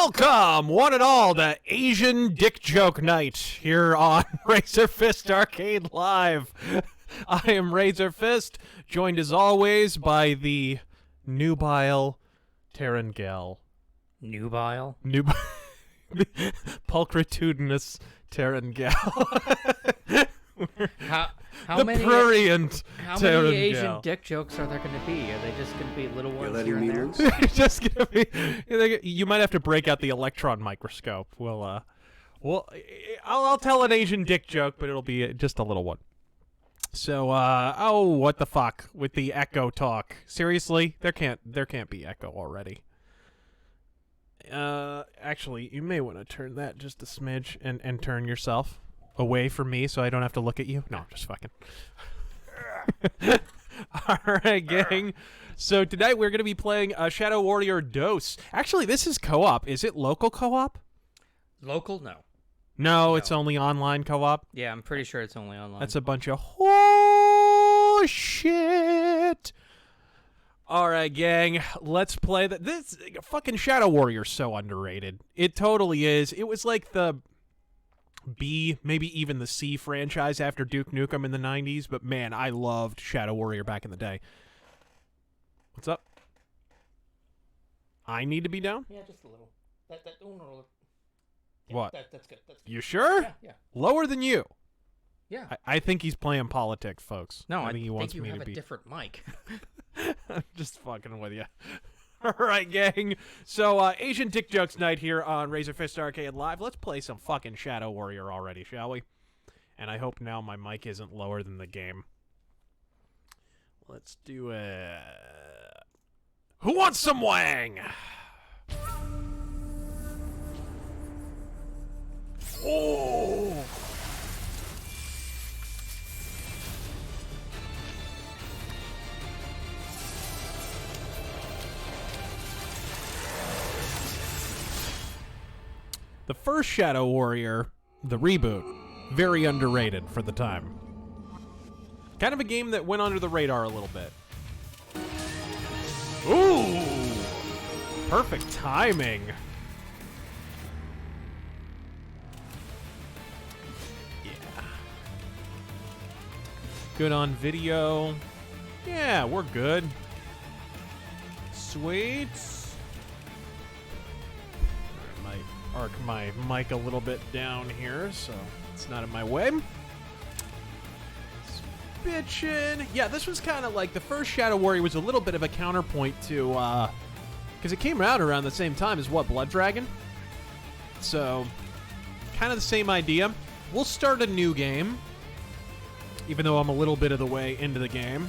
Welcome, one and all, to Asian Dick Joke Night here on RazörFist Arcade Live. I am RazörFist, joined as always by the nubile Terrangel. Nubile? Pulchritudinous Terrangel. How many prurient How many Terrangel. Asian dick jokes are there going to be? Are they just going to be little ones letting here me and loose? there? Just gonna be. You might have to break out the electron microscope. I'll tell an Asian dick joke, but it'll be just a little one. So, what the fuck with the echo talk? Seriously, there can't be echo already. Actually, you may want to turn that just a smidge and turn yourself away from me so I don't have to look at you. No, I'm just fucking. Alright, gang. So tonight we're going to be playing Shadow Warrior Dose. Actually, this is co-op. Is it local co-op? Local? No. No, it's only online co-op. Yeah, I'm pretty sure it's only online. That's a bunch of shit. Alright, gang. Let's play that. This fucking Shadow Warrior's so underrated. It totally is. It was like the B, maybe even the C franchise after Duke Nukem in the 90s, but man, I loved Shadow Warrior back in the day. What's up? I need to be down? Yeah, just a little. No. What? That's good. That's good. You sure? Yeah. Lower than you. Yeah. I think he's playing politics, folks. No, I think he wants you me have to be. a different mic. I'm just fucking with you. Alright, gang. So, Asian Dick Jokes Night here on RazörFist Arcade Live. Let's play some fucking Shadow Warrior already, shall we? And I hope now my mic isn't lower than the game. Let's do it. Who wants some Wang? Oh! The first Shadow Warrior, the reboot, very underrated for the time. Kind of a game that went under the radar a little bit. Ooh! Perfect timing. Yeah. Good on video. Yeah, we're good. Sweet. Arc my mic a little bit down here so it's not in my way. Bitchin'. Yeah, this was kind of like the first Shadow Warrior was a little bit of a counterpoint to, because it came out around the same time as Blood Dragon. So, kind of the same idea. We'll start a new game, even though I'm a little bit of the way into the game.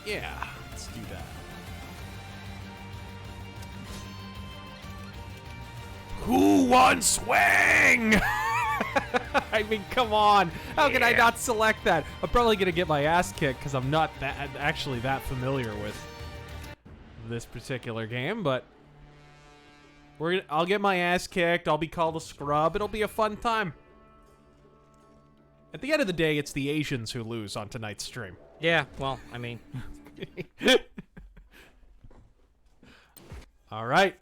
Yeah, let's do that. Who wants Wang? I mean, come on. How can I not select that? I'm probably going to get my ass kicked because I'm not actually that familiar with this particular game, but I'll get my ass kicked. I'll be called a scrub. It'll be a fun time. At the end of the day, it's the Asians who lose on tonight's stream. Yeah, well, I mean. All right.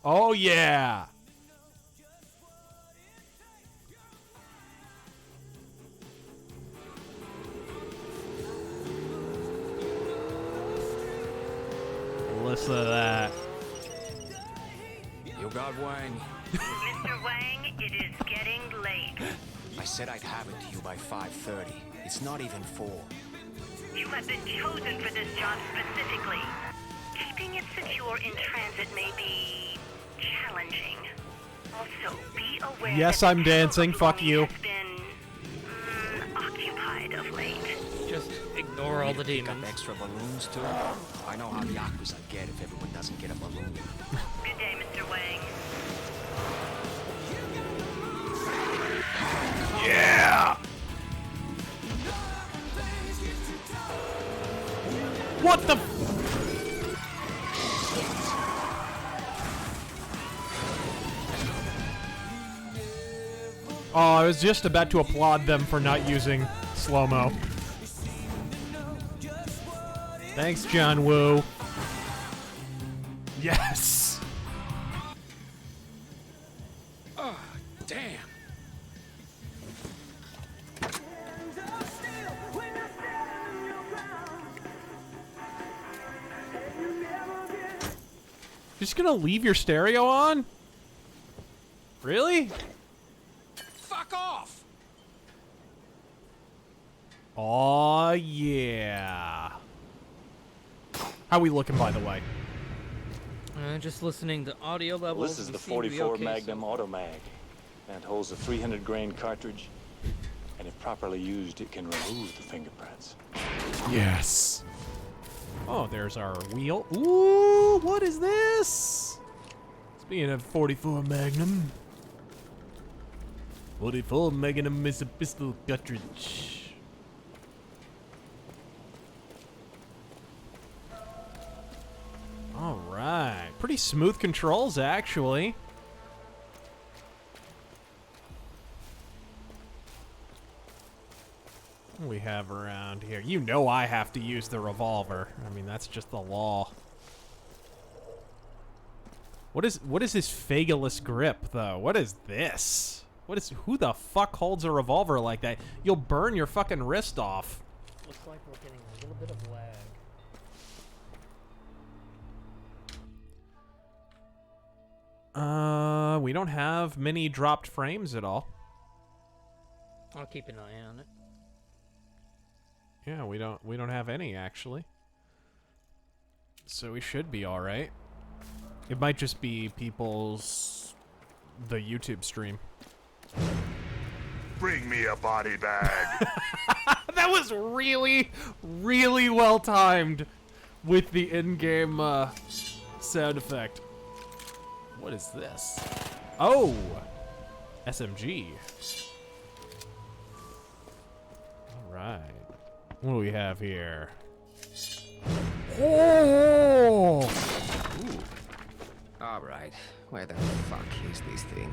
Oh, yeah. Listen to that. You got Wang. Mr. Wang, it is getting late. I said I'd have it to you by 5:30. It's not even 4. You have been chosen for this job specifically. Keeping it secure in transit may be challenging. Also, be aware Yes, that I'm the dancing. tunnel Fuck you. has been occupied of late. Just ignore all the Pick up demons. extra balloons too. I know how the Yakuza get if everyone doesn't get a balloon. Good day, Mr. Wang. Yeah! What the? Oh, I was just about to applaud them for not using slow-mo. Thanks, John Woo. Yes. Oh, damn. You're just gonna leave your stereo on? Really? Fuck off! Aw, yeah. How we looking, by the way? Just listening to audio levels. Well, this is we the seem to be 44 okay Magnum so- Automag. And it holds a 300 grain cartridge. And if properly used, it can remove the fingerprints. Yes. Oh, there's our wheel. Ooh, what is this? Speaking of 44 Magnum. 44 Magnum is a pistol cartridge. All right. Pretty smooth controls, actually. What do we have around here? You know I have to use the revolver. I mean, that's just the law. What is this Fagaless grip, though? What is this? Who the fuck holds a revolver like that? You'll burn your fucking wrist off. Looks like we're getting a little bit of lag. We don't have many dropped frames at all. I'll keep an eye on it. Yeah, we don't have any, actually. So we should be all right. It might just be the YouTube stream. Bring me a body bag. That was really, really well timed with the in-game sound effect. What is this? Oh, SMG. All right. What do we have here? Oh! All right. Where the fuck is this thing?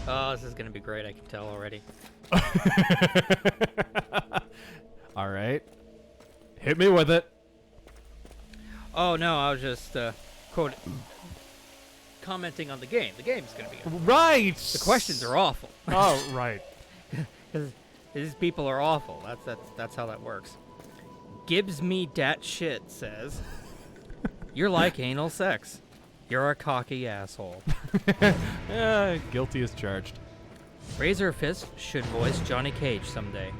Oh, this is gonna be great. I can tell already. All right. Hit me with it. Oh no, I was just commenting on the game. The game's gonna be good. Right. The questions are awful. Oh, right. Because these people are awful. That's how that works. Gibbs me dat shit says, "You're like anal sex. You're a cocky asshole." Guilty as charged. RazörFist should voice Johnny Cage someday.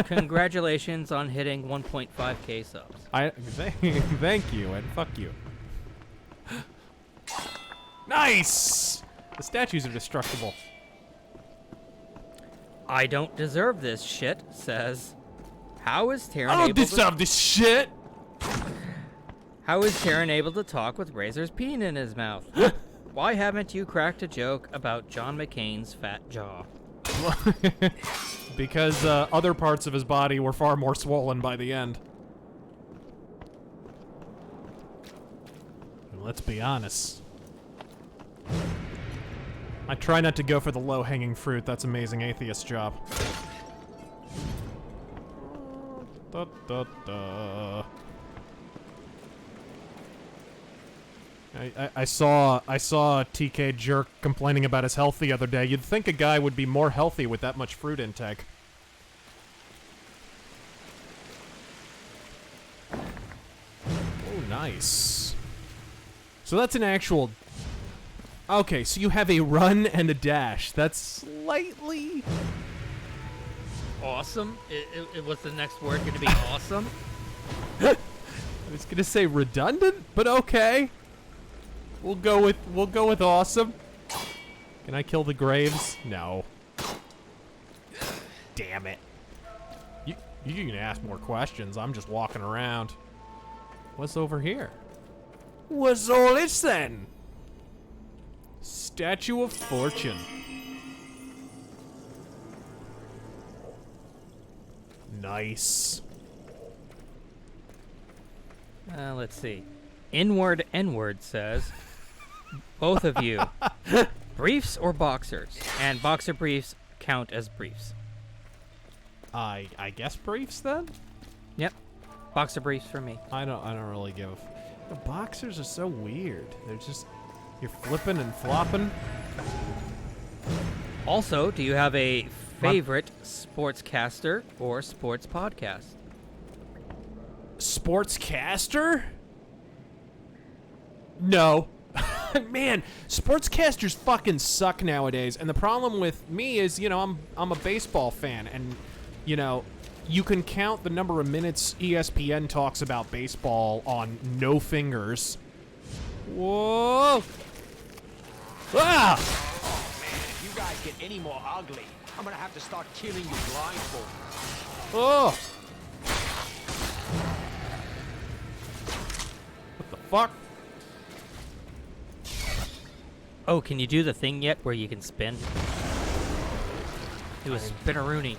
Congratulations on hitting 1.5k subs. Thank you, and fuck you. Nice! The statues are destructible. I don't deserve this shit says, how is Taran I don't able to deserve this shit! How is Taran able to talk with Razor's peen in his mouth? Why haven't you cracked a joke about John McCain's fat jaw? Because other parts of his body were far more swollen by the end. And let's be honest. I try not to go for the low-hanging fruit. That's Amazing Atheist job. Da, da, da. I saw TK Jerk complaining about his health the other day. You'd think a guy would be more healthy with that much fruit intake. Oh, nice. So that's an actual... Okay, so you have a run and a dash. That's slightly... Awesome? It was the next word going to be awesome? I was gonna say redundant, but okay. We'll go with awesome. Can I kill the Graves? No. Damn it. You can ask more questions. I'm just walking around. What's over here? What's all this then? Statue of Fortune. Nice. Let's see. Inward N-word says, both of you, briefs or boxers? And boxer briefs count as briefs. I guess briefs then? Yep. Boxer briefs for me. I don't really give. The boxers are so weird. They're just you're flipping and flopping. Also, do you have a favorite sportscaster or sports podcast? Sportscaster? No. Man, sportscasters fucking suck nowadays. And the problem with me is, you know, I'm a baseball fan, and you know, you can count the number of minutes ESPN talks about baseball on no fingers. Whoa! Ah! Oh, man, if you guys get any more ugly, I'm gonna have to start killing you blindfold. Oh! What the fuck? Oh, can you do the thing yet where you can spin? Do a spinneroonie.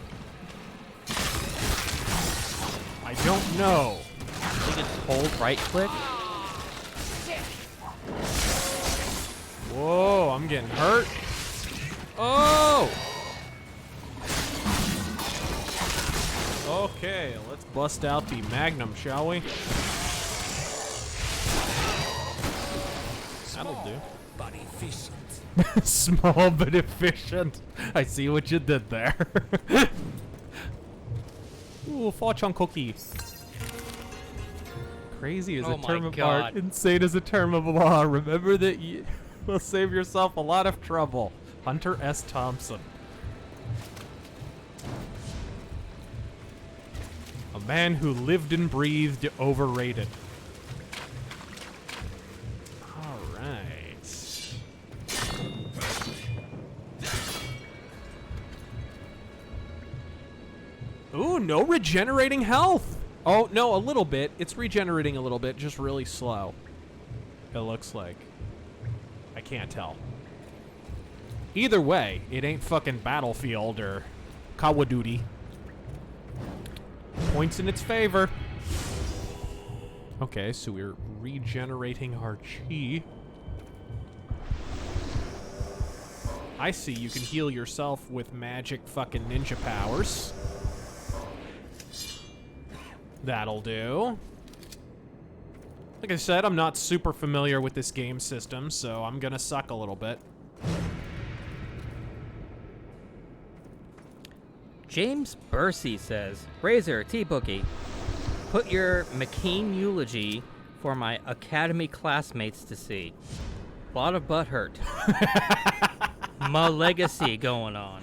I don't know. You can just hold right click. Whoa, I'm getting hurt. Oh! Okay, let's bust out the Magnum, shall we? That'll do. But efficient. Small but efficient. I see what you did there. Ooh, fortune cookie. Crazy is Oh a my term of God. art. Insane is a term of law. Remember that you will save yourself a lot of trouble. Hunter S. Thompson. A man who lived and breathed overrated. All right. Ooh, no regenerating health. Oh, no, a little bit. It's regenerating a little bit, just really slow. It looks like. I can't tell. Either way, it ain't fucking Battlefield or Call of Duty. Points in its favor. Okay, so we're regenerating our chi. I see you can heal yourself with magic fucking ninja powers. That'll do. Like I said, I'm not super familiar with this game system, so I'm gonna suck a little bit. James Bursey says, Razor, T-Bookie, put your McCain eulogy for my academy classmates to see. A lot of butt hurt. My legacy going on.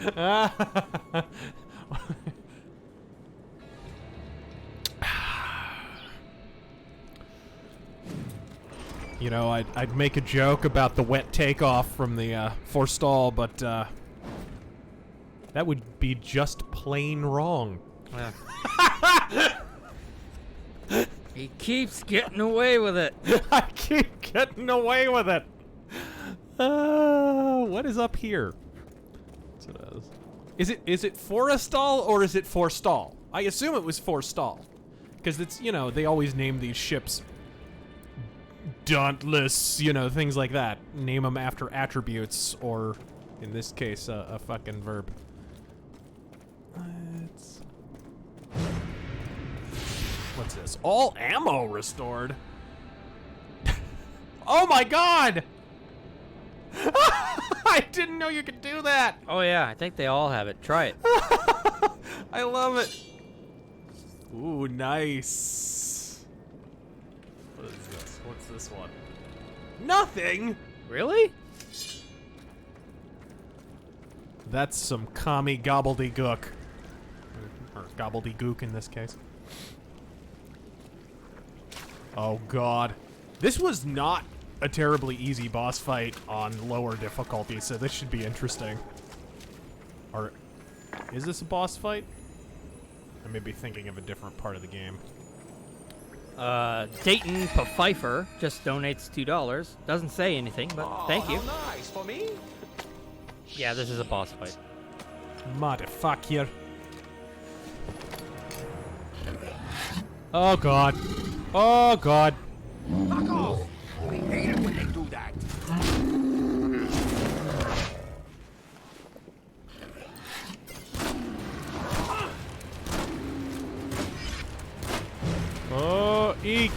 You know, I'd make a joke about the wet takeoff from the forestall, but that would be just plain wrong. He keeps getting away with it. I keep getting away with it. What is up here? What's it as? Is it forestall or is it forestall? I assume it was forestall, because it's, you know, they always name these ships Dauntless, you know, things like that. Name them after attributes, or in this case, a fucking verb. What's this? All ammo restored. Oh my god! I didn't know you could do that. Oh yeah, I think they all have it. Try it. I love it. Ooh, nice. What is this? What's this one? Nothing. Really? That's some commie gobbledygook. Or gobbledygook in this case. Oh god. This was not a terribly easy boss fight on lower difficulty, so this should be interesting. Or is this a boss fight? I may be thinking of a different part of the game. Dayton Pfeiffer just donates $2. Doesn't say anything, but thank you. How nice for me. Yeah, this is a boss fight. Motherfucker. Oh god. Oh god. Fuck off. I hate it when they do that. Oh, eek.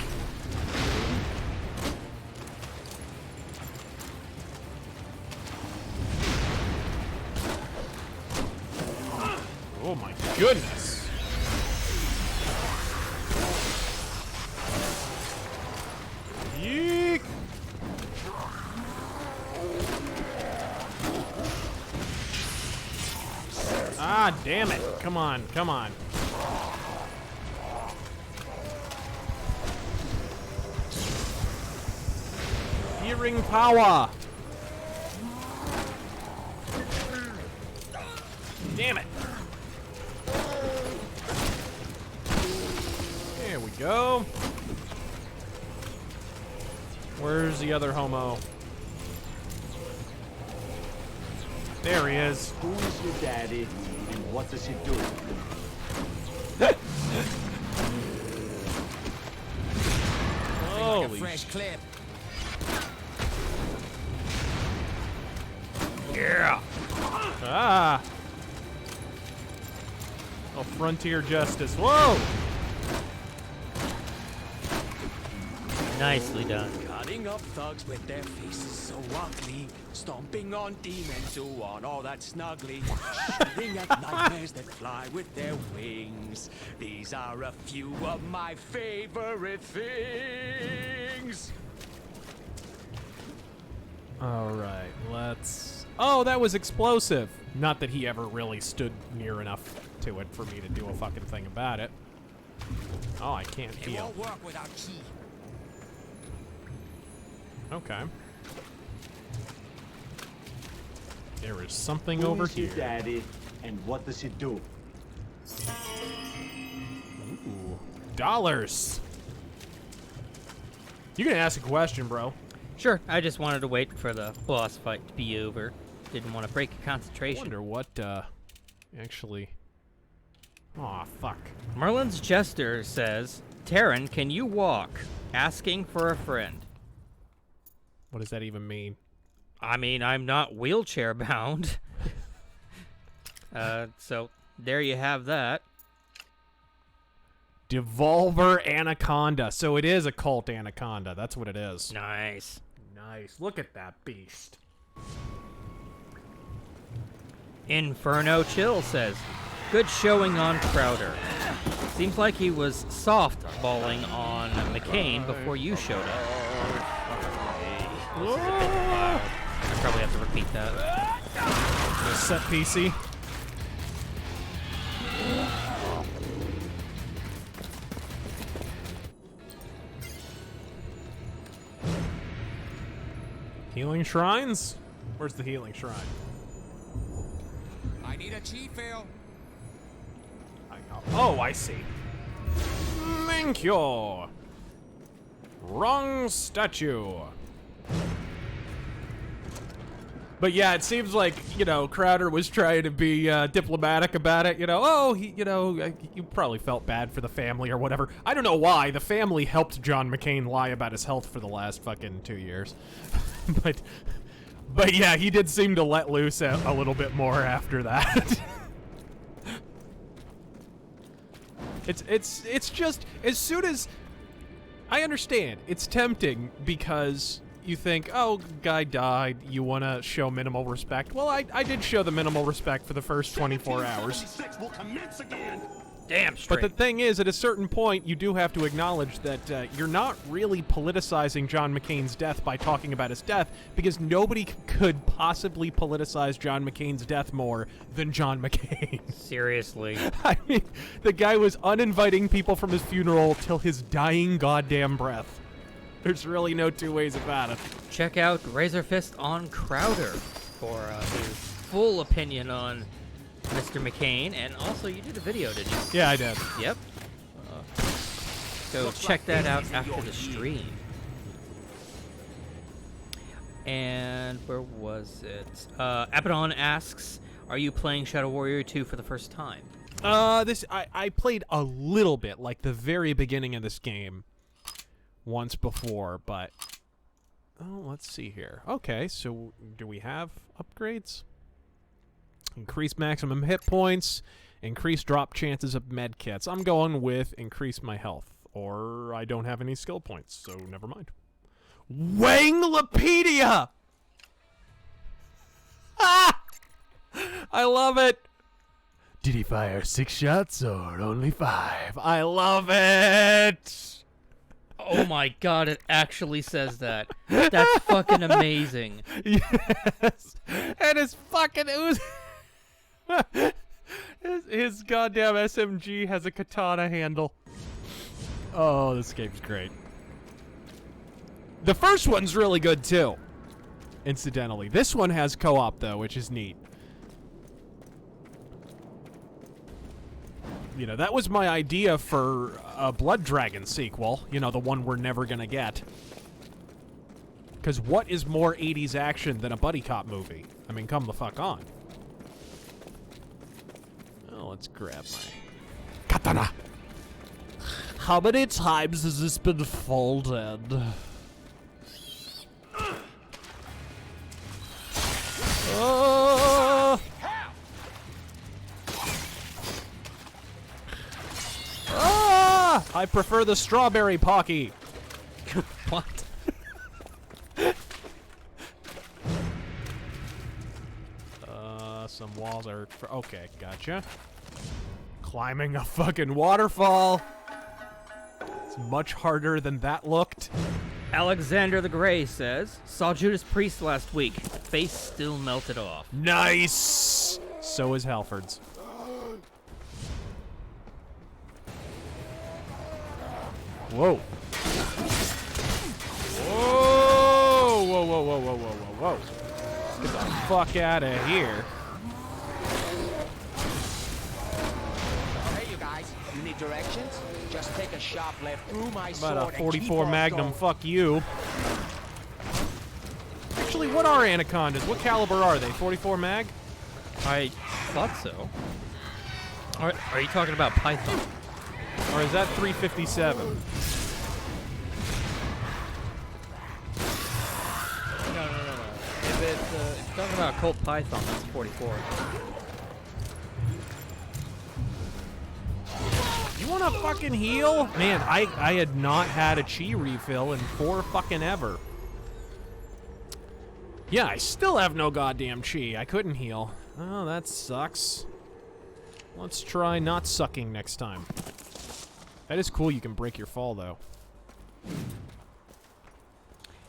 Oh my goodness. Eek. Ah, damn it. Come on, come on. Hearing power. Damn it. There we go. Where's the other homo? There he is. Who's your daddy, and what does he do? Holy Fresh clip. yeah. Ah. Oh, frontier justice. Whoa. Nicely done. Cutting up thugs with their faces so ugly, stomping on demons who want all that snuggly, shooting at nightmares that fly with their wings. These are a few of my favorite things. All right, let's... Oh, that was explosive. Not that he ever really stood near enough to it for me to do a fucking thing about it. Oh, I can't It heal. won't work without key. Okay. There is something over Who is your here. daddy, and what does he do? Ooh, dollars. You can ask a question, bro. Sure, I just wanted to wait for the boss fight to be over. Didn't want to break your I concentration. wonder what, actually... Aw, fuck. Merlin's Jester says, Taryn, can you walk? Asking for a friend. What does that even mean? I mean, I'm not wheelchair bound. So there you have that. Devolver Anaconda. So it is a cult anaconda. That's what it is. Nice. Nice. Look at that beast. Inferno Chill says, good showing on Crowder. Seems like he was soft-balling on McCain before you showed up. This is a bit loud. I probably have to repeat that. The set PC. Healing shrines? Where's the healing shrine? I need a chi fill. Oh, I see. Thank you. Wrong statue. But yeah, it seems like, you know, Crowder was trying to be diplomatic about it. You know, oh, you probably felt bad for the family or whatever. I don't know why. The family helped John McCain lie about his health for the last fucking 2 years. But yeah, he did seem to let loose a little bit more after that. It's just, as soon as... I understand, it's tempting because you think, oh, guy died, you want to show minimal respect. Well, I did show the minimal respect for the first 24 hours. Will commence again. Damn straight. But the thing is, at a certain point, you do have to acknowledge that you're not really politicizing John McCain's death by talking about his death, because nobody could possibly politicize John McCain's death more than John McCain. Seriously. I mean, the guy was uninviting people from his funeral till his dying goddamn breath. There's really no two ways about it. Check out RazörFist on Crowder for his full opinion on Mr. McCain, and also you did a video, didn't you? Yeah, I did. Yep. So check that out after the stream. And where was it? Abaddon asks, are you playing Shadow Warrior 2 for the first time? I played a little bit, like the very beginning of this game, once before, but... Oh, let's see here. Okay, so do we have upgrades? Increase maximum hit points, increase drop chances of med kits. I'm going with increase my health, Or I don't have any skill points, so never mind. Wanglopedia! Ah! I love it! Did he fire 6 shots or only 5? I love it! Oh my god, it actually says that. That's fucking amazing. Yes! And his fucking his goddamn SMG has a katana handle. Oh, this game's great. The first one's really good too. Incidentally, this one has co-op though, which is neat. You know, that was my idea for a Blood Dragon sequel. You know, the one we're never gonna get. Because what is more 80s action than a buddy cop movie? I mean, come the fuck on. Oh, let's grab my katana. How many times has this been folded? Oh! Ah! I prefer the strawberry pocky. What? Some walls are... Okay, gotcha. Climbing a fucking waterfall. It's much harder than that looked. Alexander the Grey says, saw Judas Priest last week. Face still melted off. Nice! So is Halford's. Whoa. Whoa! Whoa, whoa, whoa, whoa, whoa, whoa, whoa. Get the fuck out of here. Hey, you guys. You need directions? Just take a sharp left through my sword About a and keep 44 on Magnum, going. fuck you. Actually, what are anacondas? What caliber are they? 44 mag? I thought so. Are you talking about Python? Or is that 357? No. If it's talking about Colt Python, that's 44. You wanna fucking heal? Man, I had not had a chi refill in 4 fucking ever. Yeah, I still have no goddamn chi. I couldn't heal. Oh, that sucks. Let's try not sucking next time. That is cool, you can break your fall, though.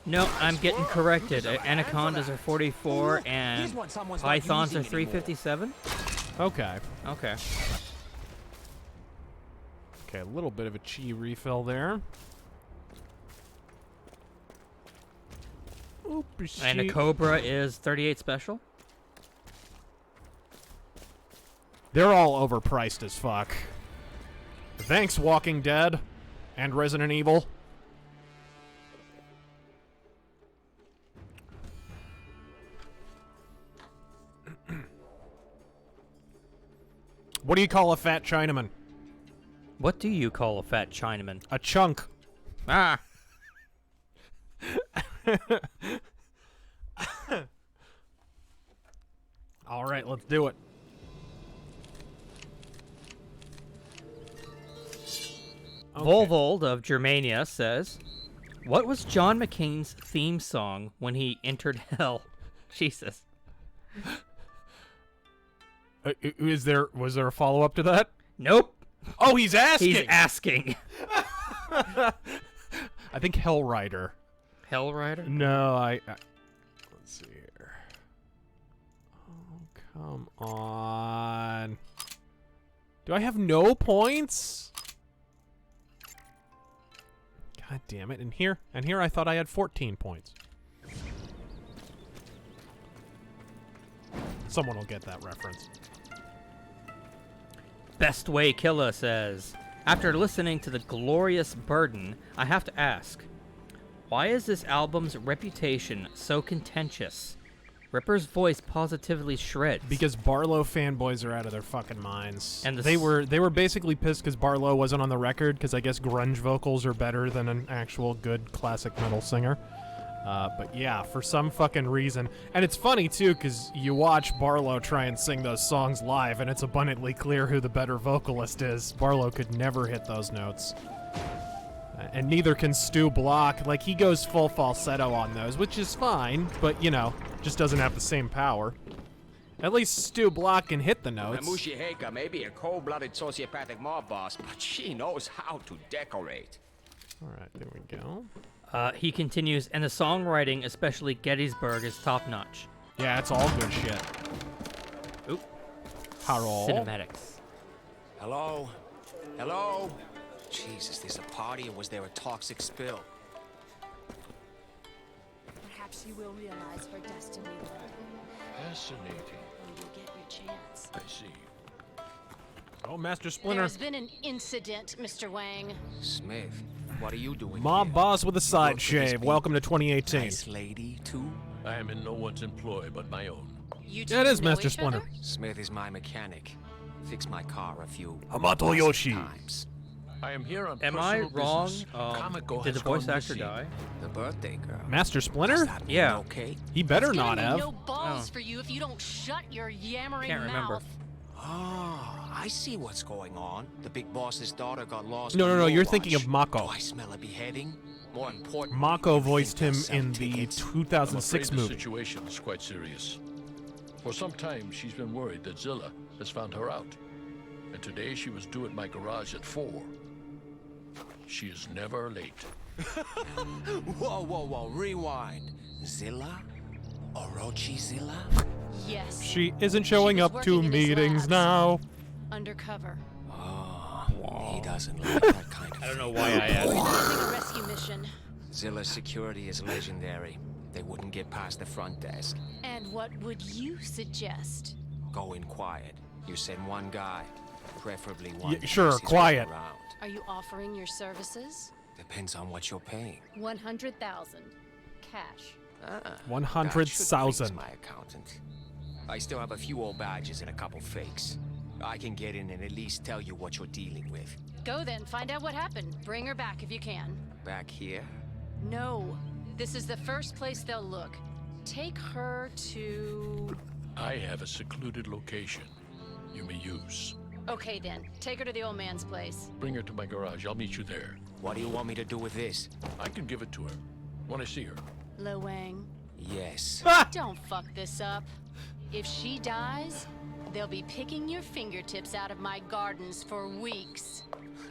No, I'm getting corrected. Anacondas are 44 and Pythons are 357? Okay. Okay. Okay, a little bit of a chi refill there. Oopsie. And a Cobra is 38 special? They're all overpriced as fuck. Thanks, Walking Dead and Resident Evil. What do you call a fat Chinaman? What do you call a fat Chinaman? A chunk. Ah! All right, let's do it. Okay. Volvold of Germania says, what was John McCain's theme song when he entered hell? Jesus. Was there a follow-up to that? Nope. Oh, he's asking. He's asking. I think Hellrider. Hellrider? No, let's see here. Oh, come on. Do I have no points? God damn it. And here I thought I had 14 points. Someone will get that reference. Best Way Killer says, after listening to The Glorious Burden, I have to ask, why is this album's reputation so contentious? Ripper's voice positively shreds. Because Barlow fanboys are out of their fucking minds. And they were basically pissed because Barlow wasn't on the record because I guess grunge vocals are better than an actual good classic metal singer. But yeah, for some fucking reason. And it's funny too because you watch Barlow try and sing those songs live and it's abundantly clear who the better vocalist is. Barlow could never hit those notes. And neither can Stu block. Like, he goes full falsetto on those, which is fine, but, you know, just doesn't have the same power. At least Stu block can hit the notes. Mamushi Heika may be a cold-blooded sociopathic mob boss, but she knows how to decorate. Alright, there we go. He continues, and the songwriting, especially Gettysburg, is top-notch. Yeah, it's all good shit. Oop. Harold. Cinematics. Hello? Hello? Jesus, there's a party, or was there a toxic spill? Perhaps you will realize her destiny one day. Fascinating. When you get your chance. I see. Oh, Master Splinter. There's been an incident, Mr. Wang. Smith, what are you doing Mob here? boss with a side Work for this shave. big, Welcome to 2018. Nice lady, too? I am in no one's employ but my own. You Yeah, it is know Master each Splinter. other? Smith is my mechanic. Fixed my car a few Hamato dozen Yoshi. times. I am here on Am I personal wrong? business. Kamiko Did has the voice gone actor missing. die? The birthday girl. Master Does Splinter? that mean Yeah. okay? He better There's not gonna be have. no balls Oh. for you if you don't shut your yammering Can't remember. mouth. Ah, I see what's going on. The big boss's daughter got lost. No, in no, the no, you're Overwatch. thinking of Mako. Do I smell a beheading? More important. Mako voiced him in the I'm afraid 2006 the movie. situation is quite serious. For some time, she's been worried that Zilla has found her out. And today she was due at my garage at 4. She is never late. Whoa, whoa, whoa! Rewind. Zilla? Orochi Zilla? Yes. She isn't showing was up to working in his meetings labs. now. Undercover. Oh, he doesn't like that kind of I don't know thing. why I asked. Organizing a rescue mission. Zilla's security is legendary. They wouldn't get past the front desk. And what would you suggest? Go in quiet. You send one guy, preferably one. Yeah, who sure, knows his way quiet. around. Are you offering your services? Depends on what you're paying. 100,000 cash. That should 100,000. please my accountant. I still have a few old badges and a couple fakes. I can get in and at least tell you what you're dealing with. Go then, find out what happened. Bring her back if you can. Back here? No, this is the first place they'll look. Take her to... I have a secluded location you may use. Okay then, take her to the old man's place. Bring her to my garage. I'll meet you there. What do you want me to do with this? I can give it to her when I see her. Lo Wang, Yes. don't fuck this up. If she dies, they'll be picking your fingertips out of my gardens for weeks.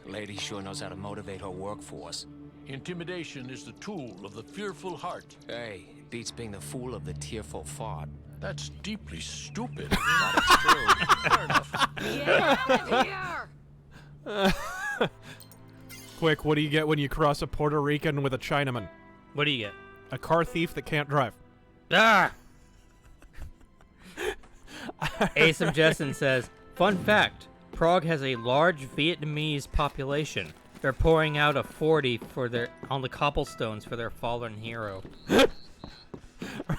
Lady sure knows how to motivate her workforce. Intimidation is the tool of the fearful heart. Hey, it beats being the fool of the tearful fart. That's deeply stupid. But it's true. Fair enough. Get out of here! Quick, what do you get when you cross a Puerto Rican with a Chinaman? What do you get? A car thief that can't drive. Ah! Asam Jessen says, fun fact, Prague has a large Vietnamese population. They're pouring out a 40 on the cobblestones for their fallen hero.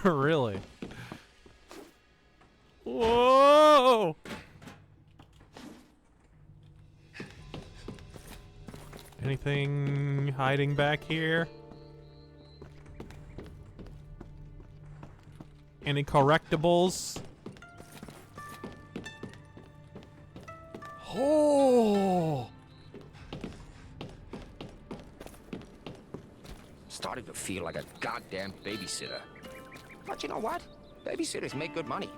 Really? Whoa! Anything hiding back here? Any correctables? Oh! Starting to feel like a goddamn babysitter. But you know what? Babysitters make good money.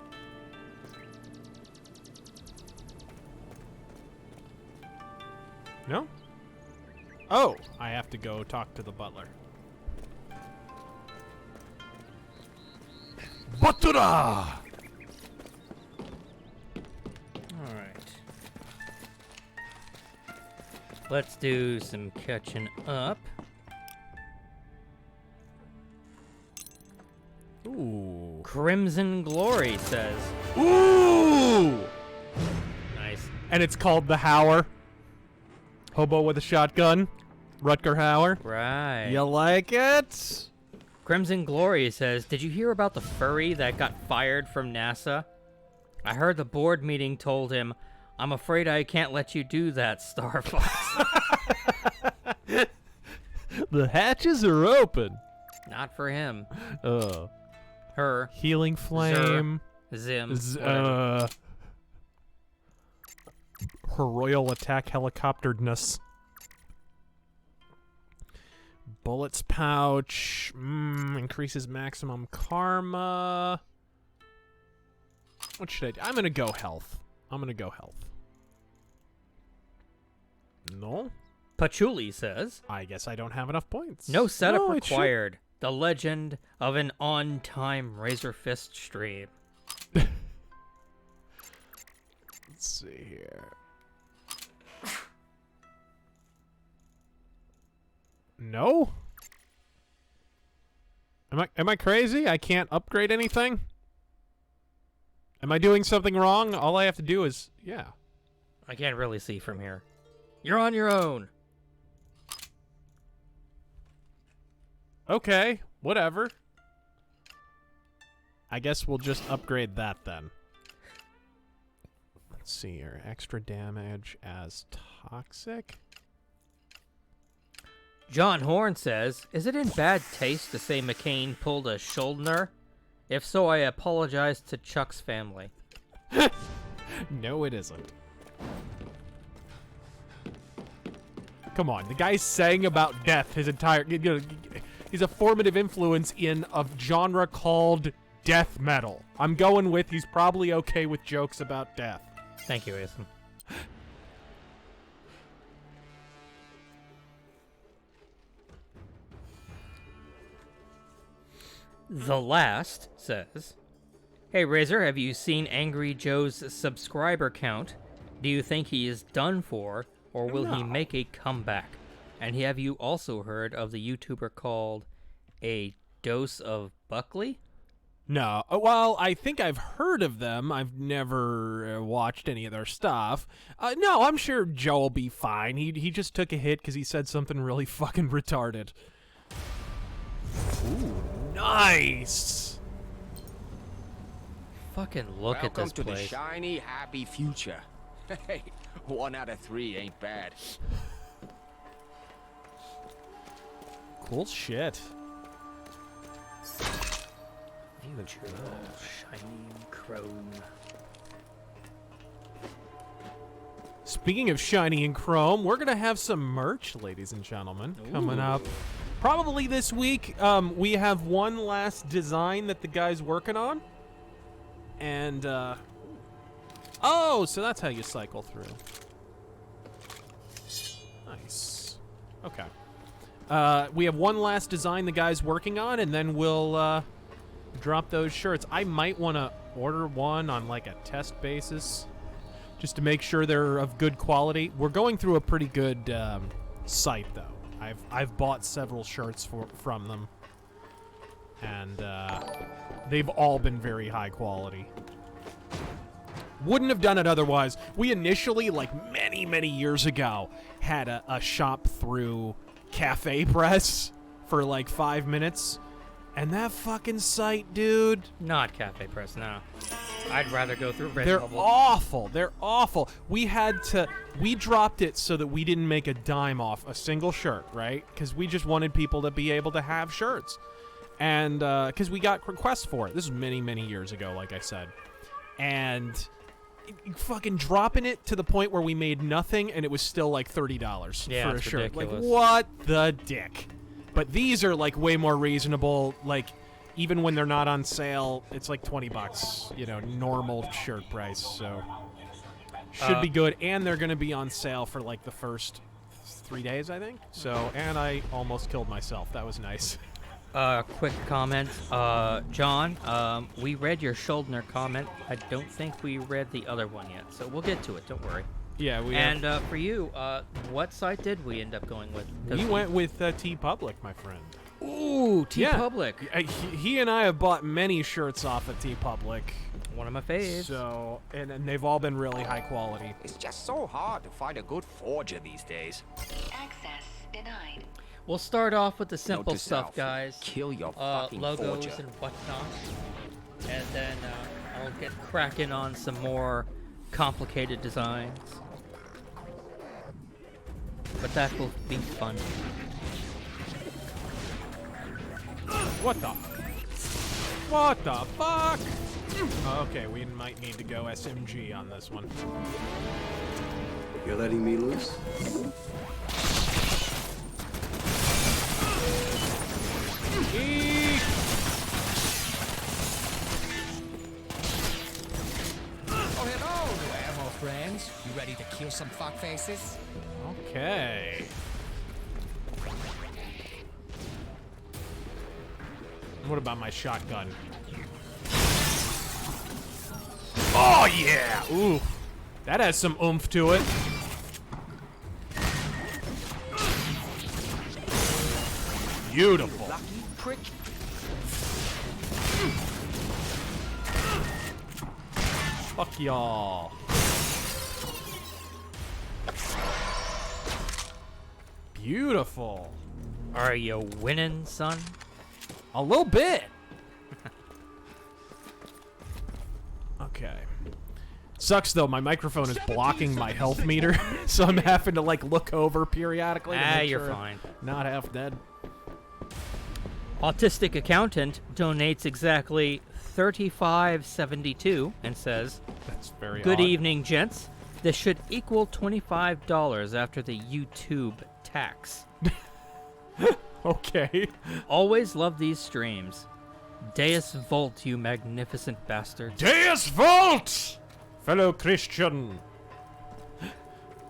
No? Oh, I have to go talk to the butler. Batura! Alright. Let's do some catching up. Ooh. Crimson Glory says. Ooh! Nice. And it's called the Hauer. Hobo with a shotgun. Rutger Hauer. Right. You like it? Crimson Glory says, did you hear about the furry that got fired from NASA? I heard the board meeting told him, I'm afraid I can't let you do that, Star Fox. The hatches are open. Not for him. Her. Her. Healing flame. Zim. Her royal attack helicopteredness. Bullets pouch. Increases maximum karma. What should I do? I'm going to go health. No? Patchouli says, I guess I don't have enough points. no setup No, it should- required. The legend of an on-time RazörFist stream. Let's see here. No? Am I crazy? I can't upgrade anything? Am I doing something wrong? All I have to do is, yeah. I can't really see from here. You're on your own. Okay, whatever. I guess we'll just upgrade that then. Let's see here. Extra damage as toxic. John Horn says, is it in bad taste to say McCain pulled a Schuldner? If so, I apologize to Chuck's family. No, it isn't. Come on, the guy's saying about death his entire... You know, he's a formative influence in a genre called death metal. I'm going with he's probably okay with jokes about death. Thank you, Asen. The Last says, hey Razor, have you seen Angry Joe's subscriber count? Do you think he is done for, or will he make a comeback? And have you also heard of the YouTuber called A Dose of Buckley? No. Well, I think I've heard of them. I've never watched any of their stuff. No, I'm sure Joe will be fine. He just took a hit because he said something really fucking retarded. Ooh, nice! Fucking look at Welcome this to place. the shiny, happy future. Hey, 1 out of 3 ain't bad. Cool shit. Future. Shiny chrome. Speaking of shiny and chrome, we're gonna have some merch, ladies and gentlemen, coming up. Probably this week. We have one last design that the guy's working on. And, oh, so that's how you cycle through. Nice. Okay. We have one last design the guy's working on, and then we'll, drop those shirts. I might want to order one on, like, a test basis, just to make sure they're of good quality. We're going through a pretty good, site, though. I've bought several shirts from them, and they've all been very high quality. Wouldn't have done it otherwise. We initially, like many years ago, had a shop through Cafe Press for like 5 minutes, and that fucking site, dude. Not Cafe Press, no. I'd rather go through They're Redbubble. awful. They're awful. We dropped it so that we didn't make a dime off a single shirt, right? Because we just wanted people to be able to have shirts. And because we got requests for it. This was many years ago, like I said. And fucking dropping it to the point where we made nothing, and it was still like $30 Yeah, for a it's shirt. ridiculous. Like, what the dick? But these are like way more reasonable. Like, even when they're not on sale, it's like $20, you know, normal shirt price. So should be good. And they're going to be on sale for like the first 3 days, I think. So, and I almost killed myself. That was nice. Quick comment. John, we read your Schuldner comment. I don't think we read the other one yet, so we'll get to it. Don't worry. Yeah, we And for you, what site did we end up going with? 'Cause we went with T-Public, my friend. Ooh, Yeah. T-Public. He and I have bought many shirts off of T-Public. One of my faves. So, and they've all been really high quality. It's just so hard to find a good forger these days. Access denied. We'll start off with the simple Note to stuff, self, guys. kill your fucking logos forger. and whatnot. And then I'll get cracking on some more complicated designs. But that will be fun. What the? What the fuck? Okay, we might need to go SMG on this one. You're letting me loose? some fuck faces. Okay. What about my shotgun? Oh yeah! Ooh, that has some oomph to it. Beautiful. Lucky prick. Fuck y'all. Beautiful. Are you winning, son? A little bit. Okay. Sucks though, my microphone is blocking my health meter, so I'm having to like look over periodically. to make You're sure I'm fine. Not half dead. Autistic Accountant donates exactly $35.72 and says, That's very "Good odd. evening, gents. This should equal $25 after the YouTube tax. Okay. Always love these streams. Deus Volt, you magnificent bastard." Deus Volt! Fellow Christian.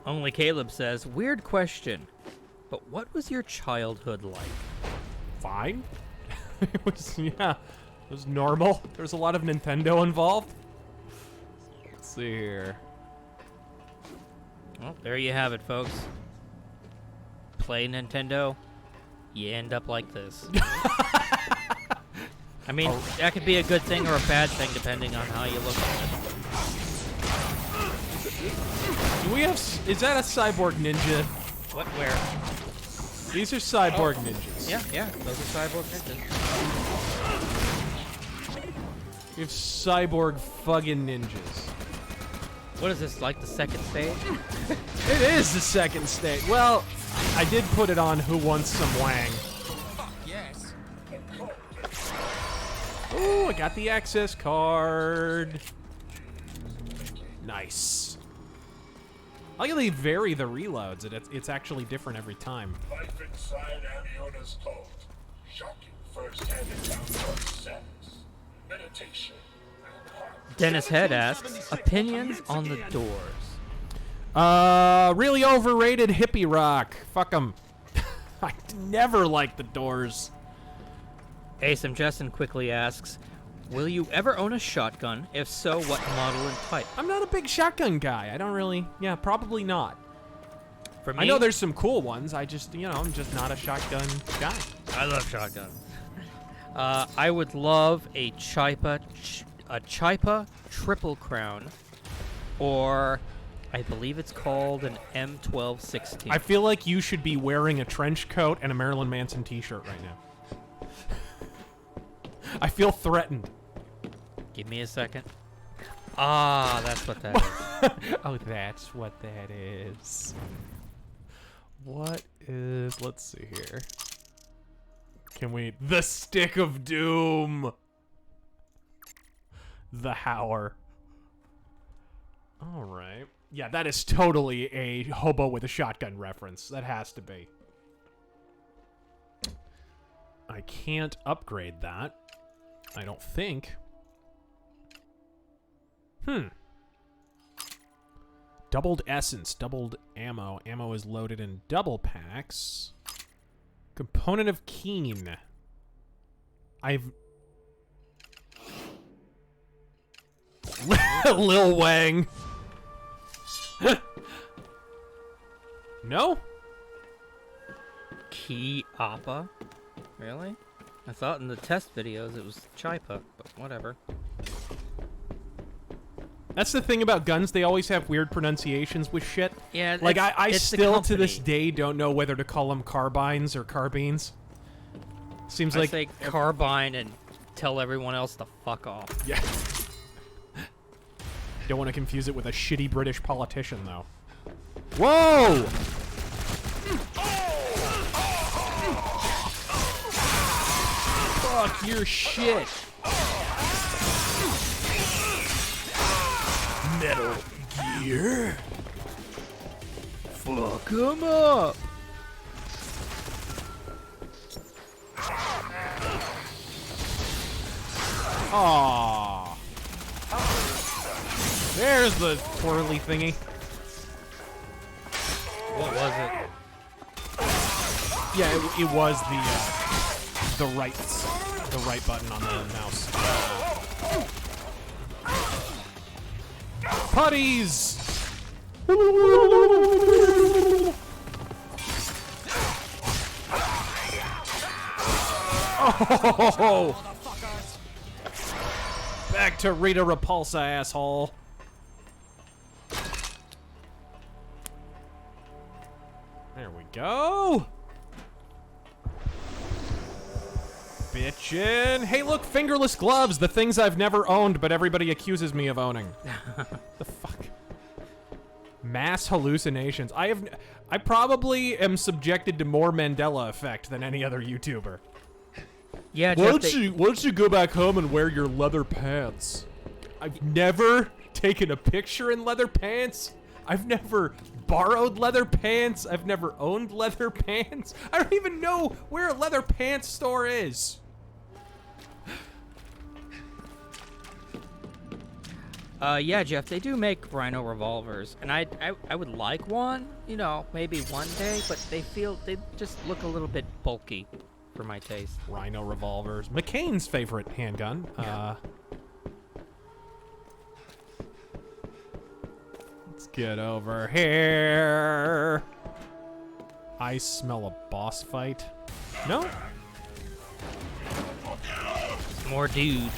Only Caleb says, "Weird question, but what was your childhood like?" Fine. It was, yeah, it was normal. There was a lot of Nintendo involved. Let's see here. Well, there you have it, folks. Play Nintendo, you end up like this. I mean, that could be a good thing or a bad thing depending on how you look at it. Do we have, is that a Cyborg ninja? What, where? These are Cyborg ninjas. Yeah, those are Cyborg ninjas. We have Cyborg fucking ninjas. What is this, like the second stage? It is the second stage. Well, I did put it on Who Wants Some Wang. Yes. Ooh, I got the access card. Nice. I'll really vary the reloads. It's actually different every time. Life inside Amiona's cult. Shocking first-hand encounter of sex, meditation, and heart. Dennis Head asks, opinions on the Doors. Really overrated hippie rock. Fuck them. I never liked the Doors. Asam Jessen quickly asks, will you ever own a shotgun? If so, what model and type? I'm not a big shotgun guy. I don't really, yeah, probably not. For me, I know there's some cool ones. I just, you know, I'm just not a shotgun guy. I love shotgun. I would love a Chipa Triple Crown, or I believe it's called an M1216. I feel like you should be wearing a trench coat and a Marilyn Manson t-shirt right now. I feel threatened. Give me a second. Ah, that's what that is. Oh, that's what that is. What is... Let's see here. Can we... The Stick of Doom! The Hower. Alright. Yeah, that is totally a hobo with a shotgun reference. That has to be. I can't upgrade that. I don't think. Doubled essence, doubled ammo. Ammo is loaded in double packs. Component of Keen. Lil Wang. No? Key Appa? Really? I thought in the test videos it was Chipa, but whatever. That's the thing about guns, they always have weird pronunciations with shit. Yeah, like I it's the still to this company. day don't know whether to call them carbines or carbines. Seems I like say carbine and tell everyone else to fuck off. yeah. Don't want to confuse it with a shitty British politician though. Whoa! Fuck your shit. Metal Gear. Fuck 'em up! Aww. There's the twirly thingy. Yeah, it was the right button on the mouse. Putties! Oh! Back to Rita Repulsa, asshole. There we go. Bitchin'. Hey, look, fingerless gloves. The things I've never owned, but everybody accuses me of owning. The fuck? Mass hallucinations. I probably am subjected to more Mandela effect than any other YouTuber. Yeah, Why Jeff, don't you go back home and wear your leather pants? I've never taken a picture in leather pants. I've never borrowed leather pants. I've never owned leather pants. I don't even know where a leather pants store is. Yeah, Jeff, they do make Rhino revolvers, and I would like one, you know, maybe one day, but they just look a little bit bulky for my taste. Rhino revolvers. McCain's favorite handgun. Let's get over here. I smell a boss fight. No? More dudes.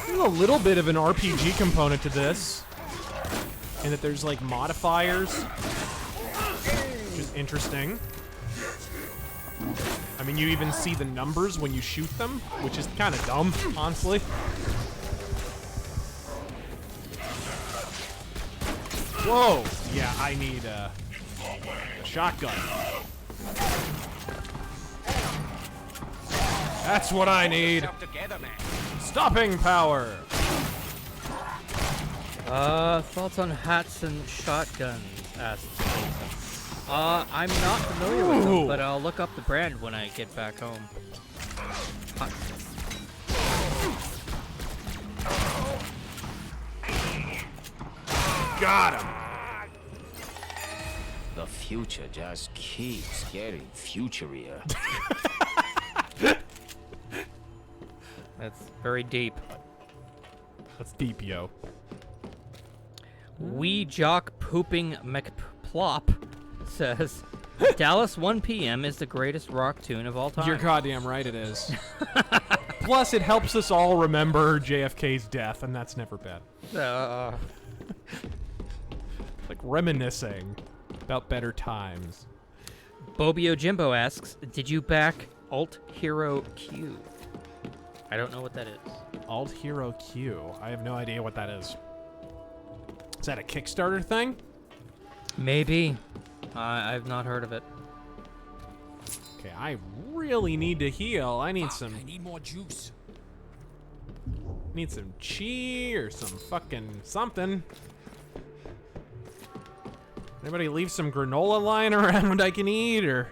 There's a little bit of an RPG component to this. In that there's like modifiers. Which is interesting. I mean, you even see the numbers when you shoot them, which is kind of dumb, honestly. Whoa! Yeah, I need a shotgun. That's what I need. Stopping power. Thoughts on hats and shotguns? Asked Jason. I'm not familiar with them, but I'll look up the brand when I get back home. Got him. The future just keeps getting futurier. That's very deep. That's deep, yo. Wee Jock Pooping McPlop says, Dallas 1 p.m. is the greatest rock tune of all time. You're goddamn right it is. Plus, it helps us all remember JFK's death, and that's never bad. Like reminiscing about better times. Bobio Jimbo asks, did you back Alt Hero Q? I don't know what that is. Alt Hero Q. I have no idea what that is. Is that a Kickstarter thing? Maybe. I've not heard of it. Okay, I really need to heal. I need I need more juice. Need some chi or some fucking something. Anybody leave some granola lying around I can eat, or?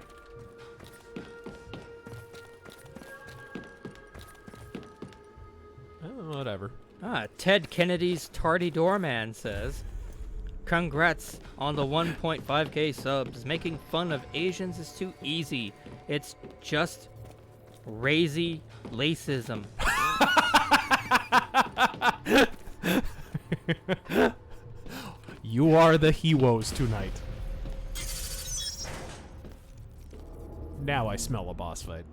Oh, whatever. Ted Kennedy's Tardy Doorman says, congrats on the 1.5k subs. Making fun of Asians is too easy. It's just crazy lacism. You are the heroes tonight. Now I smell a boss fight.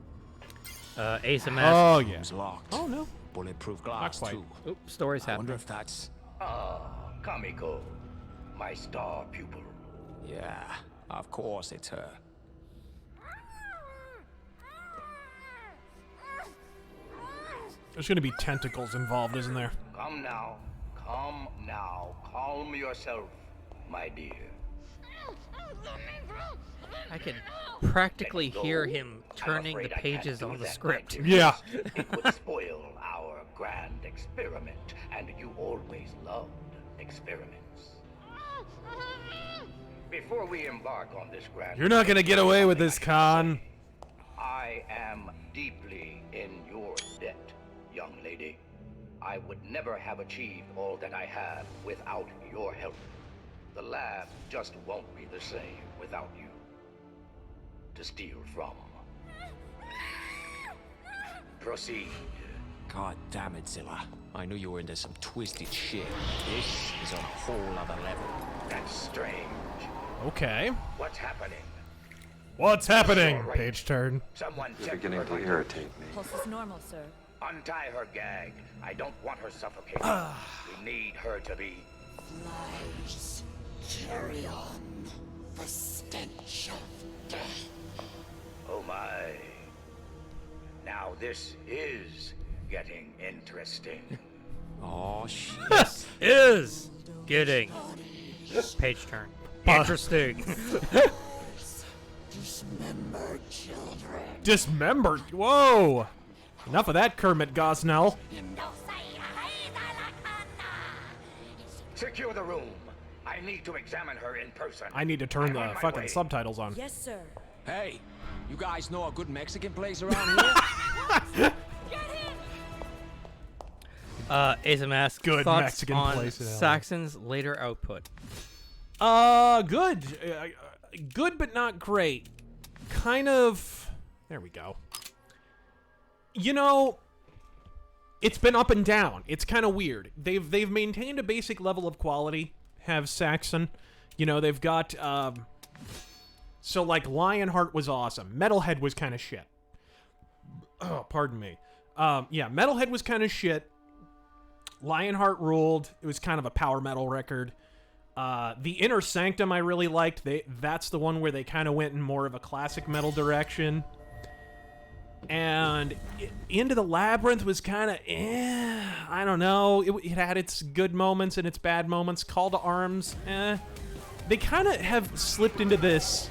Asa Mask. Oh, yeah. Locked. Oh, no. Bulletproof glass quite. too. Oop, stories I wonder happening. if that's. Kamiko, my star pupil. Yeah, of course it's her. There's gonna be tentacles involved, isn't there? Come now, calm yourself, my dear. I can practically hear him turning the pages on the script. Yeah. It would spoil our grand experiment, and you always loved experiments. Before we embark on this grand, You're not gonna get away with this, Khan. I am deeply in your debt, young lady. I would never have achieved all that I have without your help. The lab just won't be the same without you to steal from. Proceed. God damn it, Zilla. I knew you were into some twisted shit. This is on a whole other level. That's strange. Okay. What's happening? What's happening? Sorry. Page turn. Someone You're check beginning her to irritate me. Pulse is normal, sir. Untie her gag. I don't want her suffocating. We need her to be. Lies. Carry on. The stench of death. Oh my. Now this is getting interesting. Oh shit. This is getting page turn. Interesting. Dismembered children. Dismembered? Whoa! Enough of that, Kermit Gosnell. Secure the room. I need to examine her in person. I need to turn I'm on the my fucking way. subtitles on. Yes, sir. Hey, you guys know a good Mexican place around here? Asamask, Good thoughts Mexican on place in LA. Saxon's later output. Good. Good, but not great. Kind of. There we go. You know, it's been up and down. It's kind of weird. They've maintained a basic level of quality. Have Saxon, you know, they've got. So like Lionheart was awesome. Metalhead was kind of shit. Oh, pardon me. Yeah, Metalhead was kind of shit. Lionheart ruled. It was kind of a power metal record. The Inner Sanctum I really liked. That's the one where they kind of went in more of a classic metal direction. And Into the Labyrinth was kind of, I don't know. It had its good moments and its bad moments. Call to Arms, They kind of have slipped into this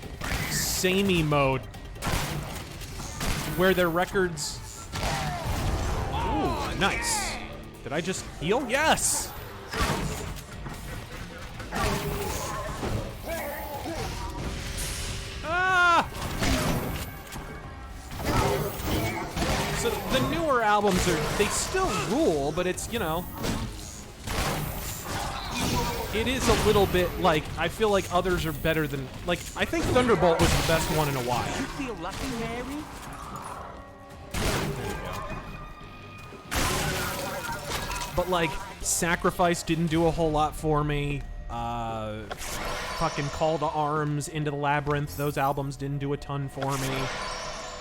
samey mode where their records... Ooh, nice. Did I just heal? Yes! Ah! So the newer albums they still rule, but it's, you know, it is a little bit like, I feel like others are better than, like, I think Thunderbolt was the best one in a while. You feel lucky, Mary? But like, Sacrifice didn't do a whole lot for me. Fucking Call to Arms, Into the Labyrinth, those albums didn't do a ton for me.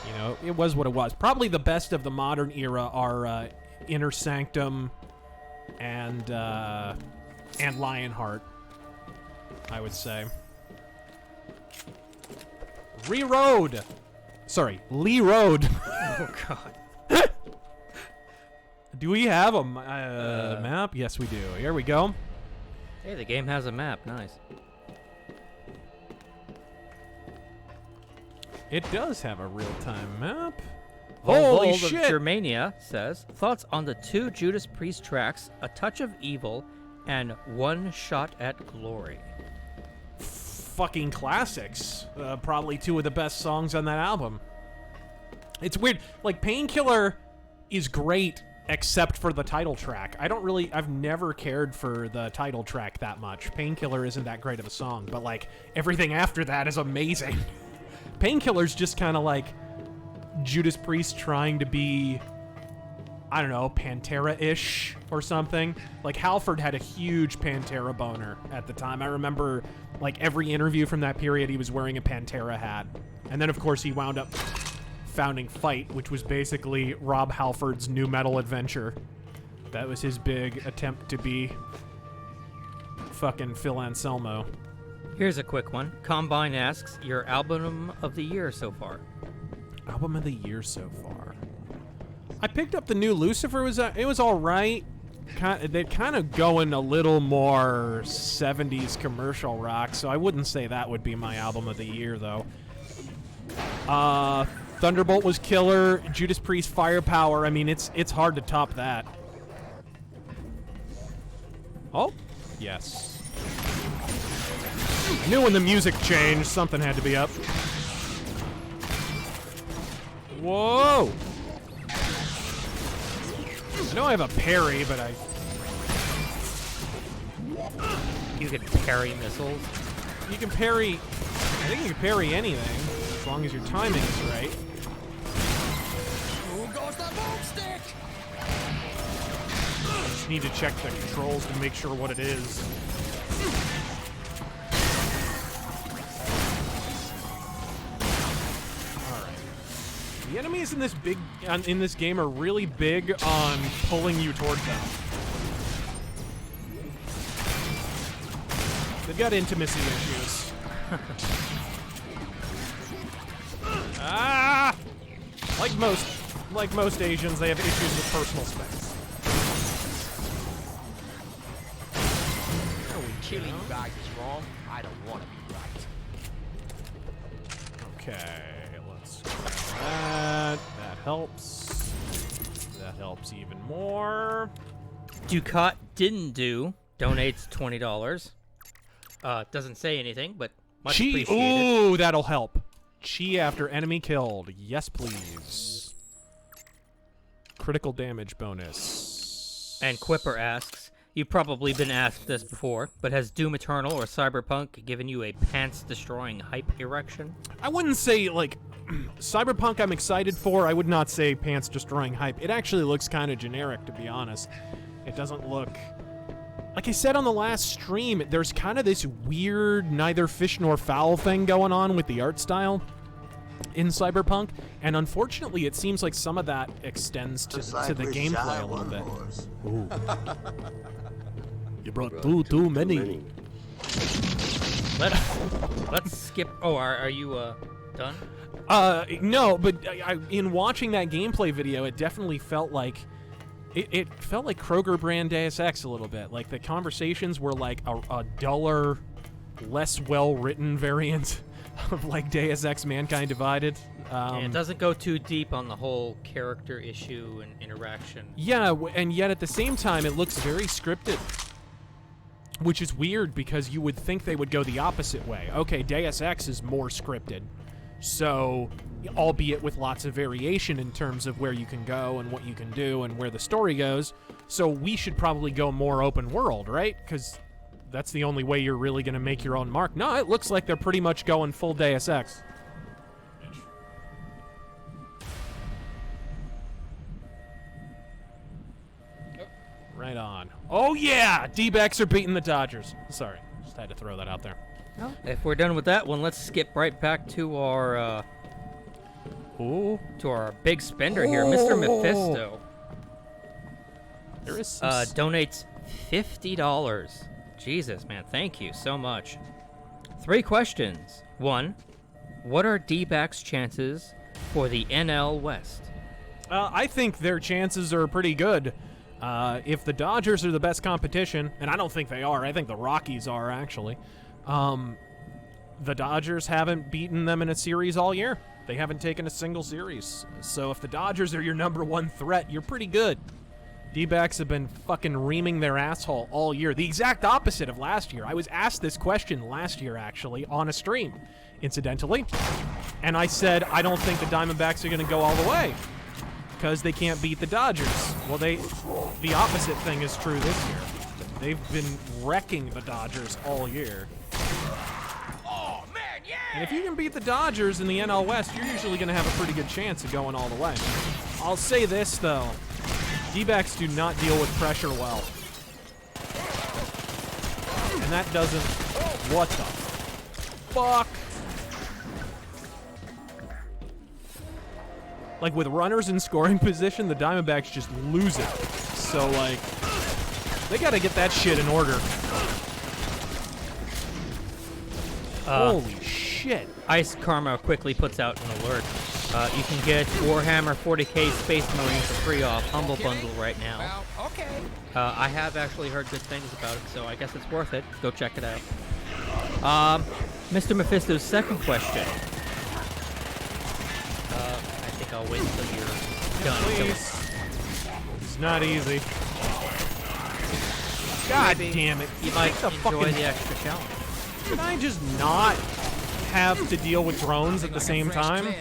You know, it was what it was. Probably the best of the modern era are Inner Sanctum and Lionheart, I would say. Lee Road. Oh god. Do we have a map? Yes, we do. Here we go. Hey, the game has a map. Nice. It does have a real-time map. Volvold Holy of shit! Germania says, thoughts on the 2 Judas Priest tracks, A Touch of Evil and One Shot at Glory. Fucking classics. Probably 2 of the best songs on that album. It's weird. Like, Painkiller is great except for the title track. I've never cared for the title track that much. Painkiller isn't that great of a song, but like, everything after that is amazing. Painkiller's just kind of like Judas Priest trying to be, I don't know, Pantera-ish or something. Like, Halford had a huge Pantera boner at the time. I remember, like, every interview from that period, he was wearing a Pantera hat. And then, of course, he wound up founding Fight, which was basically Rob Halford's new metal adventure. That was his big attempt to be fucking Phil Anselmo. Here's a quick one. Combine asks, your album of the year so far. Album of the year so far. I picked up the new Lucifer. It was all right. They're kind of going a little more 70s commercial rock, so I wouldn't say that would be my album of the year, though. Thunderbolt was killer. Judas Priest Firepower. I mean, it's hard to top that. Oh, yes. I knew when the music changed, something had to be up. Whoa! I know I have a parry, but You can parry missiles. you can parry. I think you can parry anything as long as your timing is right. Who goes the boomstick? I just need to check the controls to make sure what it is. Alright. The enemies in this game are really big on pulling you toward them. They've got intimacy issues. Ah! Like most Asians, they have issues with personal space. Killing you guys is wrong. I don't want to be right. Okay, let's grab that. That helps. That helps even more. Ducat didn't do donates $20. Doesn't say anything, but much Chi. appreciated. Ooh, that'll help. Chi after enemy killed. Yes, please. Critical damage bonus. And Quipper asks, you've probably been asked this before, but has Doom Eternal or Cyberpunk given you a pants-destroying hype erection? I wouldn't say, like, Cyberpunk I'm excited for. I would not say pants-destroying hype. It actually looks kind of generic, to be honest. It doesn't look... Like I said on the last stream, there's kind of this weird neither fish nor fowl thing going on with the art style in Cyberpunk, and unfortunately it seems like some of that extends to the gameplay a little bit. Ooh. You brought too many. Let's skip... Oh, are you, done? No, but in watching that gameplay video, it definitely felt like... It felt like Kroger brand Deus Ex a little bit. Like, the conversations were like a duller, less well-written variant of, like, Deus Ex Mankind Divided. It doesn't go too deep on the whole character issue and interaction. Yeah, and yet at the same time, it looks very scripted. Which is weird, because you would think they would go the opposite way. Okay, Deus Ex is more scripted. So, albeit with lots of variation in terms of where you can go and what you can do and where the story goes. So we should probably go more open world, right? Because that's the only way you're really going to make your own mark. No, it looks like they're pretty much going full Deus Ex. Right on. Oh, yeah! D-backs are beating the Dodgers. Sorry, just had to throw that out there. If we're done with that one, let's skip right back to our big spender here, Mr. Mephisto. There is some donates $50. Jesus, man, thank you so much. 3 questions. 1, what are D-backs' chances for the NL West? I think their chances are pretty good. If the Dodgers are the best competition, and I don't think they are, I think the Rockies are, actually. The Dodgers haven't beaten them in a series all year. They haven't taken a single series. So if the Dodgers are your #1 threat, you're pretty good. D-backs have been fucking reaming their asshole all year. The exact opposite of last year. I was asked this question last year, actually, on a stream, incidentally. And I said, I don't think the Diamondbacks are going to go all the way because they can't beat the Dodgers. Well, the opposite thing is true this year. They've been wrecking the Dodgers all year. Oh, man, yeah! And if you can beat the Dodgers in the NL West, you're usually going to have a pretty good chance of going all the way. I'll say this, though. D-backs do not deal with pressure well. And that doesn't... What the fuck? Like, with runners in scoring position, the Diamondbacks just lose it. So, like, they gotta get that shit in order. Holy shit. Ice Karma quickly puts out an alert. You can get Warhammer 40k Space Marine for free off Humble Bundle right now. Well, okay. I have actually heard good things about it, so I guess it's worth it. Go check it out. Mr. Mephisto's second question. I think I'll wait until you're done. Please. It's not easy. God damn it. You might enjoy the extra challenge. Can I just not have to deal with drones at the same time?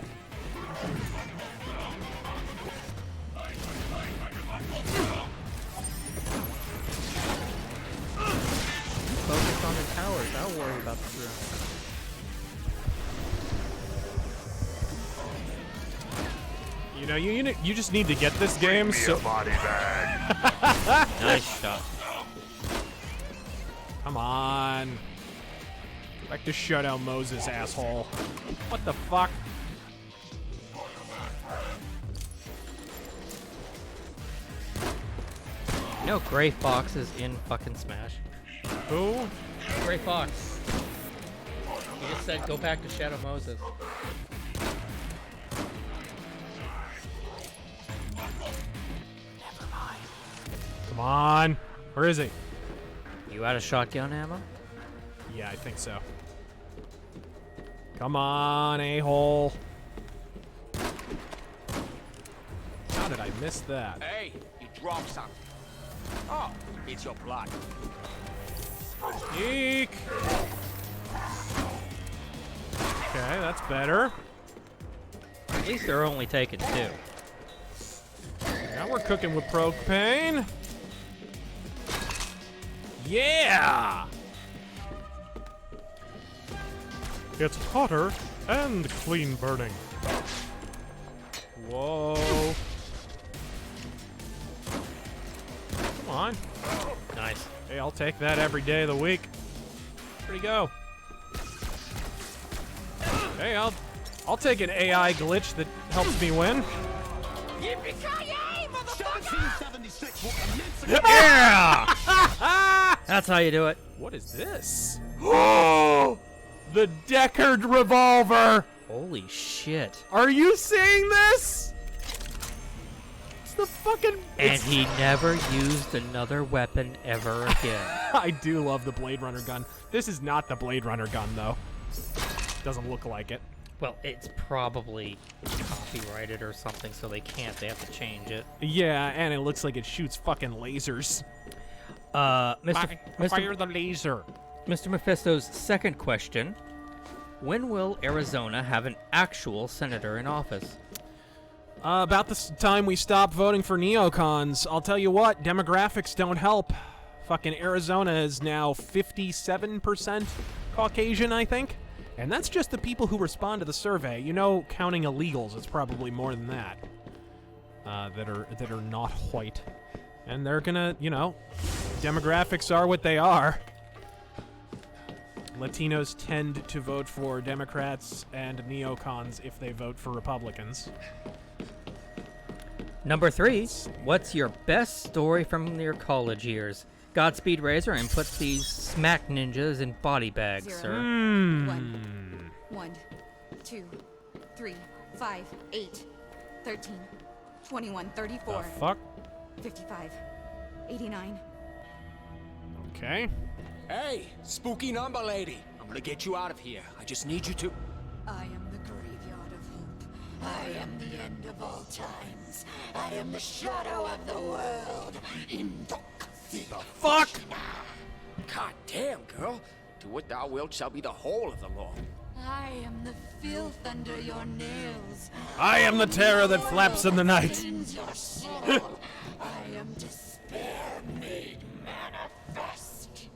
first. I'll worry about the room. You know, you just need to get this game. So body bag. Nice shot. come on, go back to Shutout Moses, asshole. What the fuck? You know, Gray Fox is in fucking Smash. Who? Gray Fox. He just said go back to Shadow Moses. Come on, where is he? You out of shotgun ammo? Yeah, I think so. Come on, a-hole. How did I miss that? Hey, you dropped something. Oh, it's your blood. Eek! Okay, that's better. At least they're only taking 2. Now we're cooking with propane. Yeah! It's hotter and clean burning. Whoa. Come on. Nice. Hey, I'll take that every day of the week. Where'd he go? Hey, I'll take an AI glitch that helps me win. Yeah! That's how you do it. What is this? Oh! The Deckard revolver! Holy shit. Are you seeing this? It's the fucking... And he never used another weapon ever again. I do love the Blade Runner gun. This is not the Blade Runner gun, though. Doesn't look like it. Well, it's probably copyrighted or something, so they can't. They have to change it. Yeah, and it looks like it shoots fucking lasers. Fire the laser. Mr. Mephisto's second question. When will Arizona have an actual senator in office? About the time we stop voting for neocons. I'll tell you what, demographics don't help. Fucking Arizona is now 57% Caucasian, I think. And that's just the people who respond to the survey. You know, counting illegals, it's probably more than that. That are not white. And they're gonna, you know, demographics are what they are. Latinos tend to vote for Democrats and neocons if they vote for Republicans. Number 3, what's your best story from your college years? Godspeed Razor and put these smack ninjas in body bags, 0, sir. 1, 2, 3, 5, 8, 13, 21, 34. The fuck? 55, 89. Okay. Hey, spooky number lady. I'm gonna get you out of here. I just need you to... I am the graveyard of hope. I am the end of all times. I am the shadow of the world. Fuck! God damn, girl. To what thou wilt shall be the whole of the law. I am the filth under your nails. I am the terror that flaps in the night. Your soul. I am despair made manifest.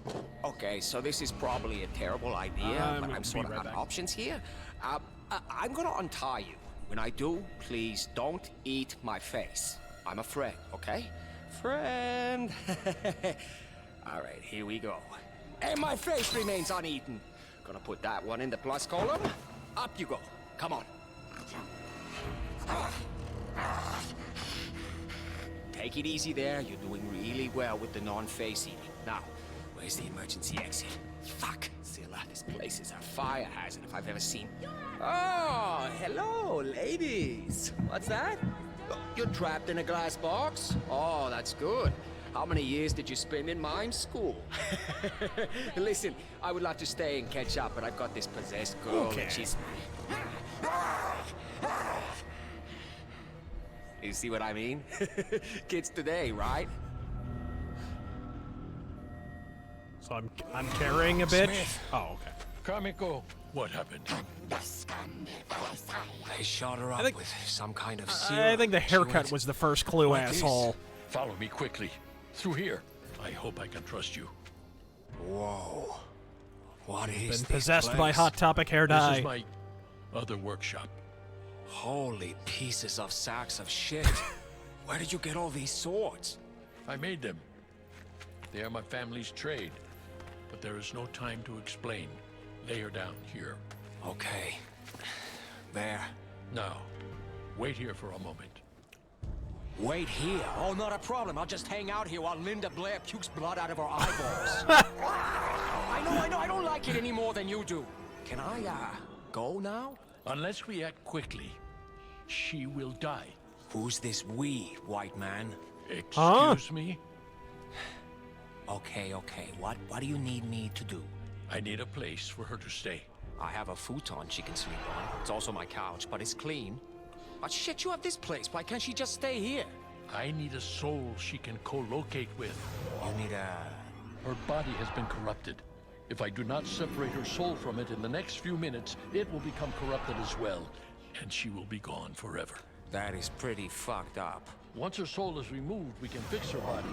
Okay, so this is probably a terrible idea, but I'm sort of right out of back. options here. I'm gonna untie you. When I do, please don't eat my face. I'm a friend, okay? Friend. All right, here we go. And my face remains uneaten. Gonna put that one in the plus column. Up you go. Come on. Take it easy there. You're doing really well with the non-face eating. Now, where's the emergency exit? Fuck, Zilla, this place is a fire hazard if I've ever seen. Oh, hello, ladies. What's that? Oh, you're trapped in a glass box? Oh, that's good. How many years did you spend in mime school? Listen, I would love to stay and catch up, but I've got this possessed girl and she's... You see what I mean? Kids today, right? So I'm carrying a bitch? Smith. Oh, okay. Kamiko, what happened? I shot her up with some kind of I serum. think the haircut She went was the first clue, Like this. asshole. Follow me quickly. Through here. I hope I can trust you. Whoa. What is Been this possessed by place? Hot Topic hair This dye. is my other workshop. Holy pieces of sacks of shit. Where did you get all these swords? I made them. They are my family's trade. But there is no time to explain. Lay her down here. Okay. There. Now, wait here for a moment. Wait here. Oh, not a problem. I'll just hang out here while Linda Blair pukes blood out of her eyeballs. I know. I don't like it any more than you do. Can I, go now? Unless we act quickly, she will die. Who's this we, white man? Excuse me? Okay. What do you need me to do? I need a place for her to stay. I have a futon she can sleep on. It's also my couch, but it's clean. But shit, you have this place. Why can't she just stay here? I need a soul she can co-locate with. You need Her body has been corrupted. If I do not separate her soul from it in the next few minutes, it will become corrupted as well, and she will be gone forever. That is pretty fucked up. Once her soul is removed, we can fix her body.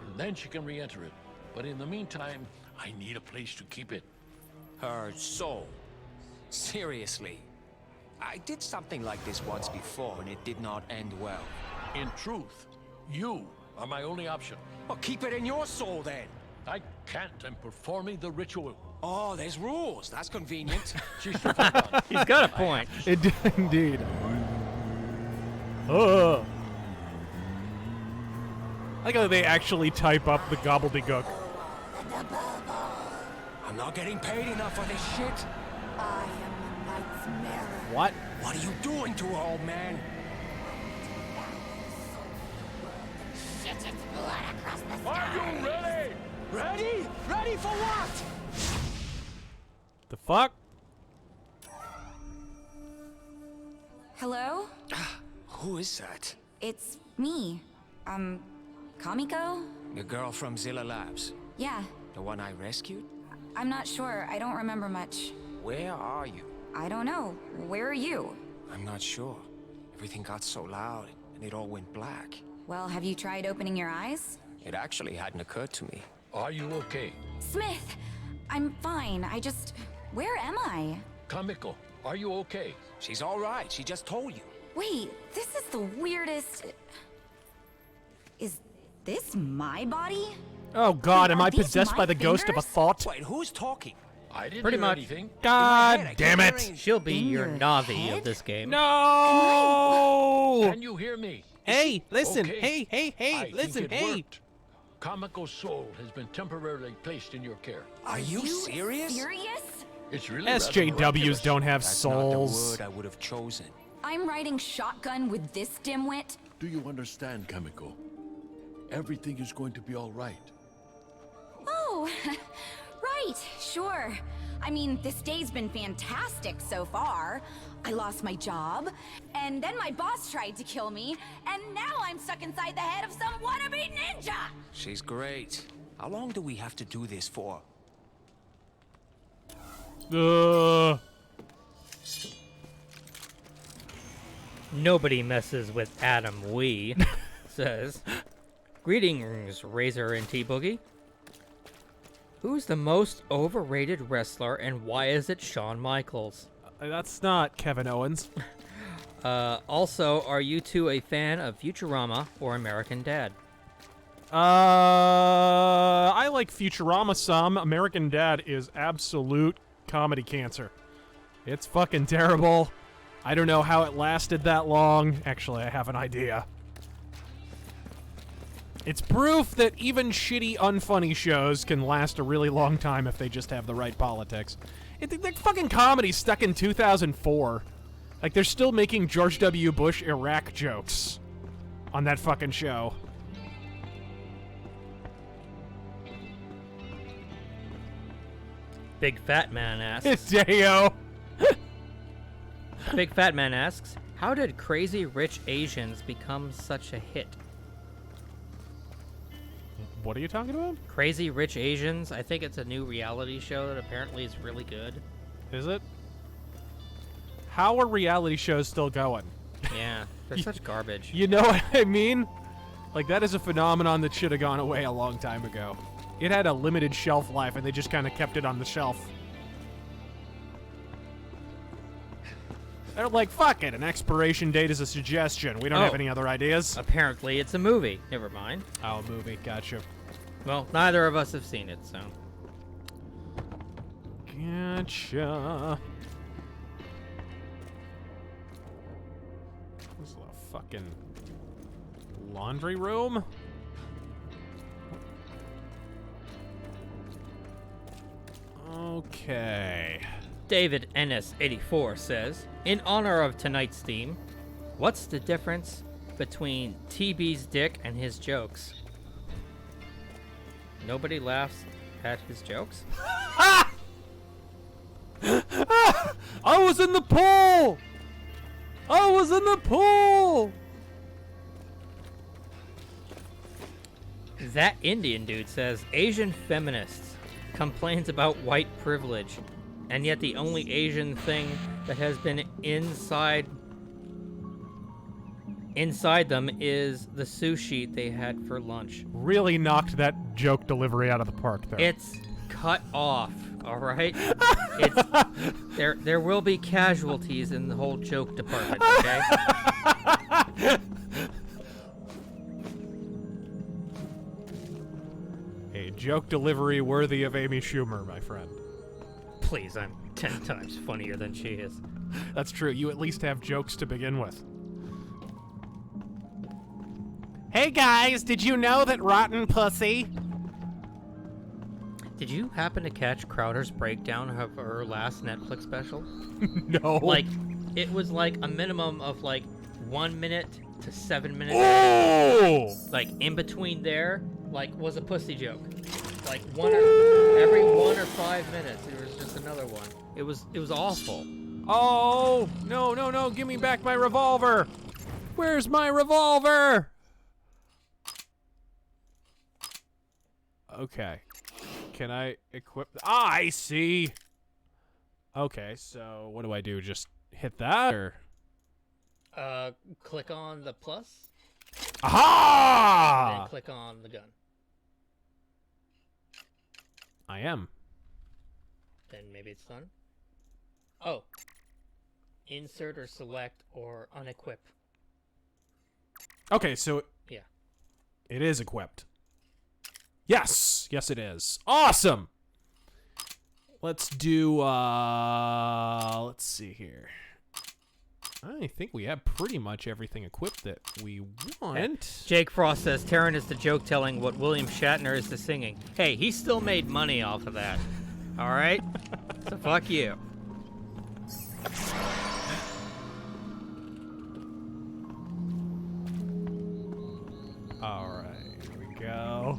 And then she can re-enter it. But in the meantime, I need a place to keep it. Her soul. Seriously. I did something like this once before, and it did not end well. In truth, you are my only option. Well, keep it in your soul, then. I can't. I'm performing the ritual. Oh, there's rules. That's convenient. She's too far gone. He's got a point. Indeed. I like how they actually type up the gobbledygook. I'm not getting paid enough for this shit. I am the Knight's Mirror. What? What are you doing to her, old man? Shit its blood across the sky. Are you ready? Ready? Ready for what? The fuck? Hello? Who is that? It's me. Kamiko? The girl from Zilla Labs. Yeah. The one I rescued? I'm not sure. I don't remember much. Where are you? I don't know. Where are you? I'm not sure. Everything got so loud, and it all went black. Well, have you tried opening your eyes? It actually hadn't occurred to me. Are you okay? Smith! I'm fine. Where am I? Kamiko, are you okay? She's all right. She just told you. Wait, this is the weirdest... Is this my body? Oh god, am Are I these possessed my by the ghost of a fingers? thought? Wait, who's talking? I didn't Pretty hear much. anything. God damn it! She'll be In your your Navi head? of this game. No! Can you hear me? Hey, listen. Okay. Hey, listen, I think it hey. worked. Kamiko's soul has been temporarily placed in your care. Are you serious? Serious? It's really rather SJWs miraculous. don't have That's souls. not the word I would have chosen. I'm riding shotgun with this dimwit? Do you understand, Kamiko? Everything is going to be all right. Oh, right, sure. I mean, this day's been fantastic so far. I lost my job, and then my boss tried to kill me, and now I'm stuck inside the head of some wannabe ninja! She's great. How long do we have to do this for? Nobody messes with Adam Wee, says. Greetings, Razor and T-Boogie. Who's the most overrated wrestler and why is it Shawn Michaels? That's not Kevin Owens. Also, are you two a fan of Futurama or American Dad? I like Futurama some. American Dad is absolute comedy cancer. It's fucking terrible. I don't know how it lasted that long. Actually, I have an idea. It's proof that even shitty, unfunny shows can last a really long time if they just have the right politics. They're fucking comedy stuck in 2004. Like, they're still making George W. Bush Iraq jokes on that fucking show. Big Fat Man asks. Deo. Big Fat Man asks, how did Crazy Rich Asians become such a hit? What are you talking about? Crazy Rich Asians? I think it's a new reality show that apparently is really good. Is it? How are reality shows still going? Yeah, they're such garbage. You know what I mean? Like, that is a phenomenon that should have gone away a long time ago. It had a limited shelf life, and they just kind of kept it on the shelf. They're like, fuck it, an expiration date is a suggestion. We don't have any other ideas. Apparently it's a movie. Never mind. Oh, a movie. Gotcha. Well, neither of us have seen it, so. Gotcha. This is a fucking laundry room? Okay. David NS84 says, in honor of tonight's theme, what's the difference between TB's dick and his jokes? Nobody laughs at his jokes? I was in the pool! I was in the pool! That Indian dude says, Asian feminists complains about white privilege, and yet the only Asian thing that has been inside them is the sushi they had for lunch. Really knocked that joke delivery out of the park there. It's cut off, all right? It's there will be casualties in the whole joke department, okay? A joke delivery worthy of Amy Schumer, my friend. Please, I'm 10 times funnier than she is. That's true. You at least have jokes to begin with. Hey guys, did you know that rotten pussy? Did you happen to catch Crowder's breakdown of her last Netflix special? No. Like, it was like a minimum of like 1 minute to 7 minutes. Oh! Like, in between there, like, was a pussy joke. Like, every 1 or 5 minutes, there was just another one. It was awful. Oh, no, give me back my revolver. Where's my revolver? Okay. Can I equip? Ah, I see. Okay, so what do I do? Just hit that, or? Click on the plus. Aha! And click on the gun. I am. Then maybe it's done. Oh. Insert or select or unequip. Okay, so yeah, it is equipped. Yes, yes it is. Awesome. Let's do. Let's see here. I think we have pretty much everything equipped that we want. Jake Frost says Taryn is the joke telling what William Shatner is the singing. Hey, he still made money off of that. All right? So fuck you. All right, here we go.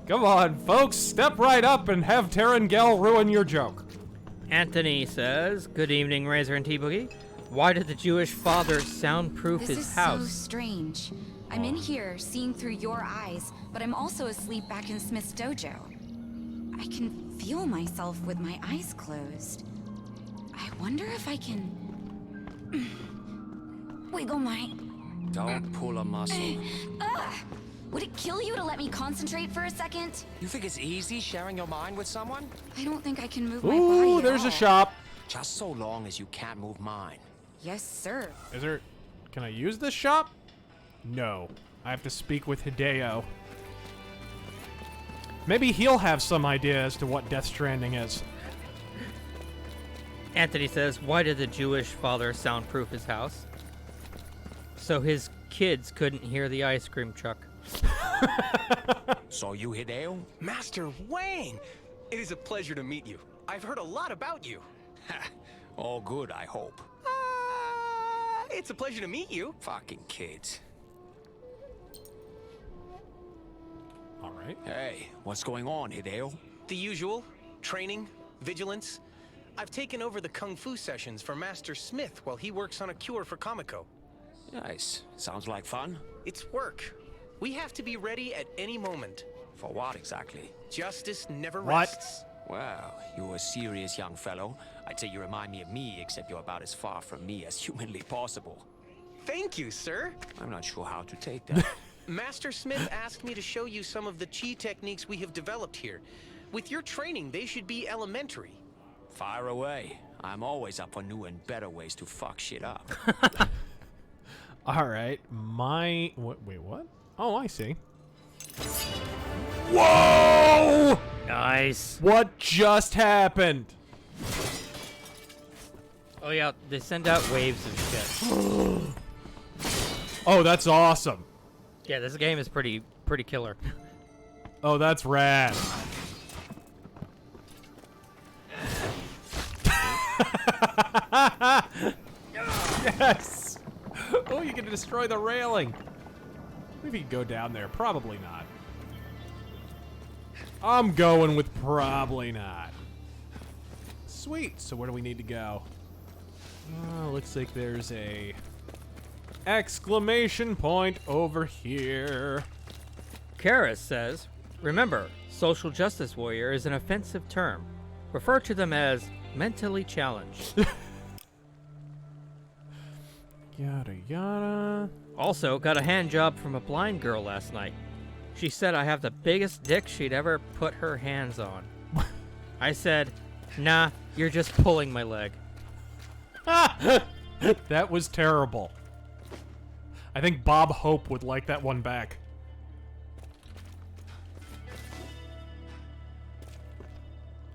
Come on, folks, step right up and have Taryn Gell ruin your joke. Anthony says, good evening, Razor and T-Boogie. Why did the Jewish father soundproof his house? This is so strange. I'm in here, seeing through your eyes, but I'm also asleep back in Smith's dojo. I can feel myself with my eyes closed. I wonder if I can... wiggle my... Don't pull a muscle. Would it kill you to let me concentrate for a second? You think it's easy sharing your mind with someone? I don't think I can move my body Ooh, at there's all. a shop. Just so long as you can't move mine. Yes, sir. Is there... Can I use this shop? No. I have to speak with Hideo. Maybe he'll have some idea as to what Death Stranding is. Anthony says, why did the Jewish father soundproof his house? So his kids couldn't hear the ice cream truck. So you Hideo? Master Wang! It is a pleasure to meet you. I've heard a lot about you. All good, I hope. It's a pleasure to meet you. Fucking kids. All right. Hey, what's going on, Hideo? The usual. Training, vigilance. I've taken over the Kung Fu sessions for Master Smith while he works on a cure for Kamiko. Nice. Sounds like fun. It's work. We have to be ready at any moment. For what exactly? Justice never What? rests. Well, you're a serious young fellow. I'd say you remind me of me, except you're about as far from me as humanly possible. Thank you, sir. I'm not sure how to take that. Master Smith asked me to show you some of the chi techniques we have developed here. With your training, they should be elementary. Fire away. I'm always up for new and better ways to fuck shit up. All right, wait, what? Oh, I see. Whoa! Nice. What just happened? Oh yeah, they send out waves of shit. Oh, that's awesome. Yeah, this game is pretty killer. Oh, that's rad. Yes. Oh, you can destroy the railing. Maybe you can go down there. Probably not. I'm going with probably not. Sweet. So where do we need to go? Looks like there's a exclamation point over here. Karis says, remember, social justice warrior is an offensive term. Refer to them as mentally challenged. Yada yada. Also, got a hand job from a blind girl last night. She said I have the biggest dick she'd ever put her hands on. I said, nah, you're just pulling my leg. That was terrible. I think Bob Hope would like that one back.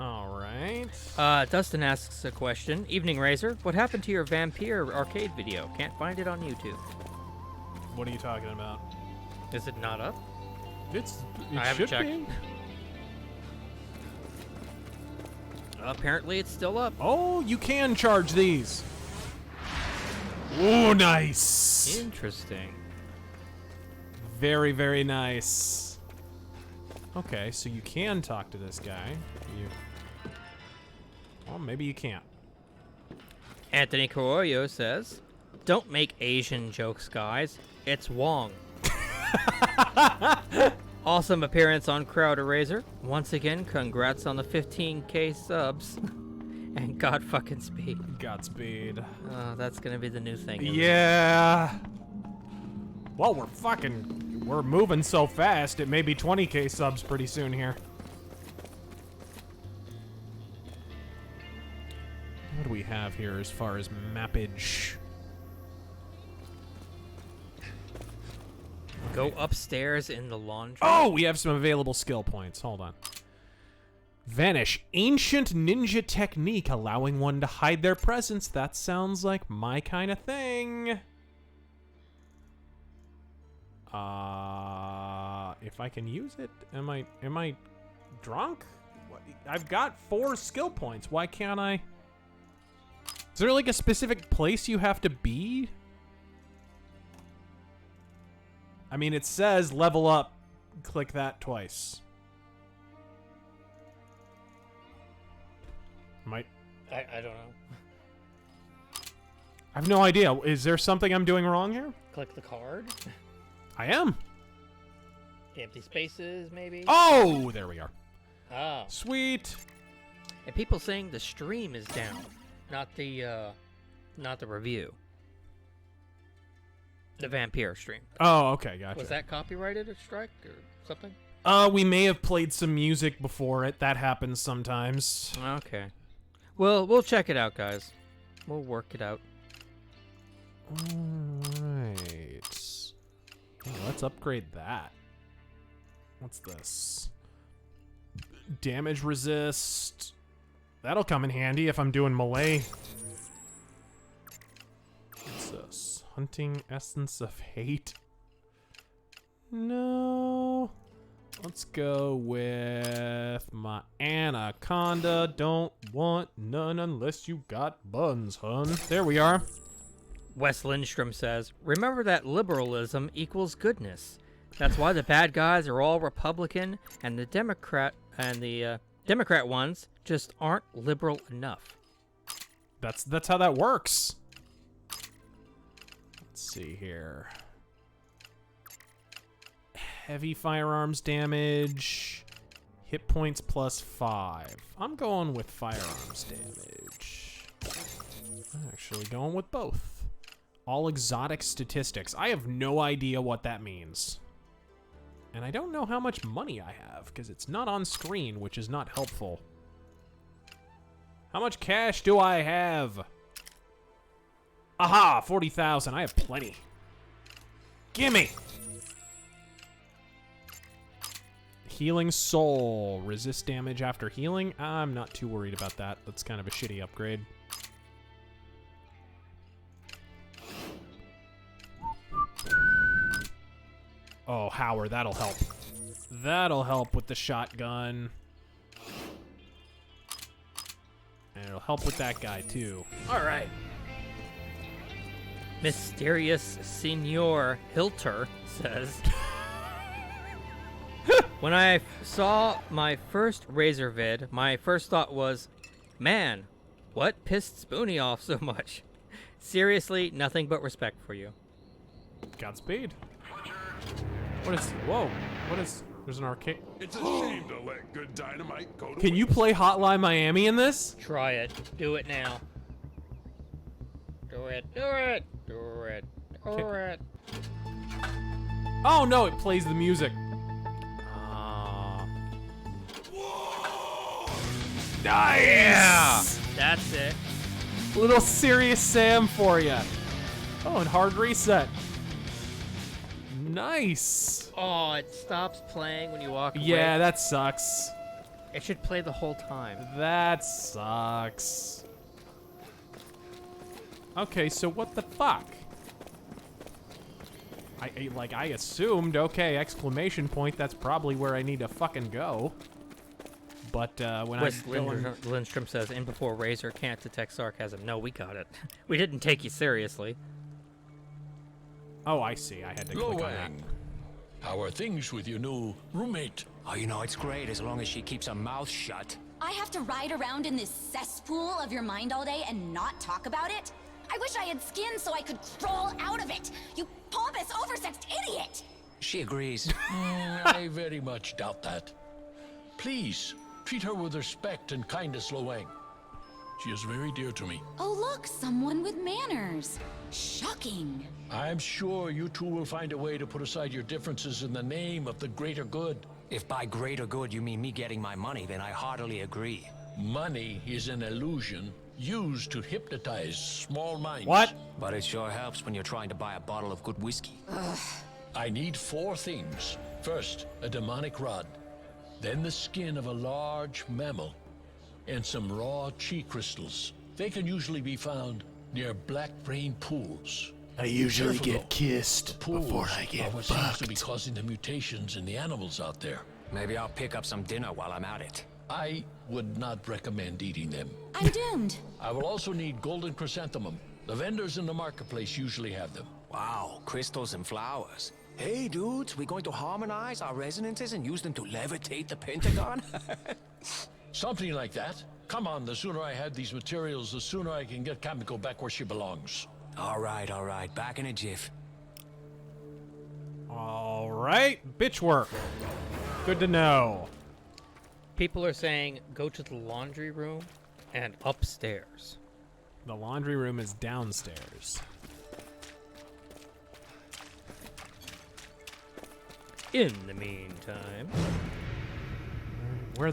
All right. Dustin asks a question. Evening Razor, what happened to your Vampire arcade video? Can't find it on YouTube. What are you talking about? Is it not up? It I haven't should checked. be. Apparently it's still up. Oh, you can charge these. Oh, nice. Interesting. Very, very nice. Okay, so you can talk to this guy. Well, maybe you can't. Anthony Carollo says, don't make Asian jokes, guys. It's Wang. Awesome appearance on Crowder Razor. Once again, congrats on the 15K subs. And God fucking speed. Godspeed. That's gonna be the new thing. isn't it? Yeah. Well, we're moving so fast. It may be 20K subs pretty soon here. What do we have here as far as mappage? Go upstairs in the laundry. Oh, we have some available skill points. Hold on. Vanish. Ancient ninja technique allowing one to hide their presence. That sounds like my kind of thing. If I can use it, am I drunk? I've got 4 skill points. Why can't I? Is there like a specific place you have to be? I mean, it says level up. Click that twice. I don't know. I have no idea. Is there something I'm doing wrong here? Click the card. I am. Empty spaces, maybe. Oh, there we are. Oh. Sweet. And people saying the stream is down, not the review. The Vampire stream. Oh, okay, gotcha. Was that copyrighted or strike or something? We may have played some music before it. That happens sometimes. Okay. Well, we'll check it out, guys. We'll work it out. Alright. Let's upgrade that. What's this? Damage resist. That'll come in handy if I'm doing melee. What's this? Hunting essence of hate. No. Let's go with my anaconda. Don't want none unless you got buns, hun. There we are. Wes Lindstrom says, remember that liberalism equals goodness. That's why the bad guys are all Republican and the Democrat ones just aren't liberal enough. That's how that works. Let's see here. Heavy firearms damage. Hit points +5. I'm going with firearms damage. I'm actually going with both. All exotic statistics. I have no idea what that means. And I don't know how much money I have, because it's not on screen, which is not helpful. How much cash do I have? Aha, 40,000. I have plenty. Gimme! Healing soul. Resist damage after healing. I'm not too worried about that. That's kind of a shitty upgrade. Oh, Howard, that'll help. That'll help with the shotgun. And it'll help with that guy, too. All right. Mysterious Senor Hilter says, when I saw my first Razor vid, my first thought was, man, what pissed Spoonie off so much? Seriously, nothing but respect for you. Godspeed. What is... Whoa. What is... There's an arcade... It's a shame to let good dynamite go to Can you play Hotline Miami in this? Try it. Do it now. Do it. Do it. Do it. Do it. Oh, no, it plays the music. Nice! Yeah! That's it. Little Serious Sam for you. Oh, and hard reset. Nice. Oh, it stops playing when you walk away. Yeah, that sucks. It should play the whole time. That sucks. Okay, so what the fuck? I assumed, okay, exclamation point, that's probably where I need to fucking go. But when Wes Lindstrom says, in before Razor can't detect sarcasm. No, we got it. We didn't take you seriously. Oh, I see. I had to click on that. Wang. How are things with your new roommate? Oh, you know, it's great as long as she keeps her mouth shut. I have to ride around in this cesspool of your mind all day and not talk about it? I wish I had skin so I could crawl out of it! You pompous, oversexed idiot! She agrees. I very much doubt that. Please, treat her with respect and kindness, Wang. She is very dear to me. Oh look, someone with manners. Shocking. I'm sure you two will find a way to put aside your differences in the name of the greater good. If by greater good you mean me getting my money, then I heartily agree. Money is an illusion used to hypnotize small minds. What? But it sure helps when you're trying to buy a bottle of good whiskey. I need 4 things. First, a demonic rod. Then the skin of a large mammal. And some raw chi crystals. They can usually be found near black brain pools. I usually Careful, get though. kissed Pools before I get are what seems to be fucked. causing the mutations in the animals out there. Maybe I'll pick up some dinner while I'm at it. I would not recommend eating them. I'm doomed. I will also need golden chrysanthemum. The vendors in the marketplace usually have them. Wow, crystals and flowers. Hey, dudes, we going to harmonize our resonances and use them to levitate the Pentagon? Something like that. Come on, the sooner I have these materials, the sooner I can get Kamiko back where she belongs. All right, back in a jiff. All right, bitch work. Good to know. People are saying, go to the laundry room and upstairs. The laundry room is downstairs. In the meantime, Where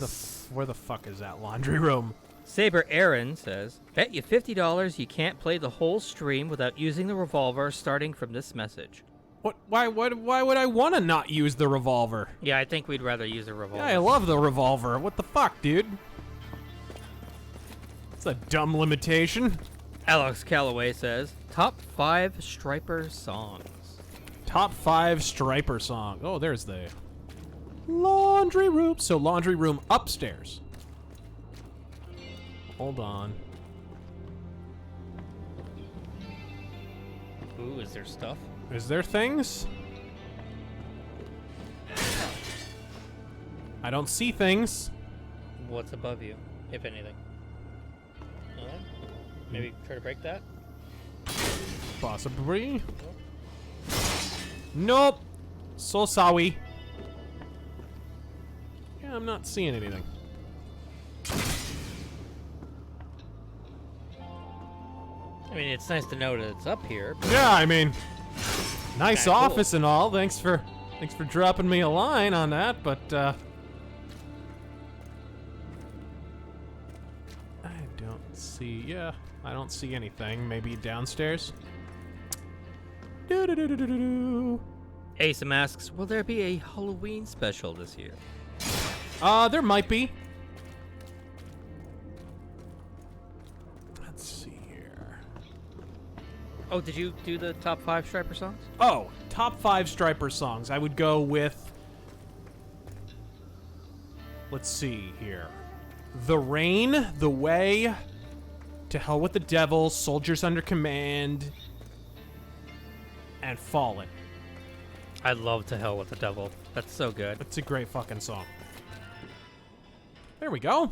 the fuck is that laundry room? Saber Aaron says, bet you $50 you can't play the whole stream without using the revolver starting from this message. What? Why would I want to not use the revolver? Yeah, I think we'd rather use a revolver. Yeah, I love the revolver. What the fuck, dude? It's a dumb limitation. Alex Calloway says, top 5 Striper songs. Top 5 Striper song. Oh, there's the laundry room. So laundry room upstairs. Hold on. Ooh, is there stuff? Is there things? I don't see things. What's above you, if anything? Maybe try to break that? Possibly. Nope. So sorry. Yeah, I'm not seeing anything. I mean, it's nice to know that it's up here. But Yeah, I mean, nice kinda office and all. Thanks for Thanks for dropping me a line on that, but, I don't see... I don't see anything. Maybe downstairs? Asa asks, will there be a Halloween special this year? There might be. Let's see here. Oh, did you do the top 5 Striper songs? Oh, top 5 Striper songs. I would go with... Let's see here. The Rain, The Way, To Hell with the Devil, Soldiers Under Command, and Fallen. I love To Hell with the Devil. That's so good. It's a great fucking song. There we go.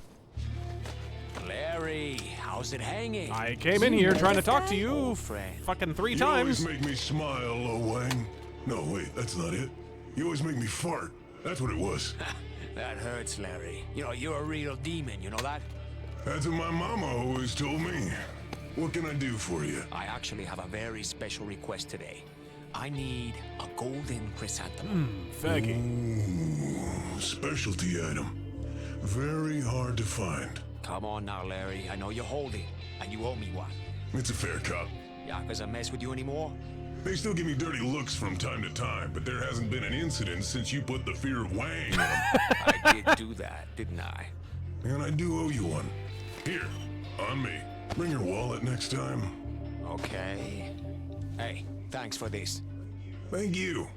Larry, how's it hanging? I came in here trying to talk to you fucking 3 times. You always make me smile, Wang. No, wait, that's not it. You always make me fart. That's what it was. That hurts, Larry. You know, you're a real demon, you know that? That's what my mama always told me. What can I do for you? I actually have a very special request today. I need a golden chrysanthemum. Faggy. Ooh, specialty item. Very hard to find. Come on now, Larry. I know you hold it, and you owe me one. It's a fair cop. Yakuza mess with you anymore? They still give me dirty looks from time to time, but there hasn't been an incident since you put the fear of Wang in them. I did do that, didn't I? And I do owe you one. Here, on me. Bring your wallet next time. Okay. Hey, thanks for this. Thank you.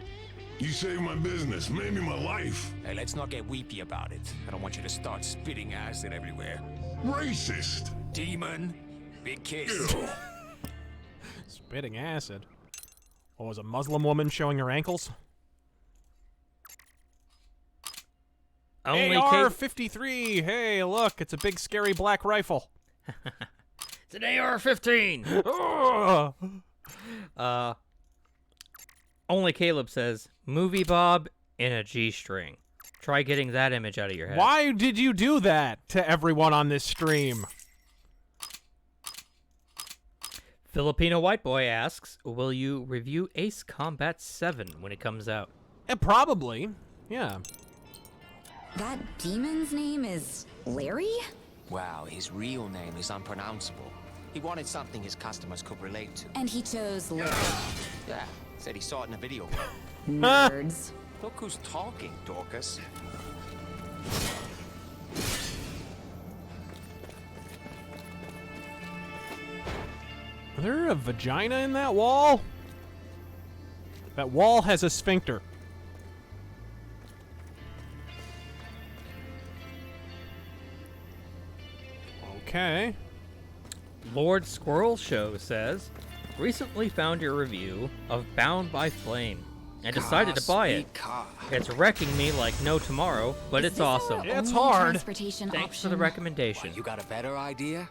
You saved my business, maybe my life. Hey, let's not get weepy about it. I don't want you to start spitting acid everywhere. Racist. Demon. Big kiss. Ew. Spitting acid. What was a Muslim woman showing her ankles? AR-53! Hey, look, it's a big scary black rifle. It's an AR-15! Only Caleb says, Movie Bob in a G-string. Try getting that image out of your head. Why did you do that to everyone on this stream? Filipino White Boy asks, will you review Ace Combat 7 when it comes out? Probably, yeah. That demon's name is Larry? Wow, his real name is unpronounceable. He wanted something his customers could relate to. And he chose Larry. Yeah, said he saw it in a video. Nerds. Look who's talking, Dorcas. Is there a vagina in that wall? That wall has a sphincter. Okay. Lord Squirrel Show says, recently found your review of Bound by Flame and decided to buy it. It's wrecking me like no tomorrow, but it's awesome. It's hard. Thanks for the recommendation. Well, you got a better idea?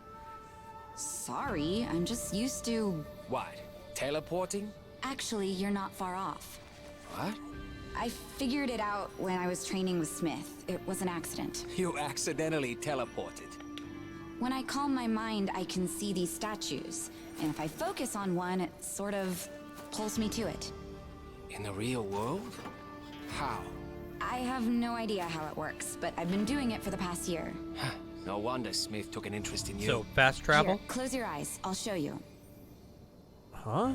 Sorry, I'm just used to... What? Teleporting? Actually, you're not far off. What? I figured it out when I was training with Smith. It was an accident. You accidentally teleported. When I calm my mind, I can see these statues. And if I focus on one, it sort of pulls me to it. In the real world? How? I have no idea how it works, but I've been doing it for the past year. No wonder Smith took an interest in you. So, fast travel? Here, close your eyes. I'll show you. Huh?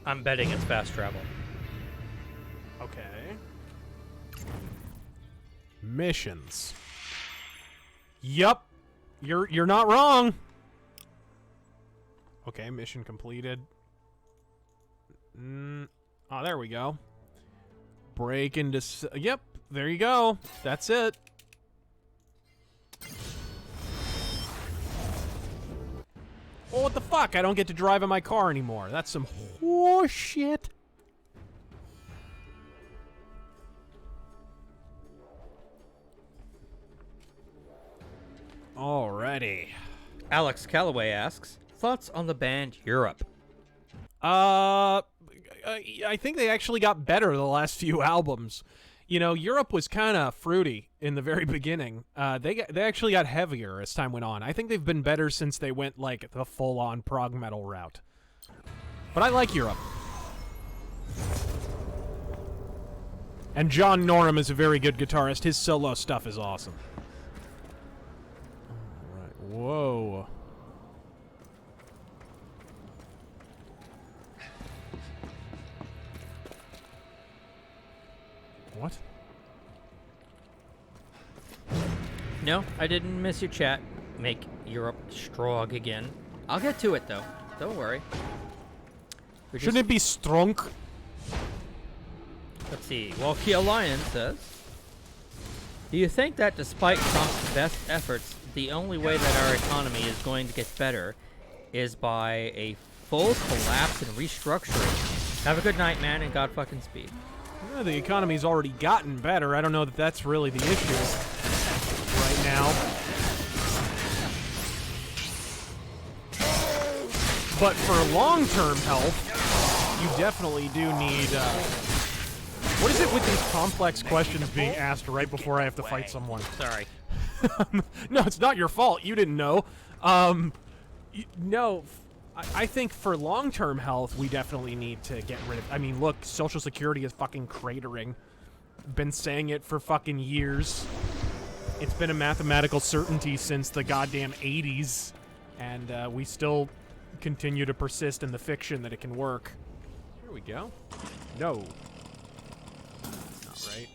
I'm betting it's fast travel. Okay. Missions. Yup. You're not wrong. Okay, mission completed. Oh, there we go. Break into... Yep, there you go. That's it. Oh, what the fuck? I don't get to drive in my car anymore. That's some horse shit. Alrighty. Alex Calloway asks, thoughts on the band Europe? I think they actually got better the last few albums. You know, Europe was kind of fruity in the very beginning. They actually got heavier as time went on. I think they've been better since they went like the full-on prog metal route. But I like Europe. And John Norum is a very good guitarist. His solo stuff is awesome. All right. Whoa. What? No, I didn't miss your chat. Make Europe strong again. I'll get to it, though. Don't worry. Shouldn't it be strong? Let's see. Walkie Alliance says, do you think that despite Trump's best efforts, the only way that our economy is going to get better is by a full collapse and restructuring? Have a good night, man, and God fucking speed. Yeah, the economy's already gotten better. I don't know that that's really the issue right now. But for long-term health, you definitely do need... what is it with these complex questions being asked right before I have to fight someone? Sorry. No, it's not your fault. You didn't know. No, I think for long-term health, we definitely need to get rid of... I mean, look, Social Security is fucking cratering. Been saying it for fucking years. It's been a mathematical certainty since the goddamn 80s. And we still continue to persist in the fiction that it can work. Here we go. No. That's not right.